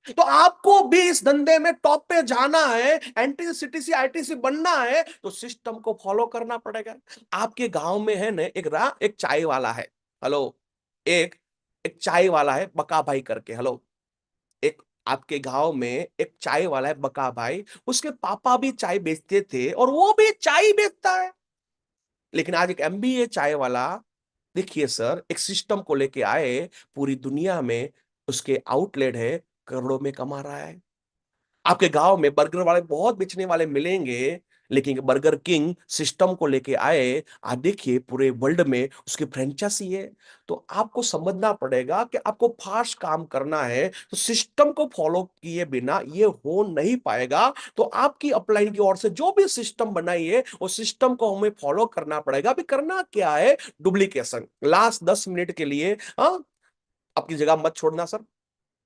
A: तो आपको भी इस धंधे में टॉप पे जाना है, एनटीसीटीसी आईटीसी बनना है, तो सिस्टम को फॉलो करना पड़ेगा। आपके गांव में है ना, एक चाय वाला है। हेलो। एक एक चाय वाला है, बका भाई करके। हेलो। एक आपके गांव में एक चाय वाला है, बका भाई। उसके पापा भी चाय बेचते थे और वो भी चाय ही बेचता है। लेकिन आज एक एमबीए चाय वाला, देखिए सर, एक सिस्टम को लेके आए, पूरी दुनिया में उसके आउटलेट है, करोड़ों में कमा रहा है। आपके गांव में बर्गर वाले बहुत बेचने वाले मिलेंगे, लेकिन बर्गर किंग सिस्टम को लेके आए, आप देखिए पूरे वर्ल्ड में उसकी फ्रेंचाइजी है। तो आपको समझना पड़ेगा कि आपको फास्ट काम करना है, तो सिस्टम को फॉलो किए बिना ये हो नहीं पाएगा। तो आपकी अपलाइन की ओर से जो भी सिस्टम बनाई है, वो सिस्टम को हमें फॉलो करना पड़ेगा। अभी करना क्या है? डुप्लीकेशन। लास्ट 10 मिनट के लिए, हाँ, अपनी जगह मत छोड़ना सर।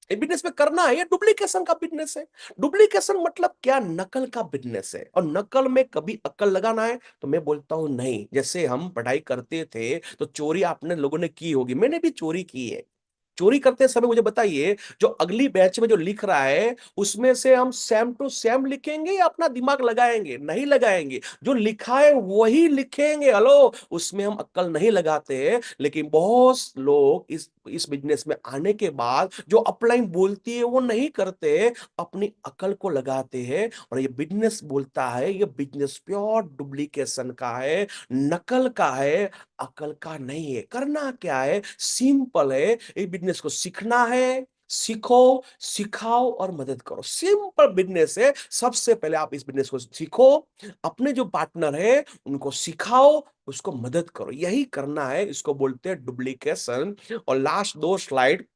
A: ये बिजनेस में करना है, ये डुप्लीकेशन का बिजनेस है। डुप्लीकेशन मतलब क्या? नकल का बिजनेस है। और नकल में कभी अक्ल लगाना है? तो मैं बोलता हूं नहीं। जैसे हम पढ़ाई करते थे तो चोरी आपने लोगों ने की होगी, मैंने भी चोरी की है। चोरी करते समय मुझे बताइए, जो अगली बैच में जो लिख रहा है, उसमें से हम सेम टू सेम लिखेंगे या अपना दिमाग लगाएंगे? नहीं लगाएंगे। जो लिखा है वही लिखेंगे। हेलो। उसमें हम अक्ल नहीं लगाते हैं। लेकिन बहुत लोग इस बिजनेस में आने के बाद जो अपलाइन बोलती है वो नहीं करते, अपनी अकल को लगाते हैं। और ये बिजनेस बोलता है, ये बिजनेस प्योर डुप्लीकेशन का है, नकल का है, अकल का नहीं है। करना क्या है? सिंपल है। इस बिजनेस को सीखना है, सीखो, सिखाओ और मदद करो। सिंपल बिजनेस है। सबसे पहले आप इस बिजनेस को सीखो, अपने जो पार्टनर है उनको सिखाओ, उसको मदद करो। यही करना है, इसको बोलते हैं डुप्लीकेशन। और लास्ट 2 स्लाइड,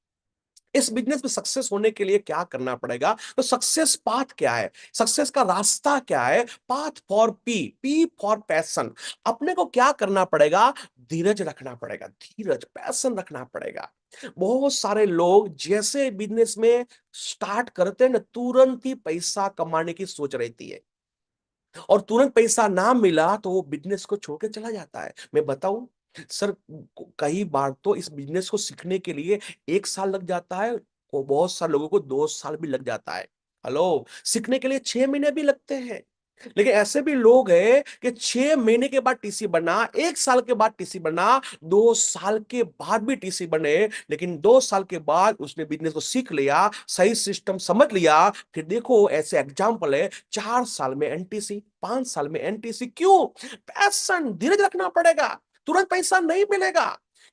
A: इस बिजनेस में सक्सेस होने के लिए क्या करना पड़ेगा? तो सक्सेस पाथ क्या है? सक्सेस का रास्ता क्या है? Path for P, P for passion. अपने को क्या करना पड़ेगा? धीरज रखना पड़ेगा, धीरज, पैशन रखना पड़ेगा। बहुत सारे लोग जैसे बिजनेस में स्टार्ट करते हैं ना, तुरंत ही पैसा कमाने की सोच रहती है, और तुरंत पैसा ना मिला तो वो बिजनेस को छोड़ के चला जाता है। मैं बताऊं सर, कई बार तो इस बिजनेस को सीखने के लिए 1 साल लग जाता है, को बहुत सारे लोगों को 2 साल भी लग जाता है। हेलो। सीखने के लिए 6 महीने भी लगते हैं। लेकिन ऐसे भी लोग हैं कि 6 महीने के बाद टीसी बना, 1 साल के बाद टीसी बना, 2 साल के बाद भी टीसी बने। लेकिन 2 साल के बाद उसने बिजनेस को सीख लिया, सही सिस्टम समझ लिया। फिर देखो ऐसे एग्जाम्पल है, 4 साल में एनटीसी, 5 साल में एनटीसी। क्यों? पैशन, धीरज रखना पड़ेगा। तुरंत पैसा नहीं मिलेगा,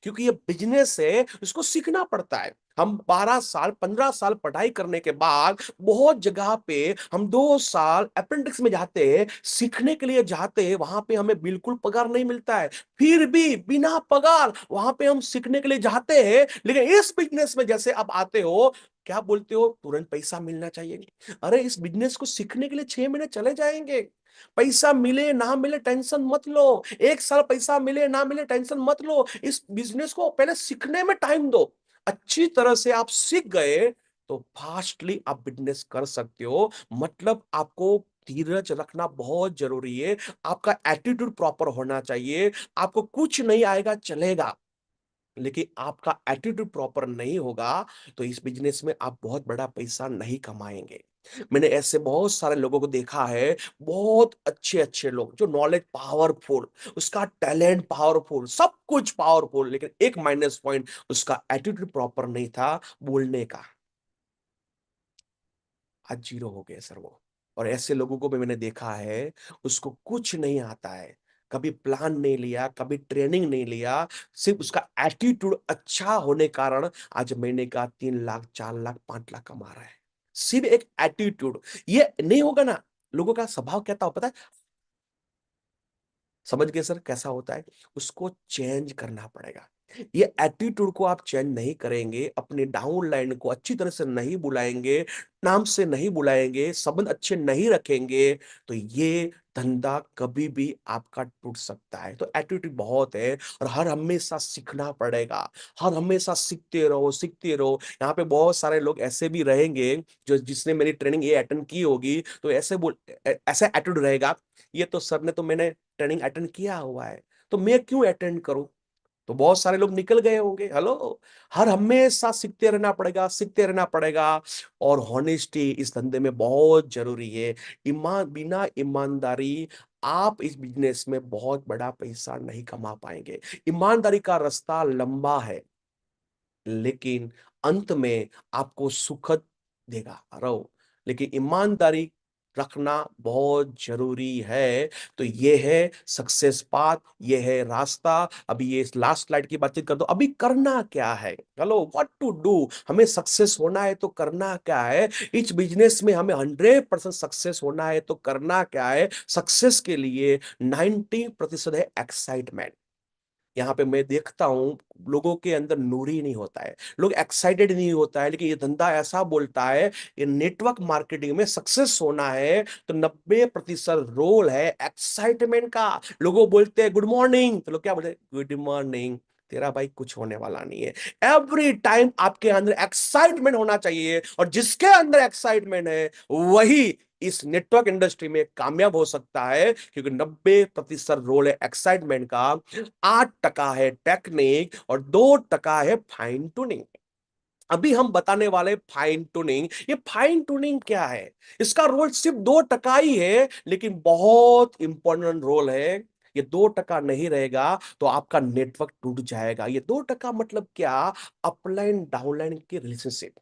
A: क्योंकि ये बिजनेस है, इसको सीखना पड़ता है। हम 12 साल 15 साल पढ़ाई करने के बाद बहुत जगह पे हम 2 साल अप्रेंटिस में जाते हैं, सीखने के लिए जाते हैं, वहां पे हमें बिल्कुल पगार नहीं मिलता है। फिर भी बिना पगार वहां पे हम सीखने के लिए जाते हैं। लेकिन इस बिजनेस में जैसे आप आते हो, क्या बोलते हो? तुरंत पैसा मिलना चाहिए। अरे इस बिजनेस को सीखने के लिए 6 महीने चले जाएंगे। पैसा मिले ना मिले टेंशन मत लो, 1 साल पैसा मिले ना मिले टेंशन मत लो। इस बिजनेस को पहले सीखने में टाइम दो। अच्छी तरह से आप सीख गए तो फास्टली आप बिजनेस कर सकते हो। मतलब आपको धीरज रखना बहुत जरूरी है। आपका एटीट्यूड प्रॉपर होना चाहिए। आपको कुछ नहीं आएगा चलेगा, लेकिन आपका एटीट्यूड प्रॉपर नहीं होगा तो इस बिजनेस में आप बहुत बड़ा पैसा नहीं कमाएंगे। मैंने ऐसे बहुत सारे लोगों को देखा है, बहुत अच्छे अच्छे लोग, जो नॉलेज पावरफुल, उसका टैलेंट पावरफुल, सब कुछ पावरफुल, लेकिन एक माइनस पॉइंट, उसका एटीट्यूड प्रॉपर नहीं था बोलने का। आज जीरो हो गए सर वो। और ऐसे लोगों को भी मैंने देखा है, उसको कुछ नहीं आता है, कभी प्लान नहीं लिया, कभी ट्रेनिंग नहीं लिया, सिर्फ उसका एटीट्यूड अच्छा होने कारण आज महीने का 3 लाख, 4 लाख, 5 लाख कमा रहा है। सिर्फ एक एटीट्यूड। ये नहीं होगा ना, लोगों का स्वभाव कहता हो पता है, समझ गए सर कैसा होता है? उसको चेंज करना पड़ेगा। ये एटीट्यूड को आप चेंज नहीं करेंगे, अपने डाउन लाइन को अच्छी तरह से नहीं बुलाएंगे, नाम से नहीं बुलाएंगे, संबंध अच्छे नहीं रखेंगे, तो ये धंधा कभी भी आपका टूट सकता है। तो एटीट्यूड बहुत है, और हर हमेशा सीखना पड़ेगा। हर हमेशा सीखते रहो, सीखते रहो। यहाँ पे बहुत सारे लोग ऐसे भी रहेंगे, जो जिसने मेरी ट्रेनिंग ये अटेंड की होगी, तो ऐसे बोल ऐसा एटीट्यूड रहेगा, ये तो सर ने तो मैंने ट्रेनिंग अटेंड किया हुआ है, तो मैं क्यों अटेंड करूं? तो बहुत सारे लोग निकल गए होंगे। हेलो, हर हमेशा सीखते रहना पड़ेगा, सीखते रहना पड़ेगा। और हॉनेस्टी इस धंधे में बहुत जरूरी है। बिना ईमानदारी आप इस बिजनेस में बहुत बड़ा पैसा नहीं कमा पाएंगे। ईमानदारी का रास्ता लंबा है, लेकिन अंत में आपको सुखद देगा रहो। लेकिन ईमानदारी रखना बहुत जरूरी है। तो ये है सक्सेस पाथ, ये है रास्ता। अभी ये लास्ट स्लाइड की बातचीत कर दो, अभी करना क्या है? Hello, what to do? हमें सक्सेस होना है तो करना क्या है? इस बिजनेस में हमें 100% सक्सेस होना है तो करना क्या है? सक्सेस के लिए 90% है एक्साइटमेंट। यहाँ पे मैं देखता हूँ लोगों के अंदर नूर ही नहीं होता है, लोग एक्साइटेड नहीं होता है। लेकिन ये धंधा ऐसा बोलता है, ये नेटवर्क मार्केटिंग में सक्सेस होना है तो 90% रोल है एक्साइटमेंट का। लोगों बोलते हैं गुड मॉर्निंग, तो लोग क्या बोलते हैं? Good morning. तेरा भाई कुछ होने वाला नहीं है। एवरी टाइम आपके अंदर एक्साइटमेंट होना चाहिए, और जिसके अंदर एक्साइटमेंट है वही इस नेटवर्क इंडस्ट्री में कामयाब हो सकता है, क्योंकि 90% रोल है एक्साइटमेंट का। 8% है टेक्निक, और 2% है फाइन ट्यूनिंग। अभी हम बताने वाले फाइन ट्यूनिंग। ये फाइन ट्यूनिंग क्या है? इसका रोल सिर्फ 2% ही है, लेकिन बहुत इंपॉर्टेंट रोल है। ये 2% नहीं रहेगा तो आपका नेटवर्क टूट जाएगा। ये 2% मतलब क्या? अपलाइन डाउनलाइन की रिलेशनशिप।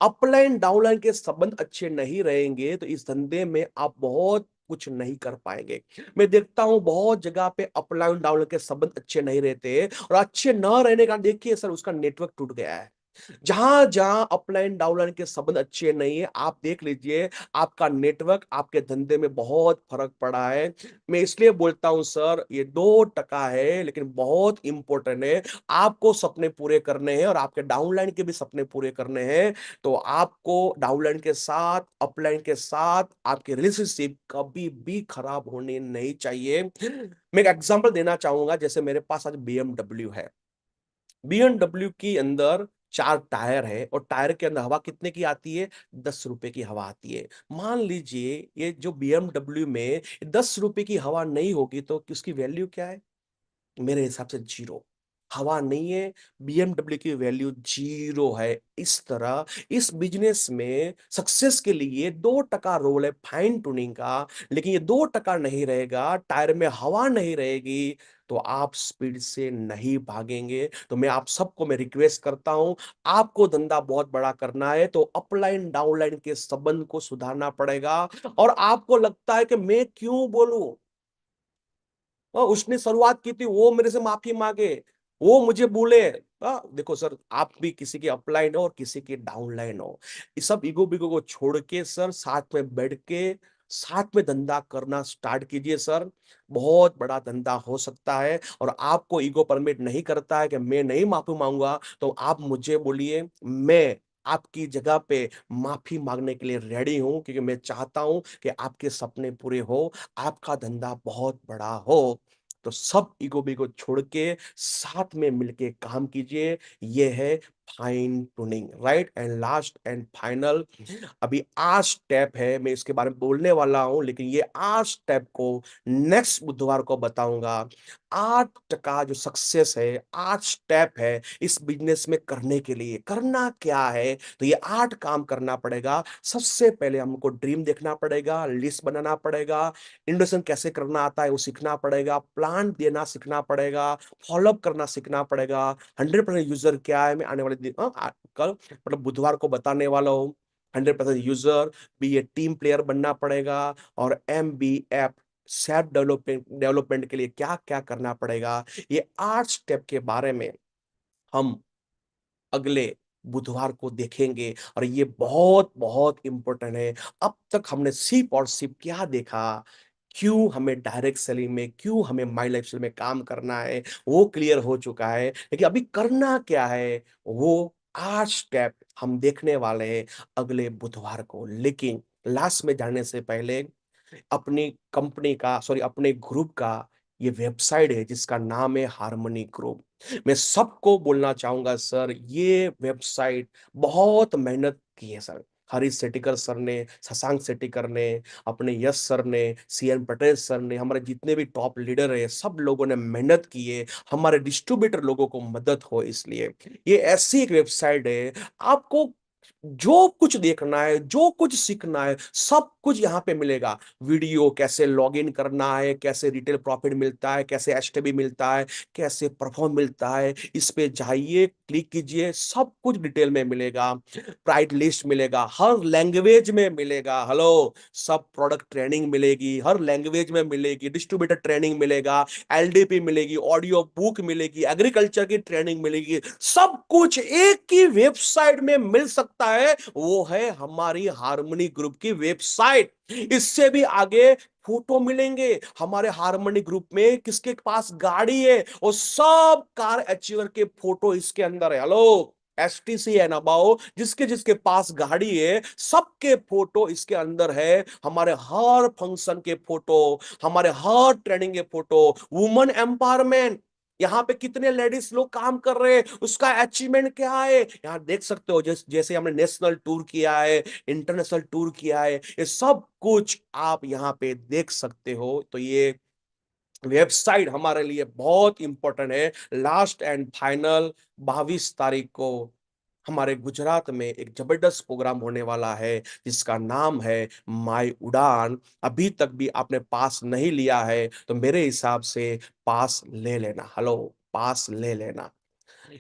A: अपलाइन डाउनलाइन के संबंध अच्छे नहीं रहेंगे तो इस धंधे में आप बहुत कुछ नहीं कर पाएंगे। मैं देखता हूं बहुत जगह पे अपलाइन डाउनलाइन के संबंध अच्छे नहीं रहते, और अच्छे न रहने का देखिए सर, उसका नेटवर्क टूट गया है। जहां जहां अपलाइन डाउनलाइन के संबंध अच्छे नहीं है, आप देख लीजिए, आपका नेटवर्क आपके धंधे में बहुत फर्क पड़ा है। मैं इसलिए बोलता हूं सर, ये 2% है लेकिन बहुत इंपॉर्टेंट है। आपको सपने पूरे करने हैं और आपके डाउनलाइन के भी सपने पूरे करने हैं, तो आपको डाउनलाइन के साथ, अपलाइन के साथ आपकी रिलेशनशिप कभी भी खराब होनी नहीं चाहिए। मैं एक एग्जांपल देना चाहूंगा, जैसे मेरे पास आज बीएमडब्ल्यू है। बीएमडब्ल्यू की अंदर 4 टायर है, और टायर के अंदर हवा कितने की आती है? 10 रुपए की हवा आती है। मान लीजिए ये जो बीएमडब्ल्यू में 10 रुपए की हवा नहीं होगी तो उसकी वैल्यू क्या है? मेरे हिसाब से जीरो। हवा नहीं है, बीएमडब्ल्यू की वैल्यू जीरो है। इस तरह इस बिजनेस में सक्सेस के लिए 2% रोल है फाइन ट्यूनिंग का, लेकिन ये 2% नहीं रहेगा, टायर में हवा नहीं रहेगी, तो आप स्पीड से नहीं भागेंगे। तो मैं रिक्वेस्ट करता हूं, आपको धंधा बहुत बड़ा करना है तो अपलाइन डाउनलाइन के संबंध को सुधारना पड़ेगा। और आपको लगता है कि मैं क्यों बोलूं, उसने शुरुआत की थी, वो मेरे से माफी मांगे, वो मुझे बोले। देखो सर, आप भी किसी के अपलाइन हो और किसी के डाउनलाइन हो। इस सब ईगो बिगो को छोड़ के सर साथ में बैठ के साथ में धंधा करना स्टार्ट कीजिए सर। बहुत बड़ा धंधा हो सकता है। और आपको ईगो परमिट नहीं करता है कि मैं नहीं माफी मांगूंगा, तो आप मुझे बोलिए, मैं आपकी जगह पे माफी मांगने के लिए रेडी हूं, क्योंकि मैं चाहता हूं कि आपके सपने पूरे हो, आपका धंधा बहुत बड़ा हो। तो सब ईगो बिगो छोड़ के साथ में मिलके काम कीजिए। ये है fine tuning, right? And last and final, अभी 8 स्टेप है, मैं इसके बारे में बोलने वाला हूं, लेकिन ये 8 स्टेप को नेक्स्ट बुधवार को बताऊंगा। 8 का जो सक्सेस है, 8 स्टेप है इस बिजनेस में करने के लिए। करना क्या है? तो ये 8 काम करना पड़ेगा। सबसे पहले हमको ड्रीम देखना पड़ेगा, लिस्ट बनाना पड़ेगा, इन्वेस्टमेंट कैसे करना आता है वो सीखना पड़ेगा, प्लान देना सीखना पड़ेगा, फॉलोअप करना सीखना पड़ेगा। 100% यूजर क्या है, मैं आने वाले दिन कल मतलब बुधवार को बताने वाला हूँ। 100% यूजर, बी ए टीम प्लेयर बनना पड़ेगा, और MBF सेल्फ डेवलपमेंट के लिए क्या क्या करना पड़ेगा, ये 8 स्टेप के बारे में हम अगले बुधवार को देखेंगे। और ये बहुत बहुत इंपॉर्टेंट है। अब तक हमने सिर्फ और सिर्फ क्या देखा, क्यों हमें डायरेक्ट सेलिंग में, क्यों हमें माई लाइफ सेल में काम करना है, वो क्लियर हो चुका है। लेकिन अभी करना क्या है, वो 8 स्टेप हम देखने वाले हैं अगले बुधवार को। लेकिन लास्ट में जाने से पहले, अपनी कंपनी का, सॉरी, अपने ग्रुप का ये वेबसाइट है जिसका नाम है हार्मनी ग्रुप। मैं सबको बोलना चाहूंगा सर, ये वेबसाइट बहुत मेहनत की है सर। हरीश सेठीकर सर ने, शशांक सेठीकर ने, अपने यश सर ने, CN पटेल सर ने, हमारे जितने भी टॉप लीडर है, सब लोगों ने मेहनत की है हमारे डिस्ट्रीब्यूटर लोगों को मदद हो इसलिए। ये ऐसी एक वेबसाइट है, आपको जो कुछ देखना है, जो कुछ सीखना है, सब कुछ यहाँ पे मिलेगा। वीडियो कैसे लॉगिन करना है, कैसे रिटेल प्रॉफिट मिलता है, कैसे एसटीबी मिलता है, कैसे परफॉर्म मिलता है, इस पे जाइए, क्लिक कीजिए, सब कुछ डिटेल में मिलेगा। प्राइस लिस्ट मिलेगा, हर लैंग्वेज में मिलेगा। हेलो, सब प्रोडक्ट ट्रेनिंग मिलेगी, हर लैंग्वेज में मिलेगी, डिस्ट्रीब्यूटर ट्रेनिंग मिलेगा, LDP मिलेगी, ऑडियो बुक मिलेगी, एग्रीकल्चर की ट्रेनिंग मिलेगी, सब कुछ एक ही वेबसाइट में मिल सकता है। वो है हमारी हार्मनी ग्रुप की वेबसाइट। इससे भी आगे फोटो मिलेंगे हमारे हार्मनी ग्रुप में, किसके पास गाड़ी है, और सब कार अचीवर के फोटो इसके अंदर है। हेलो, STC है ना बाओ, जिसके जिसके पास गाड़ी है सबके फोटो इसके अंदर है। हमारे हर फंक्शन के फोटो, हमारे हर ट्रेनिंग के फोटो, वुमेन एम्पावरमेंट, यहाँ पे कितने लेडीज लोग काम कर रहे हैं, उसका अचीवमेंट क्या है, यहाँ देख सकते हो। जैसे हमने नेशनल टूर किया है, इंटरनेशनल टूर किया है, ये सब कुछ आप यहाँ पे देख सकते हो। तो ये वेबसाइट हमारे लिए बहुत इंपॉर्टेंट है। लास्ट एंड फाइनल 22 तारीख को हमारे गुजरात में एक जबरदस्त प्रोग्राम होने वाला है जिसका नाम है माई उड़ान। अभी तक भी आपने पास नहीं लिया है तो मेरे हिसाब से पास ले लेना। हेलो, पास ले लेना,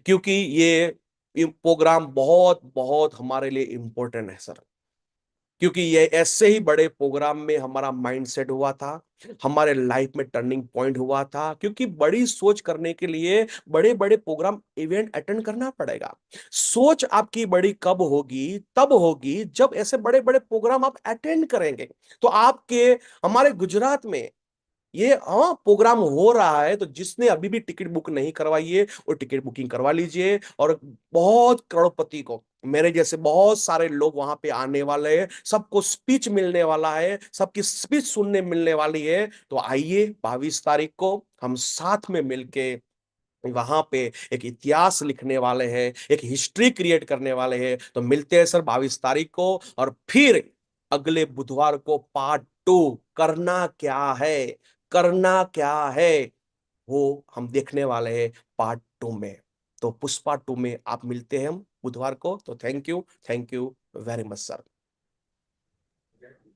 A: क्योंकि ये प्रोग्राम बहुत बहुत हमारे लिए इंपॉर्टेंट है सर। क्योंकि ये ऐसे ही बड़े प्रोग्राम में हमारा माइंडसेट हुआ था, हमारे लाइफ में टर्निंग पॉइंट हुआ था। क्योंकि बड़ी सोच करने के लिए बड़े बड़े प्रोग्राम इवेंट अटेंड करना पड़ेगा। सोच आपकी बड़ी कब होगी, तब होगी जब ऐसे बड़े बड़े प्रोग्राम आप अटेंड करेंगे। तो आपके, हमारे गुजरात में ये, हाँ, प्रोग्राम हो रहा है, तो जिसने अभी भी टिकट बुक नहीं करवाई है वो टिकट बुकिंग करवा लीजिए। और बहुत करोड़पति को, मेरे जैसे बहुत सारे लोग वहां पे आने वाले हैं, सबको स्पीच मिलने वाला है, सबकी स्पीच सुनने मिलने वाली है। तो आइए, 22 तारीख को हम साथ में मिलके वहां पे एक इतिहास लिखने वाले हैं, एक हिस्ट्री क्रिएट करने वाले हैं। तो मिलते हैं सर 22 तारीख को। और फिर अगले बुधवार को पार्ट 2, करना क्या है, करना क्या है, वो हम देखने वाले हैं पार्ट 2 में। तो पुष्पा 2 में आप मिलते हैं हम बुधवार को। तो thank you, thank you very much sir.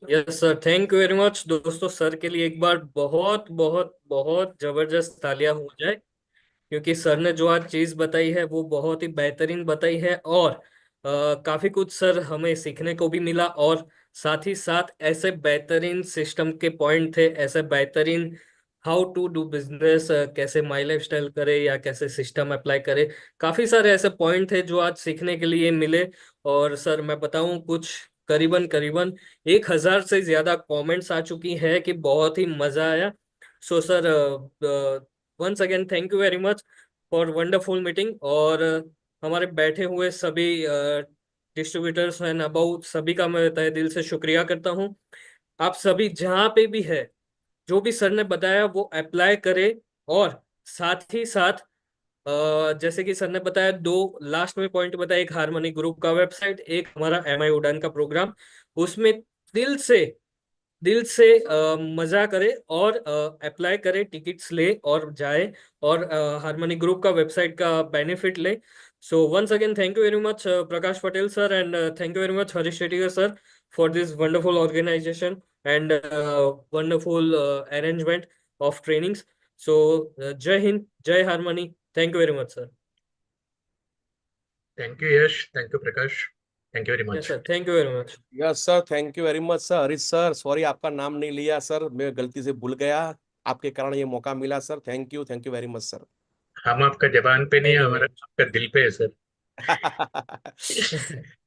B: Yes sir, thank you very much दोस्तों। सर के लिए एक बार बहुत बहुत बहुत जबरदस्त तालियां हो जाए, क्योंकि सर ने जो आज चीज बताई है वो बहुत ही बेहतरीन बताई है। और काफी कुछ सर हमें सीखने को भी मिला, और साथ ही साथ ऐसे बेहतरीन सिस्टम के पॉइंट थे, ऐसे बेहतरीन हाउ टू डू बिजनेस, कैसे माई लाइफ स्टाइल करे या कैसे सिस्टम अप्लाई करे, काफी सारे ऐसे पॉइंट थे जो आज सीखने के लिए मिले। और सर मैं बताऊं, कुछ करीबन करीबन 1,000 से ज्यादा कमेंट्स आ चुकी है कि बहुत ही मजा आया। So sir, once again thank you very much for wonderful meeting. और हमारे बैठे हुए सभी डिस्ट्रीब्यूटर्स एंड अबाउट सभी का मैं तहे दिल से शुक्रिया करता हूँ। आप सभी जहाँ पे भी है, जो भी सर ने बताया वो अप्लाई करें। और साथ ही साथ जैसे कि सर ने बताया, दो लास्ट में पॉइंट बताया, एक हार्मनी ग्रुप का वेबसाइट, एक हमारा MI उड़ान का प्रोग्राम। उसमें दिल से दिल से मजा करे और अप्लाई करे, टिकट्स ले और जाए, और हार्मनी ग्रुप का वेबसाइट का बेनिफिट ले। So once again thank you very much Prakash Patel sir, and thank you very much Harish Shetty sir for this wonderful organisation and wonderful arrangement of trainings. So जय हिंद, जय Harmony, thank you very much sir.
C: Thank you Yash, thank you Prakash, thank you very
B: yes
C: much.
B: Sir, thank you very much.
A: Yes sir, thank you very much sir. Harish sir, sorry आपका नाम नहीं लिया सर, मैं गलती से भूल गया। आपके कारण ये मौका मिला sir. Thank you very much sir.
C: हम आपका जबान पे नहीं है,
B: थैंक यू
C: हमारा
B: वेरी
C: आपका दिल पे है सर।
B: मच।